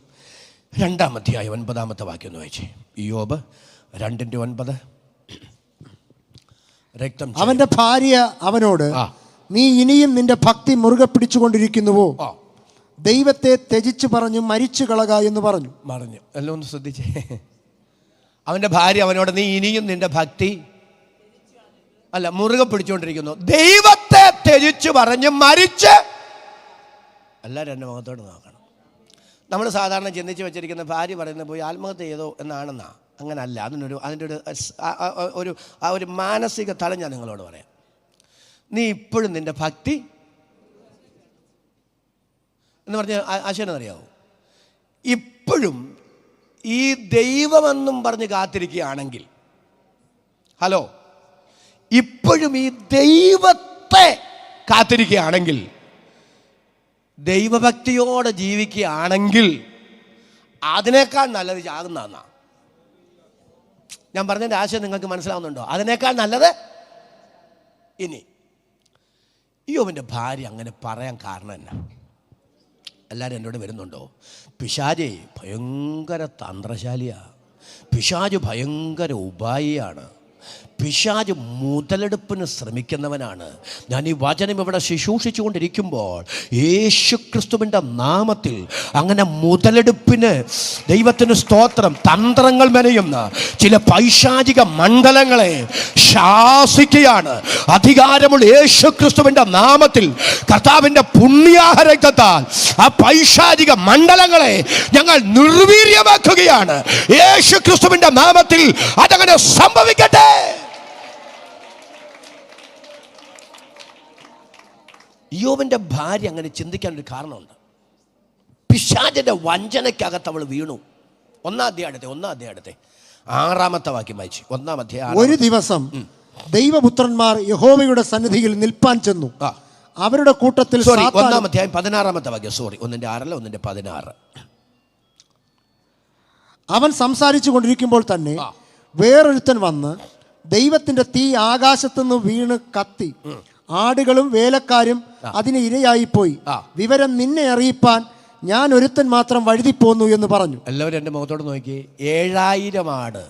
2-ാം അധ്യായം 9-ാമത്തെ വാക്യം ഒന്ന് വായിച്ചേ. ഇയ്യോബ് 2:9. രക്തം. അവന്റെ ഭാര്യ അവനോട്, നീ ഇനിയും നിന്റെ ഭക്തി മുറുകെ പിടിച്ചുകൊണ്ടിരിക്കുന്നുവോ? ദൈവത്തെ ത്യജിച്ചു പറഞ്ഞു മരിച്ചു കളക എന്ന് പറഞ്ഞു. എല്ലാം ഒന്ന് ശ്രദ്ധിച്ചേ. അവന്റെ ഭാര്യ അവനോട്, നീ ഇനിയും നിന്റെ ഭക്തി മുറുകെ പിടിച്ചുകൊണ്ടിരിക്കുന്നു. ദൈവത്തെ ത്യജിച്ചു പറഞ്ഞ് മരിച്ച്. എല്ലാവരും എൻ്റെ മുഖത്തോട് നോക്കണം. നമ്മൾ സാധാരണ ചിന്തിച്ച് വെച്ചിരിക്കുന്ന ഭാര്യ പറയുന്നത് പോയി ആത്മഹത്യ ചെയ്തോ എന്നാണെന്നാ. അങ്ങനല്ല. അതിൻ്റെ ഒരു മാനസിക തലം ഞാൻ നിങ്ങളോട് പറയാം. നീ ഇപ്പോഴും നിൻ്റെ ഭക്തി എന്ന് പറഞ്ഞ ആശയമെന്നറിയാവോ? ഇപ്പോഴും ഈ ദൈവമെന്നും പറഞ്ഞ് കാത്തിരിക്കുകയാണെങ്കിൽ, ഇപ്പോഴും ഈ ദൈവത്തെ കാത്തിരിക്കുകയാണെങ്കിൽ, ദൈവഭക്തിയോടെ ജീവിക്കുകയാണെങ്കിൽ അതിനേക്കാൾ നല്ലത് ചാകുന്നതെന്നാ ഞാൻ പറഞ്ഞതിൻ്റെ ആശയം നിങ്ങൾക്ക് മനസ്സിലാവുന്നുണ്ടോ? അതിനേക്കാൾ നല്ലത്. ഇനി ഇയ്യോബിൻ്റെ ഭാര്യ അങ്ങനെ പറയാൻ കാരണം എന്നാ? എല്ലാവരും എന്നോട് വരുന്നുണ്ടോ? പിശാച് ഭയങ്കര തന്ത്രശാലിയാണ്. പിശാച് ഭയങ്കര ഉപായിയാണ്. പിശാച് മുതലെടുപ്പിന് ശ്രമിക്കുന്നവനാണ്. ഞാൻ ഈ വചനം ഇവിടെ ശുശ്രൂഷിച്ചു കൊണ്ടിരിക്കുമ്പോൾ യേശുക്രിസ്തുവിൻ്റെ നാമത്തിൽ അങ്ങനെ മുതലെടുപ്പിന് ദൈവത്തിന് സ്തോത്രം തന്ത്രങ്ങൾ മെനയുന്ന ചില പൈശാചിക മണ്ഡലങ്ങളെ ശാസിക്കുകയാണ്. അധികാരമുള്ള യേശുക്രിസ്തുവിൻ്റെ നാമത്തിൽ കർത്താവിൻ്റെ പുണ്യാഹരക്തത്താൽ ആ പൈശാചിക മണ്ഡലങ്ങളെ ഞങ്ങൾ നിർവീര്യമാക്കുകയാണ്. യേശുക്രിസ്തുവിൻ്റെ നാമത്തിൽ അതങ്ങനെ സംഭവിക്കട്ടെ. യോബിൻ്റെ ഭാര്യ അങ്ങനെ ചിന്തിക്കാനൊരു കാരണമുണ്ട്. പിശാചിന്റെ വഞ്ചനയ്ക്കകത്ത് അവൾ വീണു. ഒന്നാം അധ്യായത്തെ 6 വാക്യം വായിച്ചു. 1 അധ്യായം. ഒരു ദിവസം ദൈവപുത്രന്മാർ യഹോവയുടെ സന്നിധിയിൽ നിൽപ്പാൻ ചെന്നു. അവരുടെ കൂട്ടത്തിൽ 1 അധ്യായം 16 വാക്യം. 1:6 1:16. അവൻ സംസാരിച്ചു കൊണ്ടിരിക്കുമ്പോൾ തന്നെ വേറൊരുത്തൻ വന്ന് ദൈവത്തിന്റെ തീ ആകാശത്തുനിന്ന് വീണ് കത്തി ആടുകളും വേലക്കാരും അതിന് ഇരയായിപ്പോയി. വിവരം നിന്നെ അറിയിപ്പാൻ ഞാൻ ഒരുത്തൻ മാത്രം വഴുതി പോന്നു എന്ന് പറഞ്ഞു. എല്ലാവരും എൻ്റെ മുഖത്തോട് നോക്കി. 7000 ആട്,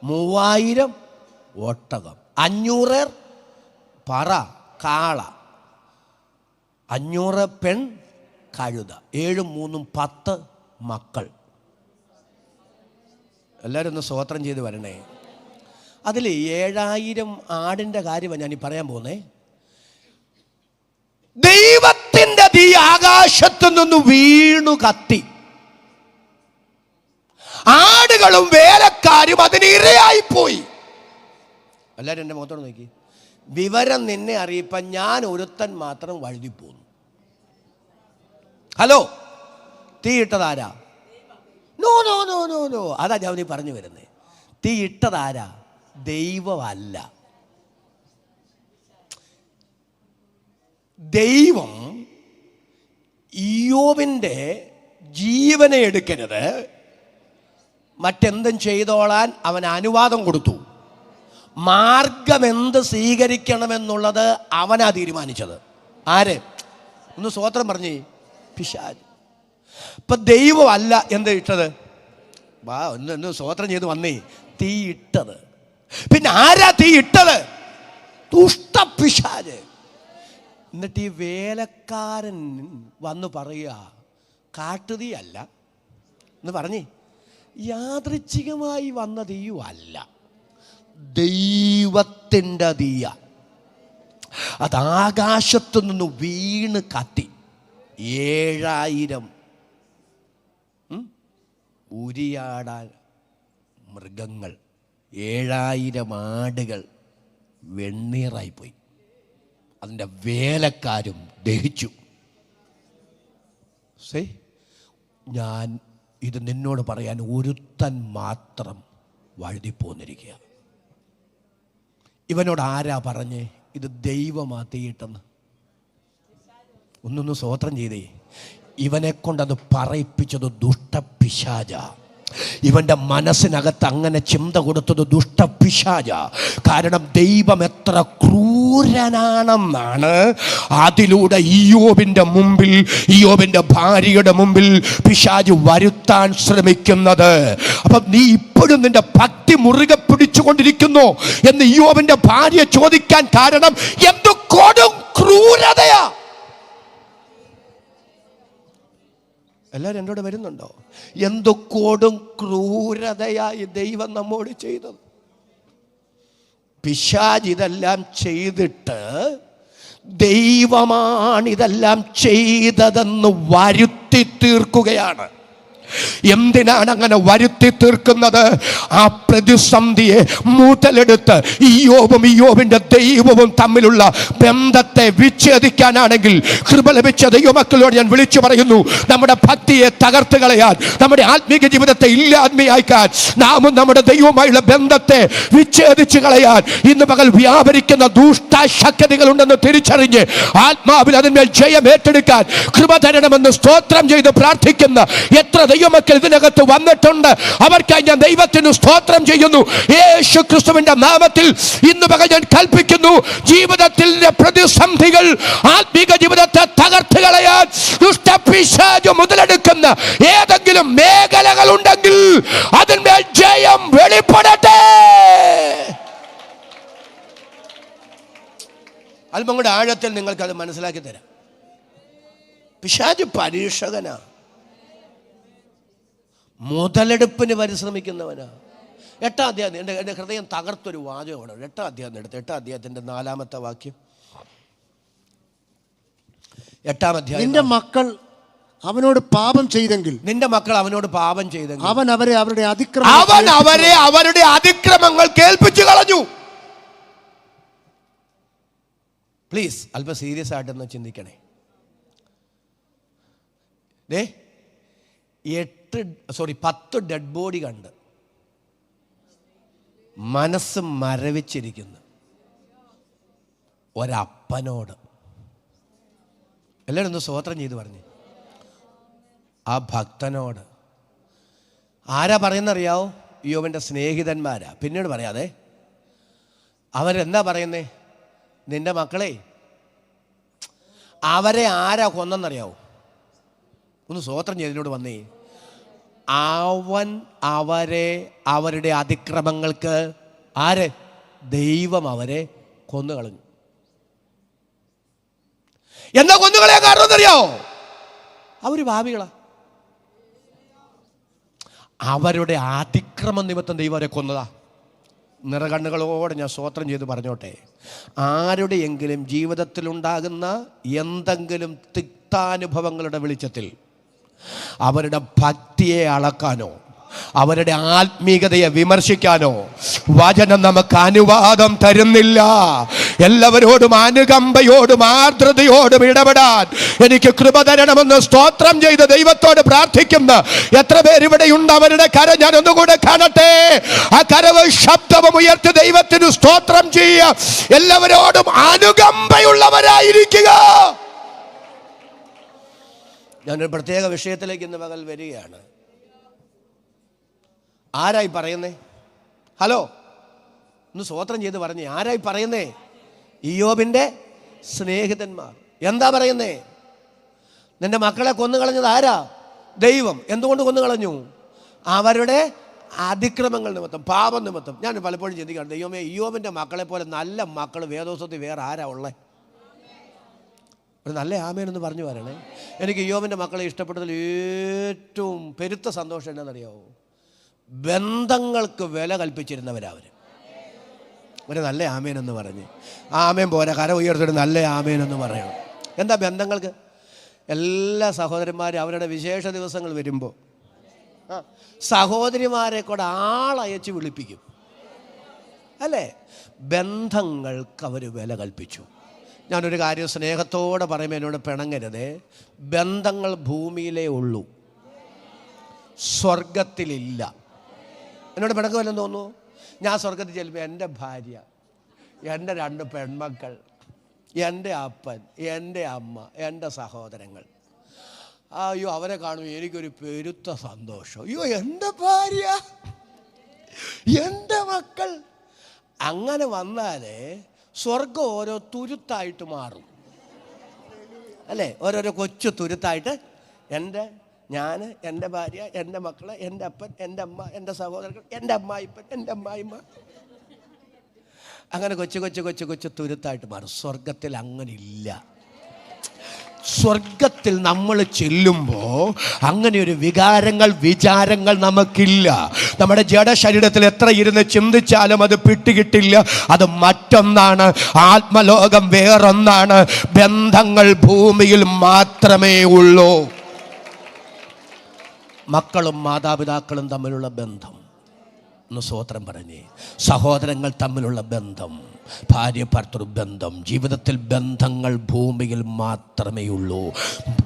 3000 ഒട്ടകം, 500 പറ കാള, 500 പെൺ കഴുത, 7 3 10 മക്കൾ. എല്ലാവരും ഒന്ന് സ്തോത്രം ചെയ്ത് വരണേ. അതിൽ 7000 ആടിൻ്റെ കാര്യമാണ് ഞാൻ ഈ പറയാൻ പോകുന്നേ. ദൈവത്തിൻ്റെ തീ ആകാശത്തു നിന്ന് വീണു കത്തി ആടുകളും വേലക്കാരും അതിന് ഇരയായിപ്പോയി. എല്ലാവരും എൻ്റെ മുഖത്തോട് നോക്കി. വിവരം നിന്നെ അറിയിപ്പാൻ ഞാൻ ഒരുത്തൻ മാത്രം വഴുതിപ്പോന്നു. തീ ഇട്ടതാരാ? No no no no no അതാ ഞാൻ നീ പറഞ്ഞു വരുന്നേ. തീ ഇട്ടതാരാ? ദൈവമല്ല. ദൈവം ഇയ്യോബിൻ്റെ ജീവനെ എടുക്കരുത്, മറ്റെന്തും ചെയ്തോളാൻ അവൻ അനുവാദം കൊടുത്തു. മാർഗം എന്ത് സ്വീകരിക്കണമെന്നുള്ളത് അവനാ തീരുമാനിച്ചത്. ആര്? ഒന്ന് സ്തോത്രം പറഞ്ഞേ. പിശാച്. ഇപ്പൊ ദൈവമല്ല എന്ത് ഇട്ടത്? ഒന്ന് സ്തോത്രം ചെയ്ത് വന്നേ. തീ ഇട്ടത്. പിന്നെ ആരാ തീ ഇട്ടത്? ദുഷ്ട പിശാച്. എന്നിട്ട് ഈ വേലക്കാരൻ വന്ന് പറയുക കാട്ടുതീയല്ല എന്ന് പറഞ്ഞേ. യാദൃച്ഛികമായി വന്ന തീയുമല്ല, ദൈവത്തിൻ്റെ തീയ. അത് ആകാശത്തു നിന്ന് വീണ് കത്തി 7000 ഉരിയാടാൻ മൃഗങ്ങൾ, 7000 ആടുകൾ വെണ്ണീറായിപ്പോയി. അതിൻ്റെ വേലക്കാരും ദഹിച്ചു. ഞാൻ ഇത് നിന്നോട് പറയാൻ ഒരുത്തൻ മാത്രം വഴുതിപ്പോന്നിരിക്കുക. ഇവനോട് ആരാ പറഞ്ഞേ ഇത് ദൈവമാ തീയിട്ടെന്ന്? ഒന്നൊന്ന് സ്തോത്രം ചെയ്തേ. ഇവനെ കൊണ്ടത് പറയിപ്പിച്ചത് ദുഷ്ടപിശാച. ഇവൻ്റെ മനസ്സിനകത്ത് അങ്ങനെ ചിന്ത കൊടുത്തത് ദുഷ്ടപിശാച. കാരണം ദൈവം എത്ര ക്രൂരനാണെന്നാണ് അതിലൂടെ ഇയ്യോബിൻ്റെ മുമ്പിൽ, ഇയ്യോബിൻ്റെ ഭാര്യയുടെ മുമ്പിൽ പിശാച് വരുത്താൻ ശ്രമിക്കുന്നത്. അപ്പം നീ ഇപ്പോഴും നിന്റെ ഭക്തി മുറുകെ പിടിച്ചുകൊണ്ടിരിക്കുന്നു എന്ന് ഇയ്യോബിൻ്റെ ഭാര്യ ചോദിക്കാൻ കാരണം എന്ത് കൊടും ക്രൂരതയാ. എല്ലാവരും എന്നോട് വരുന്നുണ്ടോ? എന്തൊക്കോടും ക്രൂരതയായി ദൈവം നമ്മോട് ചെയ്തത്. പിശാച് ഇതെല്ലാം ചെയ്തിട്ട് ദൈവമാണിതെല്ലാം ചെയ്തതെന്ന് വരുത്തി തീർക്കുകയാണ്. എന്തിനാണ് അങ്ങനെ വരുത്തി തീർക്കുന്നത്? ആ പ്രതിസന്ധിയെ മുതലെടുത്ത് ഇയ്യോബിന്റെ ദൈവവും തമ്മിലുള്ള ബന്ധത്തെ വിച്ഛേദിക്കാനാണെങ്കിൽ കൃപ ലഭിച്ച ദൈവമക്കളോട് ഞാൻ വിളിച്ചു പറയുന്നു, നമ്മുടെ ഭക്തിയെ തകർത്ത് കളയാൻ, നമ്മുടെ ആത്മീക ജീവിതത്തെ ഇല്ലായ്മയാക്കാൻ, നാമും നമ്മുടെ ദൈവവുമായുള്ള ബന്ധത്തെ വിച്ഛേദിച്ച് കളയാൻ ഇന്ന് പകൽ വ്യാപരിക്കുന്ന ദുഷ്ടശക്തികൾ ഉണ്ടെന്ന് തിരിച്ചറിഞ്ഞ് ആത്മാവിൽ അതിന്മേൽ ജയം ഏറ്റെടുക്കാൻ കൃപ തരണമെന്ന് സ്തോത്രം ചെയ്ത് പ്രാർത്ഥിക്കുന്ന എത്ര ദൈവമക്കൾ ഇതിനകത്ത് വന്നിട്ടുണ്ട്. അവർക്കായി ഞാൻ ദൈവത്തിന് സ്തോത്രം ചെയ്യുന്നു. യേശു ക്രിസ്തുവിന്റെ നാമത്തിൽ ഇന്ന് പകൽ ഞാൻ കൽപ്പിക്കുന്നു, ജീവിതത്തിലെ പ്രതിസന്ധികൾ, ആത്മീക ജീവിതത്തെ തകർത്ത് കളയാൻ ദുഷ്ടപിശാച് മുതലെടുക്കുന്ന ഏതെങ്കിലും മേഖലകൾ ഉണ്ടെങ്കിൽ അതിന്മേൽ ജയം വെളിപ്പെടട്ടെ. അല്പം കൂടെ ആഴത്തിൽ നിങ്ങൾക്കത് മനസ്സിലാക്കി തരാം. പിശാച് പരീക്ഷകനാ, മുതലെടുപ്പിന് പരിശ്രമിക്കുന്നവനാ. 8-ാം അധ്യായം എൻ്റെ ഹൃദയം തകർത്തൊരു വാചകമാണ്. 8-ാം അധ്യായം എടുത്ത് 8-ാം അധ്യായത്തിൻ്റെ 4-ാമത്തെ വാക്യം. 8-ാം അധ്യായം. നിന്റെ മക്കൾ അവനോട് പാപം ചെയ്തെങ്കിൽ, നിന്റെ മക്കൾ അവനോട് പാപം ചെയ്തെങ്കിൽ അവൻ അവരെ അവരുടെ അവരുടെ അതിക്രമങ്ങൾ കേൾപ്പിച്ചു കളഞ്ഞു. പ്ലീസ് അല്പം സീരിയസ് ആയിട്ടൊന്ന് ചിന്തിക്കണേ. 10 ഡെഡ് ബോഡി കണ്ട് മനസ്സ് മരവിച്ചിരിക്കുന്നു ഒരപ്പനോട്. എല്ലാവരും ഒന്ന് സ്തോത്രം ചെയ്ത് പറഞ്ഞ്. ആ ഭക്തനോട് ആരാ പറയുന്നറിയാവോ? യോബിൻ്റെ സ്നേഹിതന്മാരാ. പിന്നീട് പറയാതെ അവരെന്താ പറയുന്നേ? നിന്റെ മക്കളെ അവരെ ആരാ കൊന്നെന്നറിയാവോ? ഒന്ന് സ്തോത്രം ചെയ്തതിനോട് വന്നേ. അവൻ അവരെ അവരുടെ അതിക്രമങ്ങൾക്ക് ദൈവം അവരെ കൊന്നുകളഞ്ഞു. എന്താ കൊന്നുകളയാ കാരണം എന്നറിയാവോ? അവര് പാപികളാ. അവരുടെ അതിക്രമ നിമിത്തം ദൈവം അവരെ കൊന്നതാ. നിറകണ്ണുകളോടെ ഞാൻ സ്തോത്രം ചെയ്ത് പറഞ്ഞോട്ടെ. ആരുടെയെങ്കിലും ജീവിതത്തിലുണ്ടാകുന്ന എന്തെങ്കിലും തിക്താനുഭവങ്ങളുടെ വെളിച്ചത്തിൽ അവരുടെ ഭക്തിയെ അളക്കാനോ അവരുടെ ആത്മീകതയെ വിമർശിക്കാനോ വചനം നമുക്ക് അനുവാദം തരുന്നില്ല. എല്ലാവരോടും അനുകമ്പയോടും ആർദ്രതയോടും ഇടപെടാൻ എനിക്ക് കൃപ തരണമെന്ന് സ്തോത്രം ചെയ്ത് ദൈവത്തോട് പ്രാർത്ഥിക്കുന്ന എത്ര പേരിവിടെയുണ്ട്? അവരുടെ കര ഞാൻ ഒന്നുകൂടെ കാണട്ടെ. ആ കരവ് ശബ്ദവും ഉയർത്തി ദൈവത്തിന് സ്തോത്രം ചെയ്യുക. എല്ലാവരോടും അനുകമ്പയുള്ളവരായിരിക്കുക. ഞാനൊരു പ്രത്യേക വിഷയത്തിലേക്ക് ഇന്ന് പകൽ വരികയാണ്. ആരായി പറയുന്നേ? ഹലോ, ഒന്ന് സ്തോത്രം ചെയ്ത് പറഞ്ഞേ. ആരായി പറയുന്നേ? ഇയ്യോബിൻ്റെ സ്നേഹിതന്മാർ. എന്താ പറയുന്നേ? നിന്റെ മക്കളെ കൊന്നുകളഞ്ഞത് ആരാ? ദൈവം. എന്തുകൊണ്ട് കൊന്നുകളഞ്ഞു? അവരുടെ അതിക്രമങ്ങൾ നിമിത്തം, പാപം നിമിത്തം. ഞാൻ പലപ്പോഴും ചിന്തിക്കാറുണ്ട്, ദൈവമേ, ഇയ്യോബിൻ്റെ മക്കളെ പോലെ നല്ല മക്കൾ വേദോസത്തിൽ വേറെ ആരാ ഉള്ളത്? ഒരു നല്ല ആമേനെന്ന് പറഞ്ഞു വരണേ. എനിക്ക് ഇയ്യോബിൻ്റെ മക്കളെ ഇഷ്ടപ്പെട്ടതിൽ ഏറ്റവും പെരുത്ത സന്തോഷം എന്താണെന്നറിയാവോ? ബന്ധങ്ങൾക്ക് വില കൽപ്പിച്ചിരുന്നവരവർ. ഒരു നല്ല ആമേനെന്ന് പറഞ്ഞ്. ആമേൻ പോരാ, കര ഉയർത്തിട്ട് നല്ല ആമേനെന്ന് പറയണം. എന്താ ബന്ധങ്ങൾക്ക്? എല്ലാ സഹോദരന്മാരും അവരുടെ വിശേഷ ദിവസങ്ങൾ വരുമ്പോൾ സഹോദരിമാരെ കൂടെ ആളയച്ച് വിളിപ്പിക്കും, അല്ലേ? ബന്ധങ്ങൾക്ക് അവർ വില കൽപ്പിച്ചു. ഞാനൊരു കാര്യം സ്നേഹത്തോടെ പറയുമ്പോൾ എന്നോട് പിണങ്ങരുതേ. ബന്ധങ്ങൾ ഭൂമിയിലേ ഉള്ളൂ, സ്വർഗത്തിലില്ല. എന്നോട് പിണക്കമല്ലെന്ന് തോന്നുന്നു. ഞാൻ സ്വർഗത്തിൽ ചെല്ലുമ്പോൾ എൻ്റെ ഭാര്യ, എൻ്റെ 2 പെൺമക്കൾ, എൻ്റെ അപ്പൻ, എൻ്റെ അമ്മ, എൻ്റെ സഹോദരങ്ങൾ, അയ്യോ അവരെ കാണുമ്പോൾ എനിക്കൊരു പെരുത്ത സന്തോഷം. അയ്യോ എൻ്റെ ഭാര്യ, എൻ്റെ മക്കൾ. അങ്ങനെ വന്നാലേ സ്വർഗം ഓരോ തുരുത്തായിട്ട് മാറും, അല്ലേ? ഓരോരോ കൊച്ചു തുരുത്തായിട്ട് ഞാൻ, എൻ്റെ ഭാര്യ, എൻ്റെ മക്കള്, എൻ്റെ അപ്പൻ, എൻ്റെ അമ്മ, എൻ്റെ സഹോദരങ്ങൾ, എൻ്റെ അമ്മായിപ്പൻ, എൻ്റെ അമ്മായിമ്മ, അങ്ങനെ കൊച്ചു കൊച്ചു കൊച്ചു കൊച്ചു തുരുത്തായിട്ട് മാറും. സ്വർഗത്തിൽ അങ്ങനെ ഇല്ല. സ്വർഗത്തിൽ നമ്മൾ ചെല്ലുമ്പോൾ അങ്ങനെയൊരു വിചാരങ്ങൾ നമുക്കില്ല. നമ്മുടെ ജഡശരീരത്തിൽ എത്ര ഇരുന്ന് ചിന്തിച്ചാലും അത് പിടികിട്ടില്ല. അത് മറ്റൊന്നാണ്. ആത്മലോകം വേറൊന്നാണ്. ബന്ധങ്ങൾ ഭൂമിയിൽ മാത്രമേ ഉള്ളൂ. മക്കളും മാതാപിതാക്കളും തമ്മിലുള്ള ബന്ധം, ഒന്ന് സ്തോത്രം പറഞ്ഞേ. സഹോദരങ്ങൾ തമ്മിലുള്ള ബന്ധം, ഭാര്യ ഭർത്തൃ ബന്ധം, ജീവിതത്തിൽ ബന്ധങ്ങൾ ഭൂമിയിൽ മാത്രമേ ഉള്ളൂ.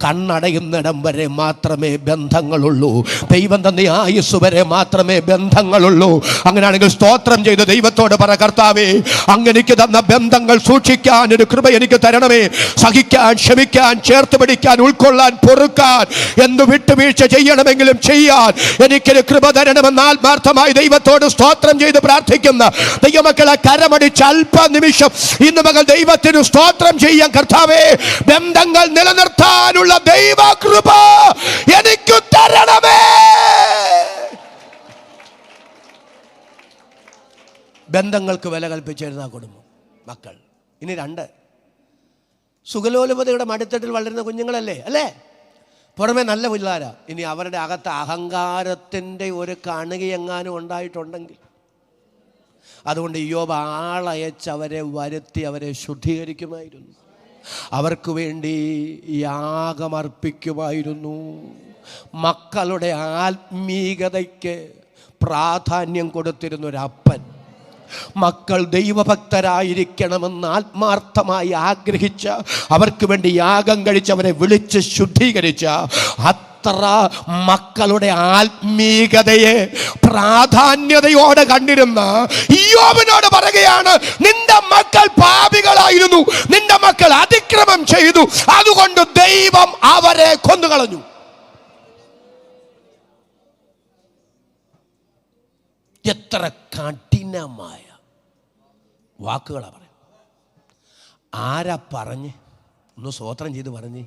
കണ്ണടയുന്നിടം വരെ മാത്രമേ ബന്ധങ്ങളുള്ളൂ. ദൈവം തന്ന ആയുസ് വരെ മാത്രമേ ബന്ധങ്ങളുള്ളൂ. അങ്ങനെയാണെങ്കിൽ സ്തോത്രം ചെയ്ത് ദൈവത്തോട് പറ, കർത്താവേ, അങ്ങനെക്ക് തന്ന ബന്ധങ്ങൾ സൂക്ഷിക്കാൻ ഒരു കൃപ എനിക്ക് തരണമേ. സഹിക്കാൻ, ക്ഷമിക്കാൻ, ചേർത്ത് പിടിക്കാൻ, ഉൾക്കൊള്ളാൻ, പൊറുക്കാൻ, എന്ത് വിട്ടുവീഴ്ച ചെയ്യണമെങ്കിലും ചെയ്യാൻ എനിക്കൊരു കൃപ തരണമെന്ന് ആത്മാർത്ഥമായി ദൈവത്തോട് സ്തോത്രം ചെയ്ത് പ്രാർത്ഥിക്കുന്ന ദൈവമക്കളെ കരമടിച്ച് നിമിഷം ഇന്ന് മകൾ ദൈവത്തിന് സ്തോത്രം ചെയ്യാൻ. കർത്താവേ, ബന്ധങ്ങൾ നിലനിർത്താനുള്ള ദൈവ കൃപ എനിക്ക് തരണമേ. ബന്ധങ്ങൾക്ക് വില കൽപ്പിച്ചിരുന്ന കുടുംബം, മക്കൾ. ഇനി 2, സുഖലോലുപതയുടെ മടിത്തട്ടിൽ വളരുന്ന കുഞ്ഞുങ്ങളല്ലേ, അല്ലേ? പുറമെ നല്ല പിള്ളേരാ. ഇനി അവരുടെ അകത്ത് അഹങ്കാരത്തിൻ്റെ ഒരു കണുകയെങ്ങാനും ഉണ്ടായിട്ടുണ്ടെങ്കിൽ, അതുകൊണ്ട് ഇയ്യോബ് ആളയച്ച് അവരെ വരുത്തി അവരെ ശുദ്ധീകരിക്കുമായിരുന്നു. അവർക്ക് വേണ്ടി യാഗമർപ്പിക്കുമായിരുന്നു. മക്കളുടെ ആത്മീകതയ്ക്ക് പ്രാധാന്യം കൊടുത്തിരുന്നൊരപ്പൻ, മക്കൾ ദൈവഭക്തരായിരിക്കണമെന്ന് ആത്മാർത്ഥമായി ആഗ്രഹിച്ച, അവർക്ക് വേണ്ടി യാഗം കഴിച്ച് അവരെ വിളിച്ച് ശുദ്ധീകരിച്ച അത്ര മക്കളുടെ ആത്മീകതയെ പ്രാധാന്യതയോടെ കണ്ടിരുന്ന ഇയ്യോബിനോട് പറയുകയാണ്, നിന്റെ മക്കൾ പാപികളായിരുന്നു, നിന്റെ മക്കൾ അതിക്രമം ചെയ്തു, അതുകൊണ്ട് ദൈവം അവരെ കൊന്നുകളഞ്ഞു. എത്ര കഠിനമായ വാക്കുകളാണ് പറയുന്നത്. ആരാ പറഞ്ഞ്? ഒന്ന് സ്വോത്രം ചെയ്ത് പറഞ്ഞ്.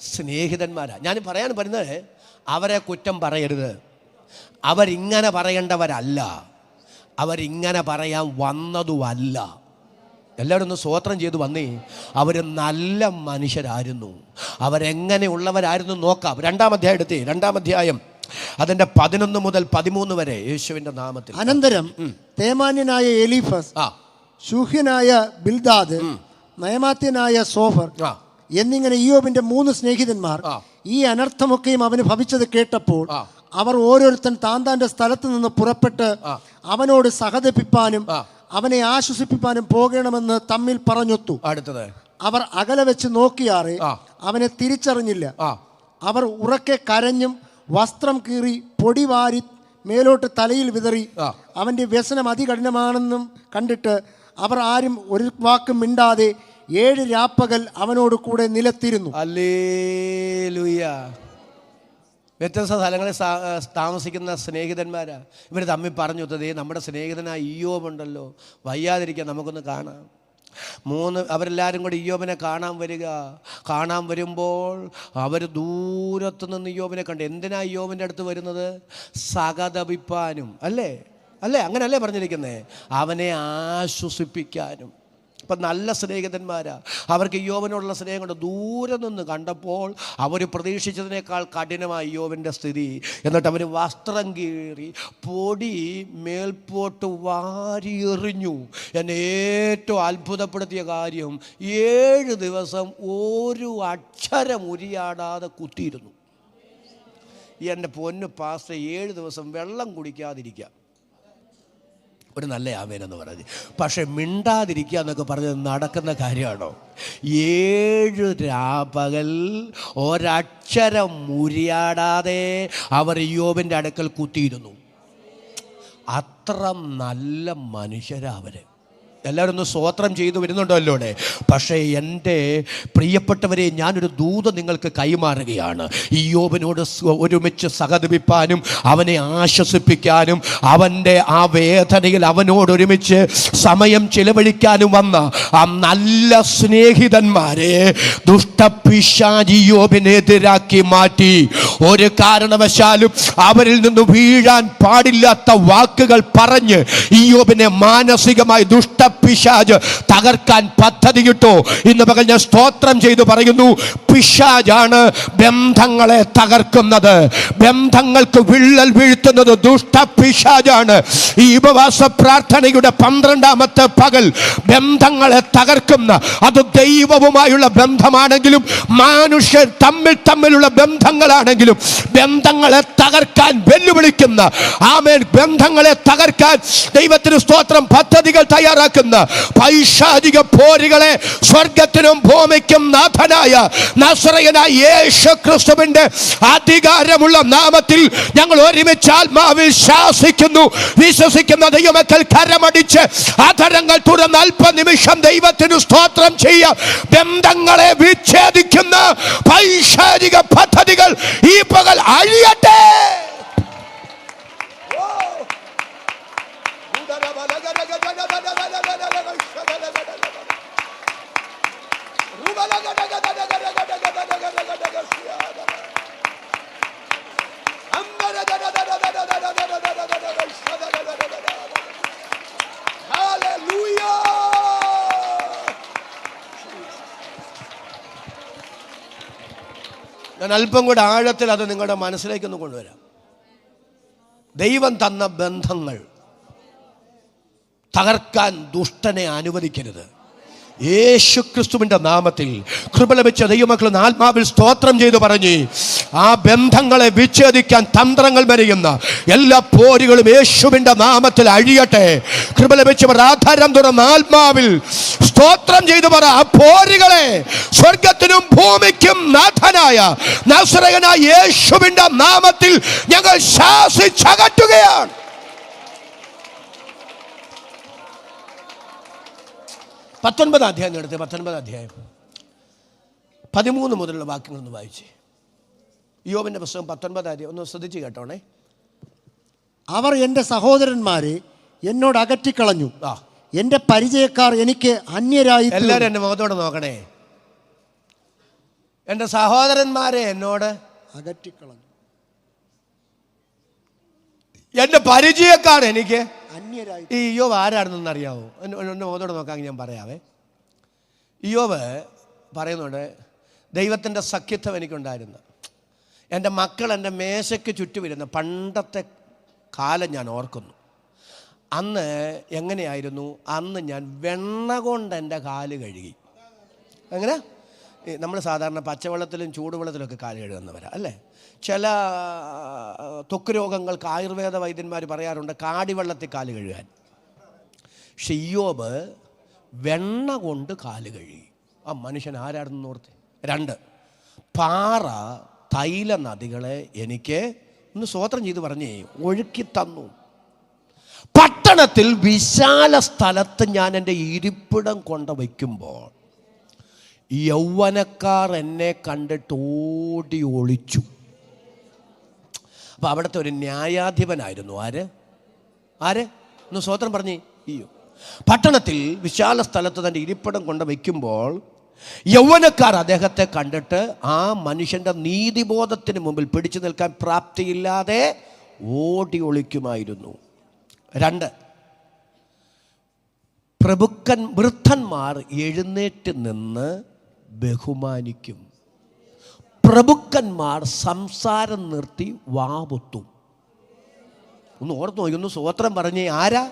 സ്നേഹിതന്മാരാ. ഞാൻ പറയാൻ പറയുന്നത്, അവരെ കുറ്റം പറയരുത്. അവരിങ്ങനെ പറയേണ്ടവരല്ല, അവരിങ്ങനെ പറയാൻ വന്നതുമല്ല. എല്ലാവരും ഒന്ന് സ്വോത്രം ചെയ്ത് വന്നേ. അവർ നല്ല മനുഷ്യരായിരുന്നു. അവരെങ്ങനെയുള്ളവരായിരുന്നു നോക്കാം. 2-ാം അധ്യായം അതിന്റെ 11 മുതൽ 13 വരെ യേശുവിന്റെ നാമത്തിൽ. അനന്തരം തേമാന്യനായ എലീഫസ്, ശൂഹ്യനായ ബിൽദാദ്, നയമാത്യനായ സോഫർ എന്നിങ്ങനെ ഇയ്യോബിന്റെ 3 സ്നേഹിതന്മാർ ഈ അനർത്ഥമൊക്കെയും അവന് ഭവിച്ചത് കേട്ടപ്പോൾ അവർ ഓരോരുത്തൻ താന്താന്റെ സ്ഥലത്ത് നിന്ന് പുറപ്പെട്ട് അവനോട് സഹതപിപ്പാനും അവനെ ആശ്വസിപ്പിപ്പാനും പോകണമെന്ന് തമ്മിൽ പറഞ്ഞൊത്തു. അടുത്തത്, അവർ അകലെ വെച്ച് നോക്കിയാറെ അവനെ തിരിച്ചറിഞ്ഞില്ല. അവർ ഉറക്കെ കരഞ്ഞും വസ്ത്രം കീറി പൊടി വാരി മേലോട്ട് തലയിൽ വിതറി അവന്റെ വ്യസനം അതികഠിനമാണെന്നും കണ്ടിട്ട് അവർ ആരും ഒരു വാക്കും മിണ്ടാതെ 7 രാപ്പകൽ അവനോട് കൂടെ നിലത്തിരുന്നു. ഹല്ലേലൂയ. വ്യത്യസ്ത സ്ഥലങ്ങളിൽ താമസിക്കുന്ന സ്നേഹിതന്മാരാ. ഇവർ തമ്മിൽ പറഞ്ഞു, നമ്മുടെ സ്നേഹിതനായ ഇയ്യോബുണ്ടല്ലോ, വയ്യാതിരിക്കാൻ നമുക്കൊന്ന് കാണാം. അവരെല്ലാവരും കൂടി ഇയ്യോബിനെ കാണാൻ വരുമ്പോൾ അവർ ദൂരത്ത് നിന്ന് ഇയ്യോബിനെ കണ്ടു. എന്തിനാ ഇയ്യോബിൻ്റെ അടുത്ത് വരുന്നത്? സഹതപിപ്പാനും അല്ലേ? അങ്ങനല്ലേ പറഞ്ഞിരിക്കുന്നത്? അവനെ ആശ്വസിപ്പിക്കാനും. അപ്പം നല്ല സ്നേഹിതന്മാരാ. അവർക്ക് ഇയ്യോബിനോടുള്ള സ്നേഹം കൊണ്ട് ദൂരെ നിന്ന് കണ്ടപ്പോൾ അവർ പ്രതീക്ഷിച്ചതിനേക്കാൾ കഠിനമായി ഇയ്യോബിൻ്റെ സ്ഥിതി. എന്നിട്ട് അവർ വസ്ത്രം കീറി പൊടി മേൽപോട്ട് വാരിയെറിഞ്ഞു. എന്നെ ഏറ്റവും അത്ഭുതപ്പെടുത്തിയ കാര്യം, 7 ദിവസം ഒരു അക്ഷരം ഉരിയാടാതെ കുത്തിയിരുന്നു. എൻ്റെ പൊന്നു പാസ്റ്റർ, 7 ദിവസം വെള്ളം കുടിക്കാതിരിക്കുക ഒരു നല്ല ആമേനെന്ന് പറഞ്ഞു. പക്ഷെ മിണ്ടാതിരിക്കുക എന്നൊക്കെ പറഞ്ഞത് നടക്കുന്ന കാര്യമാണോ? 7 രാപകൽ ഒരക്ഷരം മുരിയാടാതെ അവർ ഇയ്യോബിൻ്റെ അടുക്കൽ കുത്തിയിരുന്നു. അത്ര നല്ല മനുഷ്യരാ അവര്. എല്ലാവരും ഒന്ന് സ്തോത്രം ചെയ്തു വരുന്നുണ്ടോ അല്ലോടെ? പക്ഷേ എൻ്റെ പ്രിയപ്പെട്ടവരെ, ഞാനൊരു ദൂത് നിങ്ങൾക്ക് കൈമാറുകയാണ്. ഇയ്യോബിനോട് ഒരുമിച്ച് സഹതപിപ്പാനും അവനെ ആശ്വസിപ്പിക്കാനും അവൻ്റെ ആ വേദനയിൽ അവനോടൊരുമിച്ച് സമയം ചിലവഴിക്കാനും വന്ന ആ നല്ല സ്നേഹിതന്മാരെ ദുഷ്ടപിശാച് ഇയ്യോബിനെതിരാക്കി മാറ്റി. ഒരു കാരണവശാലും അവരിൽ നിന്ന് വീഴാൻ പാടില്ലാത്ത വാക്കുകൾ പറഞ്ഞ് ഇയ്യോബിനെ മാനസികമായി പിശാച് തകർക്കാൻ പദ്ധതിയിട്ടു. ഇന്ന് പകൽ ഞാൻ സ്തോത്രം ചെയ്തു പറയുന്നു, പിശാചാണ് ബന്ധങ്ങളെ തകർക്കുന്നത്, ബന്ധങ്ങൾക്ക് വിള്ളൽ വീഴ്ത്തുന്നത് ദുഷ്ടപിശാചാണ്. ഈ ഉപവാസ പ്രാർത്ഥനയുടെ 12ാമത്തെ പകൽ ബന്ധങ്ങളെ തകർക്കുന്ന, അത് ദൈവവുമായുള്ള ബന്ധമാണെങ്കിലും മനുഷ്യർ തമ്മിലുള്ള ബന്ധങ്ങളാണെങ്കിലും ബന്ധങ്ങളെ തകർക്കാൻ വെല്ലുവിളിക്കുന്ന, ആമേൻ, ബന്ധങ്ങളെ തകർക്കാൻ ദൈവത്തിന് സ്തോത്രം പദ്ധതികൾ തയ്യാറാക്കുന്ന പൈശാചിക പോരുകളെ സ്വർഗത്തിനും ഭൂമിക്കും നാഥനായ നസറയനായ യേശു ക്രിസ്തുവിന്റെ അധികാരമുള്ള നാമത്തിൽ ഞങ്ങൾ ഒരുമിച്ച് ആത്മാവിൽ ശാസിക്കുന്നു. വിശ്വസിക്കുന്ന ദൈവമക്കൾ കരമടിച്ച് അധരങ്ങൾ തുറന്ന് അല്പനിമിഷം ദൈവത്തിന് സ്തോത്രം ചെയ്യുക. ബന്ധങ്ങളെ വിച്ഛേദിക്കുന്ന പൈശാചിക പദ്ധതികൾ ഈ പകൽ അഴിയട്ടെ. ഞാൻ അല്പം കൂടെ ആഴത്തിൽ അത് നിങ്ങളുടെ മനസ്സിലേക്കൊന്ന് കൊണ്ടുവരാം. ദൈവം തന്ന ബന്ധങ്ങൾ തകർക്കാൻ ദുഷ്ടനെ അനുവദിക്കരുത്. യേശുക്രിസ്തുവിന്റെ നാമത്തിൽ കൃപ ലഭിച്ച ദൈവമക്കൾ ആത്മാവിൽ സ്തോത്രം ചെയ്തു പറഞ്ഞ് ആ ബന്ധങ്ങളെ വിച്ഛേദിക്കാൻ തന്ത്രങ്ങൾ മെനയുന്ന എല്ലാ പോരുകളും യേശുവിന്റെ നാമത്തിൽ അഴിയട്ടെ. കൃപ ലഭിച്ചവർ ആധാരം തുറന്ന ആത്മാവിൽ സ്തോത്രം ചെയ്തു പറ. ആ പോരുകളെ സ്വർഗത്തിനും ഭൂമിക്കും നാഥനായ നസറേയനായ യേശുവിന്റെ നാമത്തിൽ ഞങ്ങൾ ശാസിച്ചകറ്റുകയാണ്. 19 അധ്യായം എടുത്ത് 19 അധ്യായം 13 മുതലുള്ള വാക്യങ്ങളൊന്ന് വായിച്ചേ. യോബിന്റെ പുസ്തകം 19 അധ്യായം ഒന്ന് ശ്രദ്ധിച്ച് കേട്ടോണേ. അവർ എൻ്റെ സഹോദരന്മാരെ എന്നോട് അകറ്റിക്കളഞ്ഞു, എൻ്റെ പരിചയക്കാർ എനിക്ക് അന്യരായി. എല്ലാവരും എൻ്റെ മുഖത്തോടെ നോക്കണേ. എൻ്റെ സഹോദരന്മാരെ എന്നോട് അകറ്റിക്കളഞ്ഞു, എൻ്റെ പരിചയക്കാർ എനിക്ക് അന്യരായി. ഈ യോബ് ആരാണെന്നൊന്ന് അറിയാവോ? എൻ്റെ മുഖത്തോടെ നോക്കാമെങ്കിൽ ഞാൻ പറയാവേ. യോബ് പറയുന്നുണ്ട്, ദൈവത്തിൻ്റെ സഖ്യത്വം എനിക്കുണ്ടായിരുന്നു. എൻ്റെ മക്കൾ എൻ്റെ മേശയ്ക്ക് ചുറ്റുമിരുന്ന പണ്ടത്തെ കാലം ഞാൻ ഓർക്കുന്നു. അന്ന് എങ്ങനെയായിരുന്നു? അന്ന് ഞാൻ വെണ്ണ കൊണ്ട് എൻ്റെ കാല് കഴുകി. അങ്ങനെ നമ്മൾ സാധാരണ പച്ചവെള്ളത്തിലും ചൂടുവെള്ളത്തിലൊക്കെ കാല് കഴുകുന്നവരാ അല്ലേ? ചില ത്വക്ക് രോഗങ്ങൾക്ക് ആയുർവേദ വൈദ്യന്മാർ പറയാറുണ്ട് കാടിവെള്ളത്തിൽ കാല് കഴുകാൻ. പക്ഷെ ഇയ്യോബ് വെണ്ണ കൊണ്ട് കാല് കഴുകി. ആ മനുഷ്യൻ ആരാണെന്ന് ഓർത്ത്. 2, പാറ തൈല നദികളെ എനിക്ക് ഒന്ന് സ്തോത്രം ചെയ്ത് പറഞ്ഞേ ഒഴുക്കി തന്നു. പട്ടണത്തിൽ വിശാല സ്ഥലത്ത് ഞാൻ എൻ്റെ ഇരിപ്പിടം കൊണ്ട് വയ്ക്കുമ്പോൾ യൗവനക്കാർ എന്നെ കണ്ടിട്ട് ഓടി ഒളിച്ചു. അപ്പോൾ അവിടുത്തെ ഒരു ന്യായാധിപനായിരുന്നു. ആര് ഒന്ന് സ്തോത്രം പറഞ്ഞേ. അയ്യോ, പട്ടണത്തിൽ വിശാല സ്ഥലത്ത് തൻ്റെ ഇരിപ്പിടം കൊണ്ട് വയ്ക്കുമ്പോൾ യൗവനക്കാർ അദ്ദേഹത്തെ കണ്ടിട്ട് ആ മനുഷ്യൻ്റെ നീതിബോധത്തിന് മുമ്പിൽ പിടിച്ചു നിൽക്കാൻ പ്രാപ്തിയില്ലാതെ ഓടി ഒളിക്കുമായിരുന്നു. 2, വൃദ്ധന്മാർ എഴുന്നേറ്റ് നിന്ന് ബഹുമാനിക്കും. പ്രഭുക്കന്മാർ സംസാരം നിർത്തി വാപൊത്തും. ഒന്ന് ഓർത്ത് നോക്കി, ഒന്ന് സ്തോത്രം പറഞ്ഞേ. ആരാ?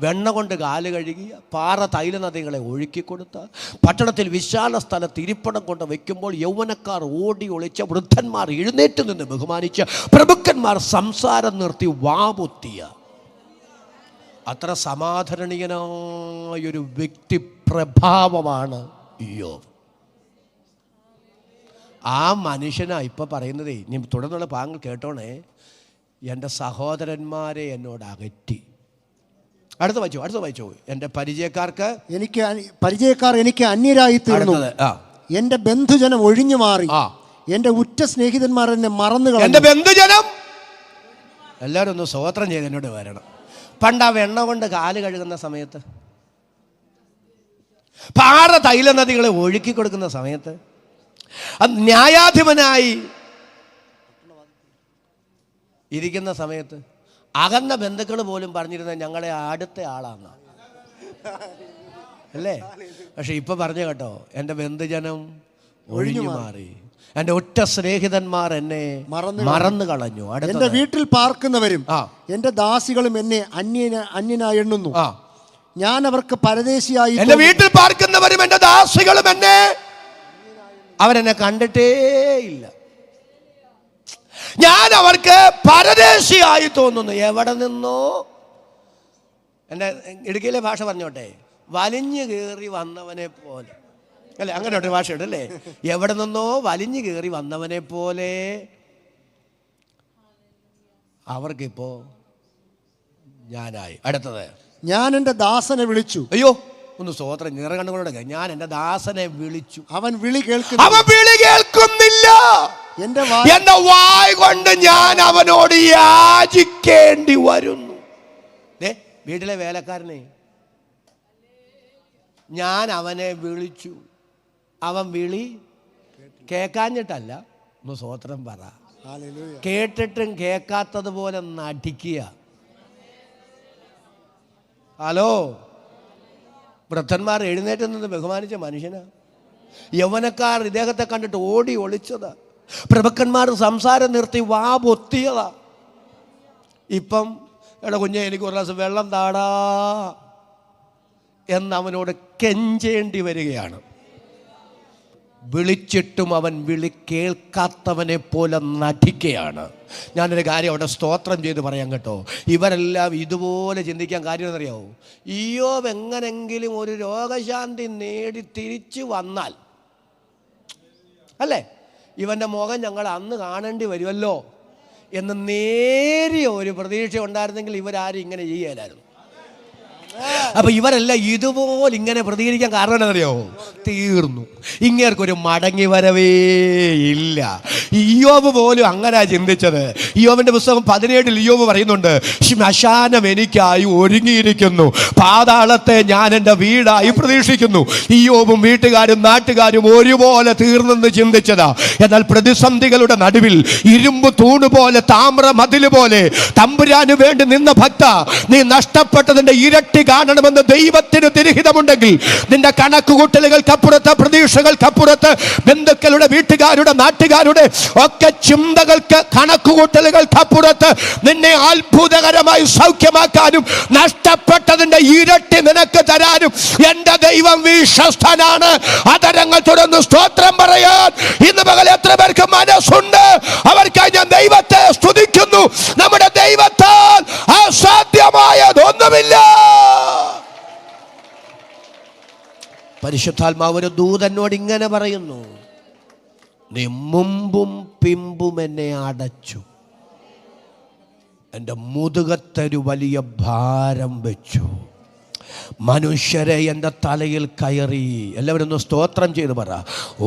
വെണ്ണ കൊണ്ട് കാല് കഴുകിയ, പാറ തൈല നദികളെ ഒഴുക്കിക്കൊടുത്ത, പട്ടണത്തിൽ വിശാല സ്ഥലത്ത് ഇരിപ്പിടം കൊണ്ട് വയ്ക്കുമ്പോൾ യൗവനക്കാർ ഓടി ഒളിച്ച, വൃദ്ധന്മാർ എഴുന്നേറ്റ് നിന്ന് ബഹുമാനിച്ച, പ്രഭുക്കന്മാർ സംസാരം നിർത്തി വാപൊത്തിയ അത്ര സമാധരണീയനായൊരു വ്യക്തിപ്രഭാവമാണ് ഇയ്യോബ്. ആ മനുഷ്യനാ ഇപ്പം പറയുന്നതേ. നീ തുടർന്നുള്ള ഭാഗങ്ങൾ കേട്ടോണേ. എൻ്റെ സഹോദരന്മാരെ എന്നോട് അകറ്റി. അടുത്ത വായിച്ചോ. എൻ്റെ പരിചയക്കാർ എനിക്ക് അന്യരായി തീർന്നു. എൻ്റെ ബന്ധുജനം ഒഴിഞ്ഞു മാറി. എൻ്റെ ഉറ്റ സ്നേഹിതന്മാർ എന്നെ മറന്നു കളഞ്ഞു. എൻ്റെ ബന്ധുജനം എല്ലാവരും ഒന്ന് സ്തോത്രം ചെയ്ത് എന്നോട് വരണം. പണ്ട് ആ വെണ്ണ കൊണ്ട് കാല് കഴുകുന്ന സമയത്ത്, പാറ തൈല നദികളെ ഒഴുക്കി കൊടുക്കുന്ന സമയത്ത്, ന്യായാധിപനായി ഇരിക്കുന്ന സമയത്ത് അകന്ന ബന്ധുക്കൾ പോലും പറഞ്ഞിരുന്ന ഞങ്ങളെ അടുത്ത ആളാണ് അല്ലേ? പക്ഷെ ഇപ്പൊ പറഞ്ഞു കേട്ടോ, എൻ്റെ ബന്ധുജനം ഒഴിഞ്ഞു മാറി, എൻ്റെ ഒറ്റ സ്നേഹിതന്മാർ എന്നെ മറന്നു കളഞ്ഞു. എൻ്റെ വീട്ടിൽ പാർക്കുന്നവരും എൻ്റെ ദാസികളും എന്നെ അന്യനായി എണ്ണുന്നു. ഞാൻ അവർക്ക് പരദേശിയായി. എൻ്റെ വീട്ടിൽ പാർക്കുന്നവരും എൻ്റെ ദാസികളും അവരെന്നെ കണ്ടിട്ടേ ഇല്ല. ഞാൻ അവർക്ക് പരദേശിയായി തോന്നുന്നു. എവിടെ നിന്നോ, എൻ്റെ ഇടുക്കിയിലെ ഭാഷ പറഞ്ഞോട്ടെ, വലിഞ്ഞു കയറി വന്നവനെ പോലെ അല്ലേ? അങ്ങനെ ഒരു ഭാഷ ഇടല്ലേ? എവിടെ നിന്നോ വലിഞ്ഞു കയറി വന്നവനെ പോലെ അവർക്കിപ്പോ ഞാനായി. അടുത്തത്, ഞാൻ എൻ്റെ ദാസനെ വിളിച്ചു. അയ്യോ, ഒന്ന് സ്തോത്രം നിറകണ്ണുകളോടെ. ഞാൻ എൻ്റെ ദാസനെ വിളിച്ചു, അവൻ വിളി കേൾക്കുന്നില്ല. എൻ്റെ വായ് കൊണ്ട് ഞാൻ അവനോട് യാചിക്കേണ്ടി വരുന്നു. വീട്ടിലെ വേലക്കാരനെ ഞാൻ അവനെ വിളിച്ചു, അവൻ വിളി കേൾക്കാഞ്ഞിട്ടല്ല. ഒന്ന് സ്തോത്രം പറ. കേട്ടിട്ടും കേൾക്കാത്തതുപോലെ നടിക്കുക. ഹലോ, വൃദ്ധന്മാർ എഴുന്നേറ്റ് നിന്ന് ബഹുമാനിച്ച മനുഷ്യനാ. യൗവനക്കാർ ഇദ്ദേഹത്തെ കണ്ടിട്ട് ഓടി ഒളിച്ചത്. പ്രഭുക്കന്മാർ സംസാരം നിർത്തി വാ പൊത്തിയതാ. ഇപ്പം എടാ കുഞ്ഞെ എനിക്ക് ഒരു ഗ്ലാസ് വെള്ളം താടാ എന്നവനോട് കെഞ്ചേണ്ടി വരികയാണ്. വിളിച്ചിട്ടും അവൻ വിളി കേൾക്കാത്തവനെ പോലെ നടിക്കുകയാണ്. ഞാനൊരു കാര്യം അവിടെ സ്തോത്രം ചെയ്ത് പറയാം കേട്ടോ. ഇവരെല്ലാം ഇതുപോലെ ചിന്തിക്കാൻ കാര്യം എന്നറിയാവോ? ഇയ്യോബ് എങ്ങനെങ്കിലും ഒരു രോഗശാന്തി നേടി തിരിച്ചു വന്നാൽ അല്ലേ ഇവൻ്റെ മുഖം ഞങ്ങൾ അന്ന് കാണേണ്ടി വരുമല്ലോ എന്ന് നേരിയ ഒരു പ്രതീക്ഷ ഉണ്ടായിരുന്നെങ്കിൽ ഇവരാരും ഇങ്ങനെ ചെയ്യലായിരുന്നു. അപ്പൊ ഇവരെല്ലാം ഇതുപോലെ ഇങ്ങനെ പ്രതികരിക്കാൻ കാരണം എന്താണെന്നറിയാമോ? തീർന്നു. ഇങ്ങേർക്കൊരു മടങ്ങി വരവേ ഇല്ല. ഇയ്യോബ് പോലും അങ്ങനെ ചിന്തിച്ചത്. ഇയ്യോബിന്റെ പുസ്തകം 17 ഇയ്യോബ് പറയുന്നുണ്ട്, ശ്മശാനം എനിക്കായി ഒരുങ്ങിയിരിക്കുന്നു, പാതാളത്തെ ഞാൻ എൻ്റെ വീടായി പ്രതീക്ഷിക്കുന്നു. ഇയ്യോബും വീട്ടുകാരും നാട്ടുകാരും ഒരുപോലെ തീർന്നെന്ന് ചിന്തിച്ചതാ. എന്നാൽ പ്രതിസന്ധികളുടെ നടുവിൽ ഇരുമ്പ് തൂണ് പോലെ താമ്ര മതിൽ പോലെ തമ്പുരാന് വേണ്ടി നിന്ന ഭക്ത, നീ നഷ്ടപ്പെട്ടതിന്റെ ഇരട്ടി കാണണമെന്ന് ദൈവത്തിന് തിരുഹിതമുണ്ടെങ്കിൽ നിന്റെ കണക്കുകൂട്ടലുകൾക്കപ്പുറത്ത്, പ്രതീക്ഷകൾക്കപ്പുറത്ത്, ബന്ധുക്കളുടെ, വീട്ടുകാരുടെ, നാട്ടുകാരുടെ ഒക്കെ ചിന്തകൾക്ക്, കണക്കുകൂട്ടലുകൾക്കപ്പുറത്ത് നിന്നെ അത്ഭുതകരമായി സൗഖ്യമാക്കാനും നഷ്ടപ്പെട്ടതിന്റെ ഇരട്ടി നിനക്ക് തരാനും എന്റെ ദൈവം വിശ്വസ്തനാണ്. അതരങ്ങൾ തുറന്ന് സ്തോത്രം പറയാൻ ഇന്ന് പകൽ എത്ര പേർക്ക് മനസ്സുണ്ട്? അവർക്കായി ഞാൻ ദൈവത്തെ സ്തുതിക്കുന്നു. നമ്മുടെ ദൈവത്താൽ അസാധ്യമായതൊന്നുമില്ല. പരിശുദ്ധാത്മാവ് ഒരു ദൂതനോട് ഇങ്ങനെ പറയുന്നു, നീ മുമ്പും പിമ്പും എന്നെ അടച്ചു, എൻ്റെ മുതുകത്തൊരു വലിയ ഭാരം വെച്ചു, മനുഷ്യരെ എൻ്റെ തലയിൽ കയറി. എല്ലാവരും ഒന്ന് സ്തോത്രം ചെയ്ത് പറ.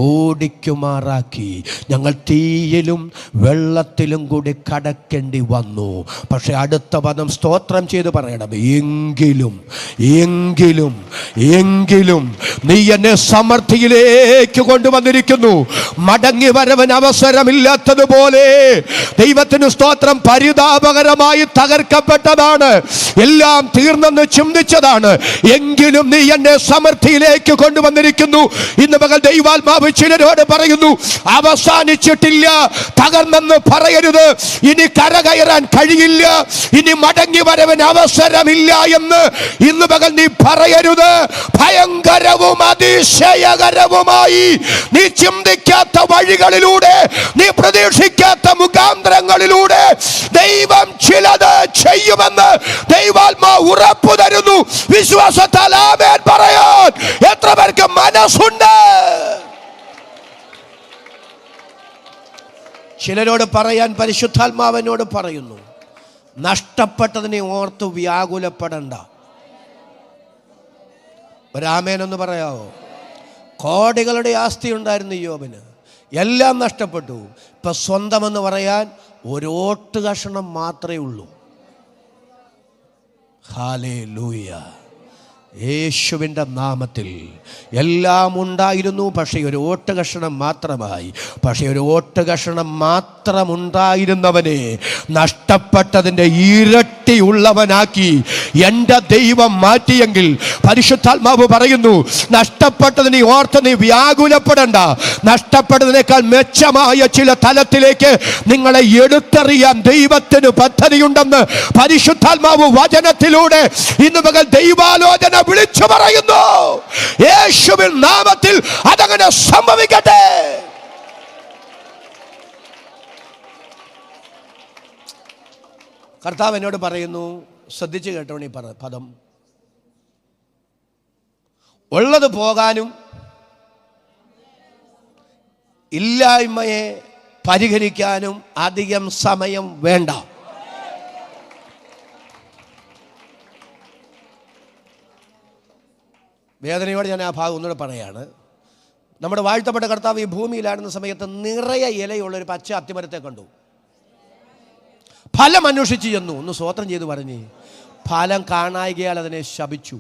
ഓടിക്കുമാറാക്കി. ഞങ്ങൾ തീയിലും വെള്ളത്തിലും കൂടി കടക്കേണ്ടി വന്നു. പക്ഷെ അടുത്ത പദം സ്തോത്രം ചെയ്ത് പറയണം. എങ്കിലും എങ്കിലും എങ്കിലും നീ എന്നെ സമൃദ്ധിയിലേക്ക് കൊണ്ടുവന്നിരിക്കുന്നു. മടങ്ങി വരവൻ അവസരമില്ലാത്തതുപോലെ ദൈവത്തിന് സ്തോത്രം. പരിതാപകരമായി തകർക്കപ്പെട്ടതാണ്, എല്ലാം തീർന്നെന്ന് ചിന്തിച്ചതാണ്. എങ്കിലും നീ എന്നെ സമൃദ്ധിയിലേക്ക് കൊണ്ടുവന്നിരിക്കുന്നു. ഇന്ന് പകൽ ദൈവാത്മാവ് ചിലരോട് പറയുന്നു, അവസാനിച്ചിട്ടില്ല, തകർന്നെന്ന് പറയരുത്. ഇനി കരകയറാൻ കഴിയില്ല, ഇനി മടങ്ങി വരവൻ അവസരമില്ല എന്ന് ഇന്ന് പകൽ നീ പറയരുത്. ഭയങ്കരവും അതിശയകരവുമായി നീ ചിന്തിക്കാത്ത വഴികളിലൂടെ, നീ പ്രതീക്ഷിക്കാത്ത മുഖാന്തരങ്ങളിലൂടെ ദൈവം ചിലത് ചെയ്യുമെന്ന് ദൈവാത്മാവ് ഉറപ്പു തരുന്നു. വിശ്വാസത്താൽ ആമേൻ പറയാൻ എത്ര പേർക്ക് മനസ്സുണ്ട്? ചിലരോട് പറയാൻ പരിശുദ്ധാത്മാവിനോട് പറയുന്നു, നഷ്ടപ്പെട്ടതിനെ ഓർത്ത് വ്യാകുലപ്പെടണ്ട. ഒരാമേനൊന്ന് പറയാവോ? കോടികളുടെ ആസ്തി ഉണ്ടായിരുന്നു ഇയ്യോബിന്, എല്ലാം നഷ്ടപ്പെട്ടു. ഇപ്പൊ സ്വന്തമെന്ന് പറയാൻ ഒരു ഓട്ട് കഷണം മാത്രമേ ഉള്ളൂ. ഹല്ലേലൂയ. യേശുവിൻ്റെ നാമത്തിൽ എല്ലാം ഉണ്ടായിരുന്നു, പക്ഷേ ഒരു ഓട്ട് കഷണം മാത്രമായി. പക്ഷേ ഒരു ഓട്ട് കഷണം മാത്രമുണ്ടായിരുന്നവനെ നഷ്ടപ്പെട്ടതിൻ്റെ ഇരട്ടി ഉള്ളവനാക്കി എൻ്റെ ദൈവം മാറ്റിയെങ്കിൽ പരിശുദ്ധാത്മാവ് പറയുന്നു, നഷ്ടപ്പെട്ടതിനെ ഓർത്ത് നീ വ്യാകുലപ്പെടണ്ട. നഷ്ടപ്പെട്ടതിനേക്കാൾ മെച്ചമായ ചില തലത്തിലേക്ക് നിങ്ങളെ എടുത്തെറിയാൻ ദൈവത്തിന് പദ്ധതിയുണ്ടെന്ന് പരിശുദ്ധാത്മാവ് വചനത്തിലൂടെ ഇന്ന് പകൽ ദൈവാലോചന വിളിച്ചു പറയുന്നു. യേശുവിൻ നാമത്തിൽ അതങ്ങനെ സംഭവിക്കട്ടെ. കർത്താവ് എന്നോട് പറയുന്നു, ശ്രദ്ധിച്ചു കേട്ടോ ഈ പദം, ഉള്ളത് പോകാനും ഇല്ലായ്മയെ പരിഹരിക്കാനും അധികം സമയം വേണ്ട. വേദനയോടെ ഞാൻ ആ ഭാഗം ഒന്നുകൂടെ പറയാണ്. നമ്മുടെ വാഴ്ത്തപ്പെട്ട കർത്താവ് ഈ ഭൂമിയിലായിരുന്ന സമയത്ത് നിറയെ ഇലയുള്ളൊരു പച്ച അത്തിമരത്തെ കണ്ടു. ഫലം അന്വേഷിച്ച് ചെന്നു. ഒന്ന് സ്വോത്രം ചെയ്ത് പറഞ്ഞ് ഫലം കാണായികയാൽ അതിനെ ശപിച്ചു.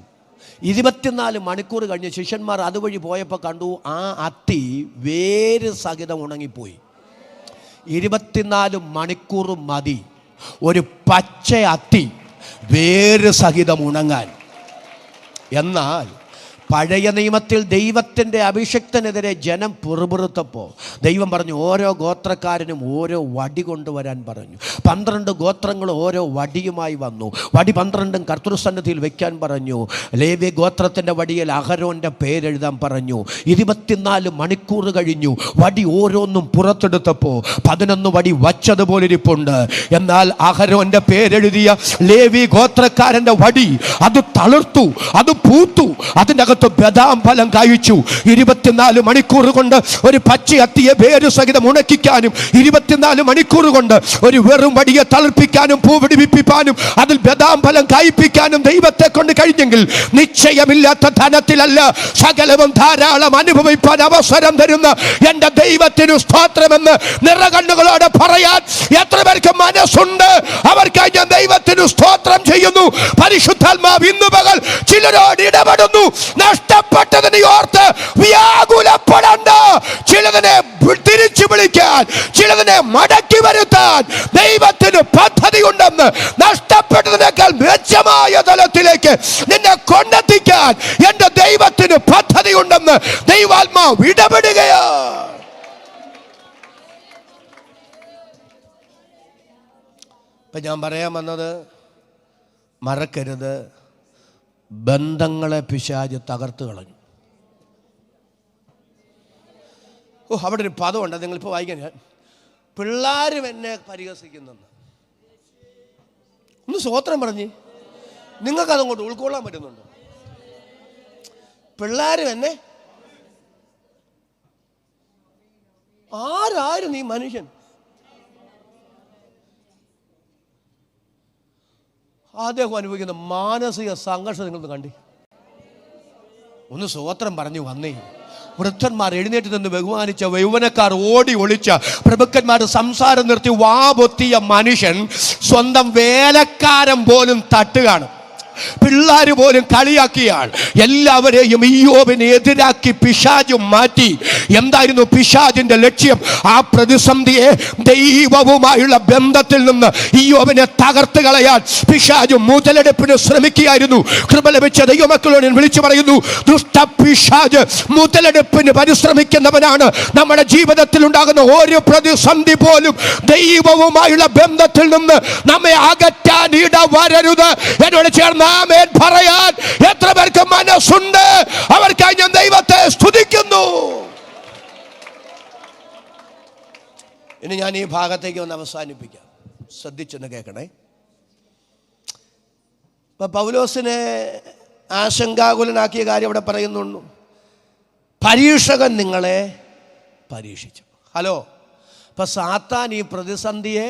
24 മണിക്കൂർ കഴിഞ്ഞ് ശിഷ്യന്മാർ അതുവഴി പോയപ്പോൾ കണ്ടു ആ അത്തി വേര് സഹിതം ഉണങ്ങിപ്പോയി. 24 മണിക്കൂർ മതി ഒരു പച്ച അത്തി വേര് സഹിതം ഉണങ്ങാൻ. എന്നാൽ പഴയ നിയമത്തിൽ ദൈവത്തിൻ്റെ അഭിഷിക്തനെതിരെ ജനം പുറപുറത്തപ്പോൾ ദൈവം പറഞ്ഞു ഓരോ ഗോത്രക്കാരനും ഓരോ വടി കൊണ്ടുവരാൻ പറഞ്ഞു. 12 ഗോത്രങ്ങൾ ഓരോ വടിയുമായി വന്നു. വടി 12 കർത്തൃസന്നിധിയിൽ വെക്കാൻ പറഞ്ഞു. ലേവ്യ ഗോത്രത്തിൻ്റെ വടിയിൽ അഹരോൻ്റെ പേരെഴുതാൻ പറഞ്ഞു. 24 മണിക്കൂർ കഴിഞ്ഞു. വടി ഓരോന്നും പുറത്തെടുത്തപ്പോൾ 11 വടി വച്ചതുപോലെ ഇരിപ്പുണ്ട്. എന്നാൽ അഹരോൻ്റെ പേരെഴുതിയ ലേവി ഗോത്രക്കാരൻ്റെ വടി അത് തളിർത്തു, അത് പൂത്തു, അതിൻ്റെ അകത്ത് ബദാം ഫലം കായ്ച്ചു. 24 മണിക്കൂർ കൊണ്ട് ഒരു പച്ച അത്തിയെ വേര് സഹിതം ഉണക്കിക്കാനും 24 മണിക്കൂർ കൊണ്ട് ഒരു വെറും വടിയെ തളിർപ്പിക്കാനും പൂവിടിപ്പിക്കാനും അതിൽ ബദാം ഫലം കായ്പിക്കാനും ദൈവത്തെ കൊണ്ട് കഴിഞ്ഞെങ്കിൽ നിശ്ചയമില്ലാത്ത ധനത്തിലല്ല സകലവും ധാരാളം അനുഭവിപ്പാൻ അവസരം തരുന്ന എൻ്റെ ദൈവത്തിനു സ്തോത്രമെന്ന് നിറകണ്ണുകളോടെ പറയാൻ എത്ര പേർക്ക് മനസ്സുണ്ട്? അവർക്കായി ഞാൻ ദൈവത്തിനു സ്തോത്രം ചെയ്യുന്നു. പരിശുദ്ധാത്മാവ് ഇന്നു പകൽ ചിലരോട് ഇടപെടുന്നു. നഷ്ടപ്പെട്ടതിനെ ഓർത്ത് വ്യാകുലപ്പെടണ്ട. ചിലതിനെ തിരിച്ചു വിളിക്കാൻ, ചിലതിനെ മടക്കി വരുത്താൻ ദൈവത്തിന് പദ്ധതിയുണ്ടെന്ന്, നഷ്ടപ്പെട്ടതിനേക്കാൾ മെച്ചമായ തലത്തിലേക്ക് നിന്നെ കൊണ്ടെത്തിക്കാൻ എൻ്റെ ദൈവത്തിന് പദ്ധതിയുണ്ടെന്ന് ദൈവാത്മാവ് ഇടപെടുകയാണ്. ഇപ്പം ഞാൻ പറയാൻ വന്നത്, മറക്കരുത്, ബന്ധങ്ങളെ പിശാച് തകർത്ത് കളഞ്ഞു. അവിടെ ഒരു പദമുണ്ട്, നിങ്ങളിപ്പോൾ വായിക്കാൻ, പിള്ളേരും എന്നെ പരിഹസിക്കുന്നെന്ന്. ഒന്ന് സ്വോത്രം പറഞ്ഞ് നിങ്ങൾക്കതങ്ങോട്ട് ഉൾക്കൊള്ളാൻ പറ്റുന്നുണ്ടോ? പിള്ളേരും എന്നെ, ആരായിരുന്നു ഈ മനുഷ്യൻ? അദ്ദേഹം അനുഭവിക്കുന്ന മാനസിക സംഘർഷം നിങ്ങളൊന്ന് കണ്ടി. ഒന്ന് സ്വോത്രം പറഞ്ഞു വന്നേ. വൃദ്ധന്മാർ എഴുന്നേറ്റ് നിന്ന് ബഹുമാനിച്ച, യൗവനക്കാർ ഓടി ഒളിച്ച, പ്രഭുക്കന്മാർ സംസാരം നിർത്തി വാപൊത്തിയ മനുഷ്യൻ സ്വന്തം വേലക്കാരൻ പോലും തട്ടുകയാണ്. പിള്ളേർ പോലും കളിയാക്കിയാൽ എല്ലാവരെയും ഇയ്യോബിനെ എതിരാക്കി പിശാച് മാറ്റി. എന്തായിരുന്നു പിശാചിന്റെ ലക്ഷ്യം? ആ പ്രതിസന്ധിയെ ദൈവവുമായുള്ള ബന്ധത്തിൽ നിന്ന് ഇയ്യോബിനെ തകർത്ത് കളയാൻ പിശാച് മുതലെടുപ്പിന് ശ്രമിക്കുകയായിരുന്നു. കൃപ ലഭിച്ച ദൈവമക്കളോട് വിളിച്ചു പറയുന്നു, ദുഷ്ട പിശാച് മുതലെടുപ്പിന് പരിശ്രമിക്കുന്നവനാണ്. നമ്മുടെ ജീവിതത്തിൽ ഉണ്ടാകുന്ന ഓരോ പ്രതിസന്ധി പോലും ദൈവവുമായുള്ള ബന്ധത്തിൽ നിന്ന് നമ്മെ അകറ്റാൻ ഇടവരരുത്. എന്നോട് ചേർന്ന് ആമേൻ പറയാൻ എത്ര പേർക്ക് മനസ്സുണ്ട്? അവർക്കായി ഞാൻ ദൈവത്തെ സ്തുതിക്കുന്നു. ഇനി ഞാൻ ഈ ഭാഗത്തേക്ക് ഒന്ന് അവസാനിപ്പിക്കാം. ശ്രദ്ധിച്ചൊന്ന് കേൾക്കണേ. ഇപ്പൊ പൗലോസിനെ ആശങ്കാകുലനാക്കിയ കാര്യം അവിടെ പറയുന്നുള്ളൂ. പരീക്ഷകൻ നിങ്ങളെ പരീക്ഷിച്ചു. ഹലോ, ഇപ്പൊ സാത്താൻ ഈ പ്രതിസന്ധിയെ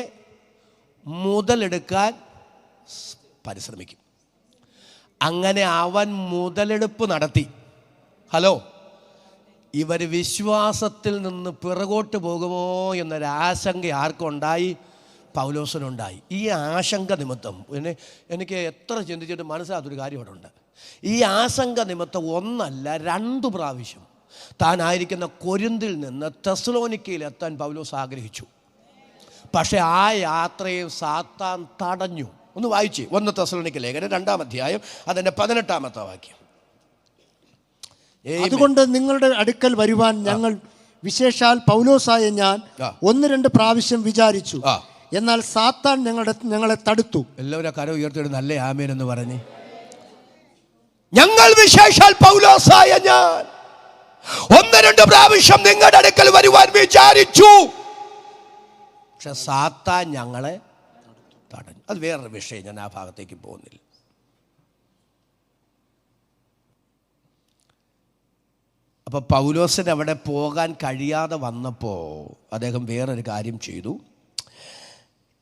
മുതലെടുക്കാൻ പരിശ്രമിക്കും. അങ്ങനെ അവൻ മുതലെടുപ്പ് നടത്തി. ഹലോ, ഇവർ വിശ്വാസത്തിൽ നിന്ന് പിറകോട്ട് പോകുമോ എന്നൊരാശങ്ക ആർക്കുണ്ടായി? പൗലോസിനുണ്ടായി. ഈ ആശങ്ക നിമിത്തം എനിക്ക് എത്ര ചിന്തിച്ചിട്ട് മനസ്സിലാത്തൊരു കാര്യം അവിടെ ഉണ്ട്. ഈ ആശങ്ക നിമിത്തം 1 അല്ല 2 പ്രാവശ്യം താനായിരിക്കുന്ന കൊരിന്തിൽ നിന്ന് തെസ്സലോനിക്കയിൽ എത്താൻ പൗലോസ് ആഗ്രഹിച്ചു. പക്ഷെ ആ യാത്രയെ സാത്താൻ തടഞ്ഞു. ഒന്ന് വായിച്ചേ, 1 തെസ്സലോനിക്ക ലേഖനം 2-ാം അധ്യായം അതിൻ്റെ 18-ാമത്തെ വാക്യം. അതുകൊണ്ട് നിങ്ങളുടെ അടുക്കൽ വരുവാൻ ഞങ്ങൾ വിശേഷാൽ പൗലോസായ ഞാൻ 1-2 പ്രാവശ്യം വിചാരിച്ചു, എന്നാൽ സാത്താൻ ഞങ്ങളെ തടുത്തു. എല്ലാവരും കരം ഉയർത്തിയിട്ട് നല്ല ആമേൻ എന്ന് പറഞ്ഞ്. ഞങ്ങൾ വിശേഷാൽ പൗലോസായ ഞാൻ 1-2 പ്രാവശ്യം നിങ്ങളുടെ അടുക്കൽ വരുവാൻ വിചാരിച്ചു, പക്ഷെ സാത്താൻ ഞങ്ങളെ തടഞ്ഞു. അത് വേറൊരു വിഷയം, ഞാൻ ആ ഭാഗത്തേക്ക് പോകുന്നില്ല. അപ്പോൾ പൗലോസിന് അവിടെ പോകാൻ കഴിയാതെ വന്നപ്പോൾ അദ്ദേഹം വേറൊരു കാര്യം ചെയ്തു.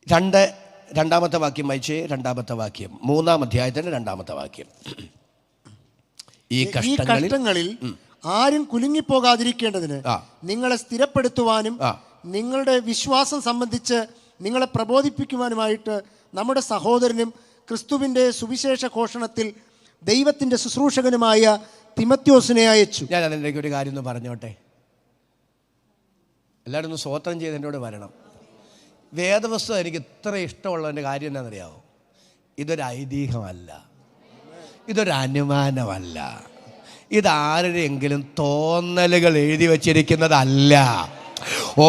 2-ാമത്തെ വാക്യം വായിച്ചേ. 2-ാമത്തെ വാക്യം 3-ാം അധ്യായത്തിൻ്റെ 2-ാമത്തെ വാക്യം. ഈ കഷ്ടങ്ങളിൽ ആരും കുലുങ്ങിപ്പോകാതിരിക്കേണ്ടതിന് നിങ്ങളെ സ്ഥിരപ്പെടുത്തുവാനും നിങ്ങളുടെ വിശ്വാസം സംബന്ധിച്ച് നിങ്ങളെ പ്രബോധിപ്പിക്കുവാനുമായിട്ട് നമ്മുടെ സഹോദരനും ക്രിസ്തുവിൻ്റെ സുവിശേഷ ഘോഷണത്തിൽ ദൈവത്തിൻ്റെ ശുശ്രൂഷകനുമായ തിമത്യോസിനെ അയച്ചു. ഞാൻ അതിലേക്ക് ഒരു കാര്യം ഒന്ന് പറഞ്ഞോട്ടെ. എല്ലാവരും ഒന്ന് സ്തോത്രം ചെയ്ത് എന്നോട് വരണം. വേദവസ്തു എനിക്ക് ഇത്ര ഇഷ്ടമുള്ളതിൻ്റെ കാര്യം എന്താണെന്നറിയാമോ? ഇതൊരു ഐതിഹ്യമല്ല, ഇതൊരു അനുമാനമല്ല, ഇതാരെങ്കിലും തോന്നലുകൾ എഴുതി വച്ചിരിക്കുന്നതല്ല.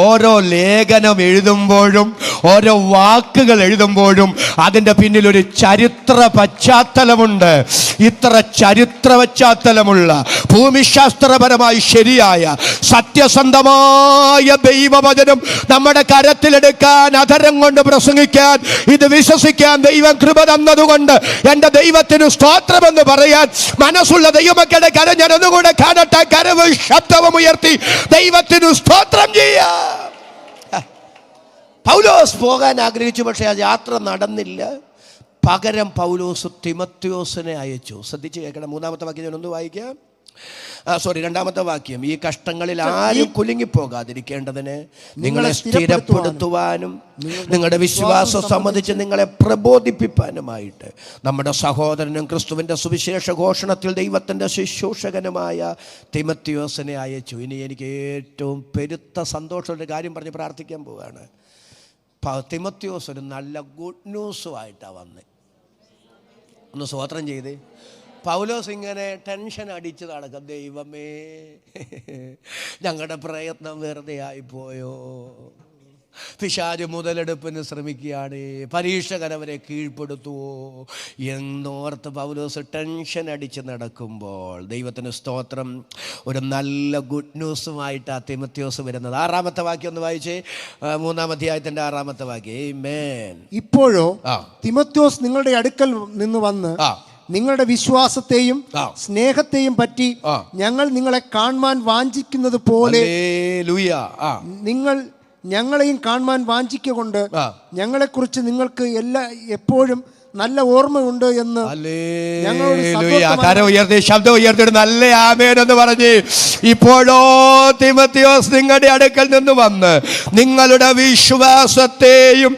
ഓരോ ലേഖനം എഴുതുമ്പോഴും ഓരോ വാക്കുകൾ എഴുതുമ്പോഴും അതിൻ്റെ പിന്നിലൊരു ചരിത്ര പശ്ചാത്തലമുണ്ട്. ഇത്ര ചരിത്ര പശ്ചാത്തലമുള്ള ഭൂമിശാസ്ത്രപരമായി ശരിയായ സത്യസന്ധമായ ദൈവവചനം നമ്മുടെ കരത്തിലെടുക്കാൻ, അധരം കൊണ്ട് പ്രസംഗിക്കാൻ, ഇത് വിശ്വസിക്കാൻ ദൈവം കൃപ തന്നതുകൊണ്ട് എൻ്റെ ദൈവത്തിന് സ്തോത്രമെന്ന് പറയാൻ മനസ്സുള്ള ദൈവമക്കളുടെ കരം ഞാൻ ഒന്നുകൂടെ കാണട്ടെ. കരവും ശബ്ദവും ഉയർത്തി ദൈവത്തിന് സ്തോത്രം ചെയ്യാം. പൗലോസ് പോകാൻ ആഗ്രഹിച്ചു, പക്ഷേ ആ യാത്ര നടന്നില്ല. പകരം പൗലോസ് തിമോത്തിയോസിനെ അയച്ചു. ശ്രദ്ധിച്ച് കേൾക്കണം. 3-ാമത്തെ വാക്യം ഞാനൊന്ന് വായിക്കാം. രണ്ടാമത്തെ വാക്യം. ഈ കഷ്ടങ്ങളിൽ ആരും കുലുങ്ങിപ്പോകാതിരിക്കേണ്ടതിന് നിങ്ങളെ സ്ഥിരപ്പെടുത്തുവാനും നിങ്ങളുടെ വിശ്വാസം സംബന്ധിച്ച് നിങ്ങളെ പ്രബോധിപ്പിക്കാനുമായിട്ട് നമ്മുടെ സഹോദരനും ക്രിസ്തുവിൻ്റെ സുവിശേഷ ഘോഷണത്തിൽ ദൈവത്തിൻ്റെ ശുശ്രൂഷകനുമായ തിമോത്തിയോസിനെ അയച്ചു. ഇനി എനിക്ക് ഏറ്റവും പെരുത്ത സന്തോഷമുള്ള കാര്യം പറഞ്ഞ് പ്രാർത്ഥിക്കാൻ പോവുകയാണ്. തിമോത്തിയോസ് ഒരു നല്ല ഗുഡ് ന്യൂസുമായിട്ടാണ് വന്നത്. ഒന്ന് സ്തോത്രം ചെയ്ത്. പൗലോസ് ഇങ്ങനെ ടെൻഷൻ അടിച്ച് നടക്കും. ദൈവമേ, ഞങ്ങളുടെ പ്രയത്നം വെറുതെ ആയിപ്പോയോ, പിശാച് മുതലെടുപ്പിന് ശ്രമിക്കുകയാണ്, പരീക്ഷകനവരെ കീഴ്പ്പെടുത്തുവോ എന്നോർത്ത് പൗലോസ് ടെൻഷൻ അടിച്ച് നടക്കുമ്പോൾ ദൈവത്തിന് സ്തോത്രം, ഒരു നല്ല ഗുഡ് ന്യൂസുമായിട്ട് ആ തിമോത്തിയോസ് വരുന്നത്. 6-ാമത്തെ വാക്യം ഒന്ന് വായിച്ചേ. 3-ാം അധ്യായത്തിൻ്റെ 6-ാമത്തെ വാക്യം. ആമേൻ. ഇപ്പോഴോ തിമോത്തിയോസ് നിങ്ങളുടെ അടുക്കൽ നിന്ന് വന്ന് നിങ്ങളുടെ വിശ്വാസത്തെയും സ്നേഹത്തെയും പറ്റി ഞങ്ങൾ നിങ്ങളെ കാണുവാൻ വാഞ്ചിക്കുന്നത് പോലെ നിങ്ങൾ ഞങ്ങളെയും കാണുവാൻ വാഞ്ചിക്കൊണ്ട് ഞങ്ങളെക്കുറിച്ച് നിങ്ങൾക്ക് എപ്പോഴും നല്ല ഓർമ്മയുണ്ട് എന്ന് ശബ്ദം ഉയർത്തിയിട്ട് നല്ല ആമേൻ എന്ന് പറഞ്ഞ്, ഇപ്പോഴോ തിമോത്തിയോസ് നിങ്ങളുടെ അടുക്കൽ നിന്ന് വന്ന് നിങ്ങളുടെ വിശ്വാസത്തെയും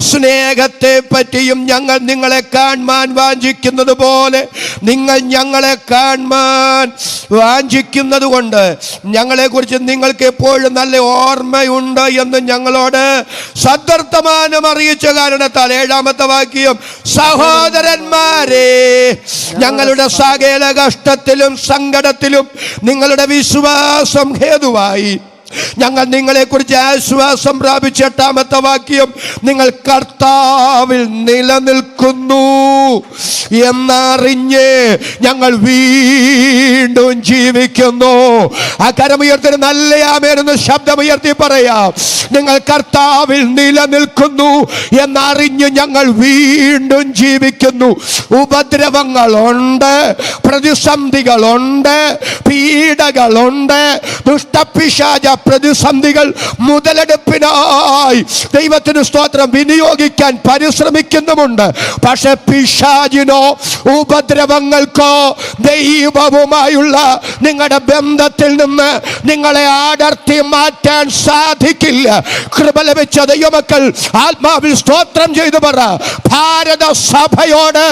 സ്നേഹത്തെ പറ്റിയും ഞങ്ങൾ നിങ്ങളെ കാണുവാൻ വാഞ്ചിക്കുന്നത് പോലെ നിങ്ങൾ ഞങ്ങളെ കാണുവാൻ വാഞ്ചിക്കുന്നത് കൊണ്ട് ഞങ്ങളെക്കുറിച്ച് നിങ്ങൾക്ക് എപ്പോഴും നല്ല ഓർമ്മയുണ്ട് എന്ന് ഞങ്ങളോട് സദ്വർത്തമാനം അറിയിച്ച കാരണത്താൽ. 7-ാമത്തെ വാക്യം. സഹോദരന്മാരെ, ഞങ്ങളുടെ സകല കഷ്ടത്തിലും സങ്കടത്തിലും നിങ്ങളുടെ വിശ്വാസം ഹേതുവായി ഞങ്ങൾ നിങ്ങളെക്കുറിച്ച് ആശ്വാസം പ്രാപിച്ച. 8-ാമത്തെ വാക്യം. നിങ്ങൾ കർത്താവിൽ നിലനിൽക്കുന്നു എന്നറിഞ്ഞ് ഞങ്ങൾ വീണ്ടും ജീവിക്കുന്നു. ആ കരമുയർത്തിന് നല്ല ആമേനെന്ന് ശബ്ദമുയർത്തി പറയാം. നിങ്ങൾ കർത്താവിൽ നിലനിൽക്കുന്നു എന്നറിഞ്ഞ് ഞങ്ങൾ വീണ്ടും ജീവിക്കുന്നു. ഉപദ്രവങ്ങളുണ്ട്, പ്രതിസന്ധികളുണ്ട്, പീഡകളുണ്ട്, ദുഷ്ടപിശാച പ്രതിസന്ധികൾ മുതലെടുപ്പിനായി ദൈവത്തിന് സ്തോത്രം വിനിയോഗിക്കാൻ പരിശ്രമിക്കുന്നുമുണ്ട്. പക്ഷെ പിശാചിനോ ഉപദ്രവങ്ങൾക്കോ ദൈവവുമായുള്ള നിങ്ങളുടെ ബന്ധത്തിൽ നിന്ന് നിങ്ങളെ അടർത്തി മാറ്റാൻ സാധിക്കില്ല. കൃപ ലഭിച്ച ദൈവമക്കൾ ആത്മാവിൽ സ്തോത്രം ചെയ്തു പറ. ഭാരത സഭയോട്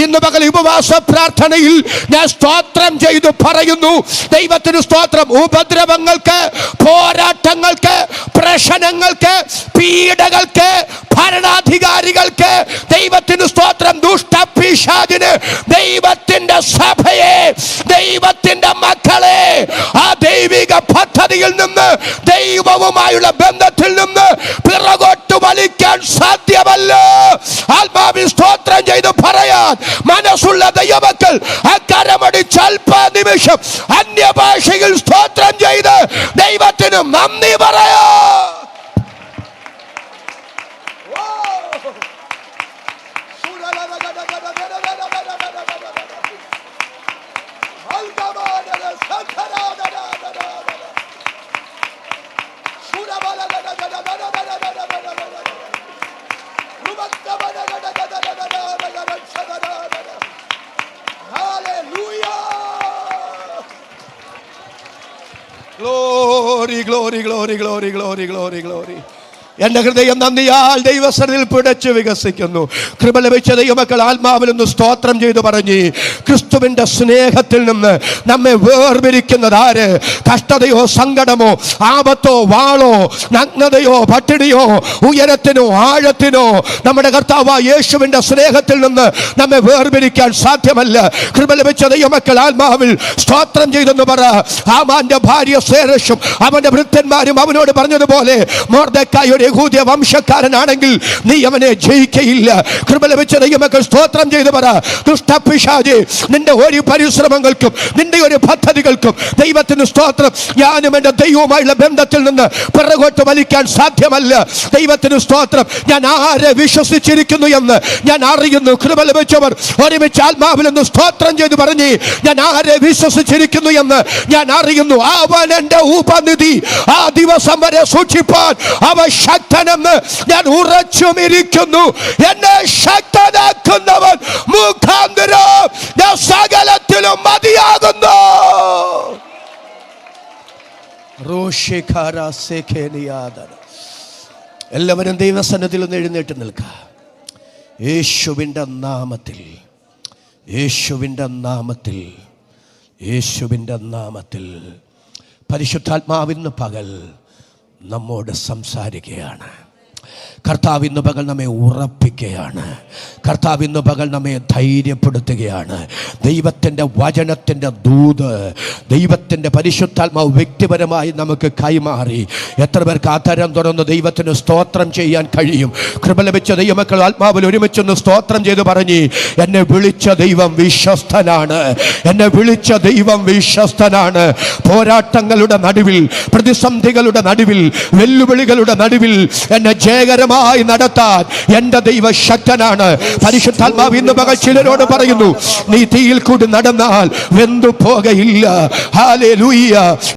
ഇന്ന് പകൽ ഉപവാസ പ്രാർത്ഥനയിൽ ഞാൻ സ്തോത്രം ചെയ്തു പറയുന്നു. ദൈവത്തിന് സ്തോത്രം. ഉപദ്രവങ്ങൾക്ക്, പോരാട്ടങ്ങൾക്ക്, പ്രശ്നങ്ങൾക്ക്, പീഡകൾക്ക്, ഭരണാധികാരികൾക്ക് ദൈവത്തിന് സ്തോത്രം, ദുഷ്ടപിശാചിന് ദൈവത്തിന്റെ സഭയെ, ദൈവത്തിന്റെ മക്കളെ ആ ദൈവിക പദ്ധതിയിൽ നിന്ന്, ദൈവവുമായുള്ള ബന്ധത്തിൽ നിന്ന് പിറകോട്ട് വലിക്കാൻ സാധ്യമല്ല. ആത്മാവിൽ സ്തോത്രം ചെയ്ത് പറയാൻ മനസ്സുള്ള ദൈവമക്കൾ അക്കരമടിച്ച് അല്പ നിമിഷം അന്യഭാഷയിൽ സ്തോത്രം ചെയ്ത് ദൈവത്തിന് നന്ദി പറയാ. Glory, glory, glory, glory, glory, glory, glory. എൻ്റെ ഹൃദയം നന്ദിയാൽ ദൈവസന്നിധിയിൽ പിടച്ചു വികസിക്കുന്നു. കൃപ ലഭിച്ച ദൈവമക്കൾ ആത്മാവിൽ നിന്ന് സ്തോത്രം ചെയ്തു പറഞ്ഞ് ക്രിസ്തുവിൻ്റെ സ്നേഹത്തിൽ നിന്ന് നമ്മെ വേർപിരിക്കുന്നത് ആര്? കഷ്ടതയോ സങ്കടമോ ആപത്തോ വാളോ നഗ്നതയോ പട്ടിണിയോ ഉയരത്തിനോ ആഴത്തിനോ നമ്മുടെ കർത്താവായ യേശുവിൻ്റെ സ്നേഹത്തിൽ നിന്ന് നമ്മെ വേർപിരിക്കാൻ സാധ്യമല്ല. കൃപ ലഭിച്ച ദൈവമക്കൾ ആത്മാവിൽ സ്തോത്രം ചെയ്തെന്ന് പറ. ഹാമാന്റെ ഭാര്യ സേരഷും അവന്റെ ഭൃത്യന്മാരും അവനോട് പറഞ്ഞതുപോലെ മൊർദെഖായിയുടെ യഹൂദ വംശക്കാരനാണെങ്കിൽ നീ അവനെ ജയിക്കയില്ല. കൃപ ലഭിച്ച ദൈവമക്കൾ സ്തോത്രം ചെയ്തു പറ. ദുഷ്ടപിശാചേ, നിന്റെ ഒരു പരിശ്രമങ്ങൾക്കും നിന്റെ ഒരു പദ്ധതികൾക്കും ദൈവത്തിന് സ്തോത്രം, ഞാനും എൻ്റെ ദൈവവുമായുള്ള ബന്ധത്തിൽ നിന്ന് പിറകോട്ട് വലിക്കാൻ സാധ്യമല്ല. ദൈവത്തിന് സ്തോത്രം. ഞാൻ ആരെ വിശ്വസിച്ചിരിക്കുന്നു എന്ന് ഞാൻ അറിയുന്നു. കൃപ ലഭിച്ചവർ ഒരുമിച്ച് ആത്മാവിൽ നിന്ന് സ്തോത്രം ചെയ്തു പറഞ്ഞ് ഞാൻ ആരെ വിശ്വസിച്ചിരിക്കുന്നു എന്ന് ഞാൻ അറിയുന്നു. അവൻ എൻ്റെ ഉപനിധി, ആ ദിവസം വരെ സൂക്ഷിപ്പാൻ അവ ശക്തനെന്ന് ഞാൻ ഉറച്ചുമിരിക്കുന്നു. എന്നെ ശക്തനാക്കുന്നവൻ മുഖാന്തരം ഞാൻ സകലത്തിലും മതിയാകുന്നു. എല്ലാവരും ദൈവസന്നിധിയിൽ ഒന്ന് എഴുന്നേറ്റ് നിൽക്കുക. യേശുവിൻ്റെ നാമത്തിൽ, യേശുവിൻ്റെ നാമത്തിൽ, യേശുവിൻ്റെ നാമത്തിൽ പരിശുദ്ധാത്മാവിന്ന് പകൽ നമ്മോട് സംസാരിക്കുകയാണ്. കർത്താവ് ഇന്ന് പകൽ നമ്മെ ഉറപ്പിക്കുകയാണ്. കർത്താവ് ഇന്ന് പകൽ നമ്മെ ധൈര്യപ്പെടുത്തുകയാണ്. ദൈവത്തിൻ്റെ വചനത്തിൻ്റെ ദൂത് ദൈവത്തിൻ്റെ പരിശുദ്ധാത്മാവ് വ്യക്തിപരമായി നമുക്ക് കൈമാറി. എത്ര പേർക്ക് ആധാരം തുറന്ന് ദൈവത്തിന് സ്തോത്രം ചെയ്യാൻ കഴിയും? കൃപ ലഭിച്ച ദൈവമക്കൾ ആത്മാവിൽ ഒരുമിച്ചൊന്ന് സ്തോത്രം ചെയ്ത് പറഞ്ഞ് എന്നെ വിളിച്ച ദൈവം വിശ്വസ്തനാണ്. എന്നെ വിളിച്ച ദൈവം വിശ്വസ്തനാണ്. പോരാട്ടങ്ങളുടെ നടുവിൽ, പ്രതിസന്ധികളുടെ നടുവിൽ, വെല്ലുവിളികളുടെ നടുവിൽ എന്നെ ജയകരമായി നടത്താൻ എൻ്റെ ദൈവ ശക്തനാണ്. പരിശുദ്ധാത്മാവ് ഇന്ന് പകൽ ചിലരോട് പറയുന്നു, നീ തീയിൽ കൂടി നടന്നാൽ വെന്തു പോകയില്ല. ഹല്ലേലൂയ.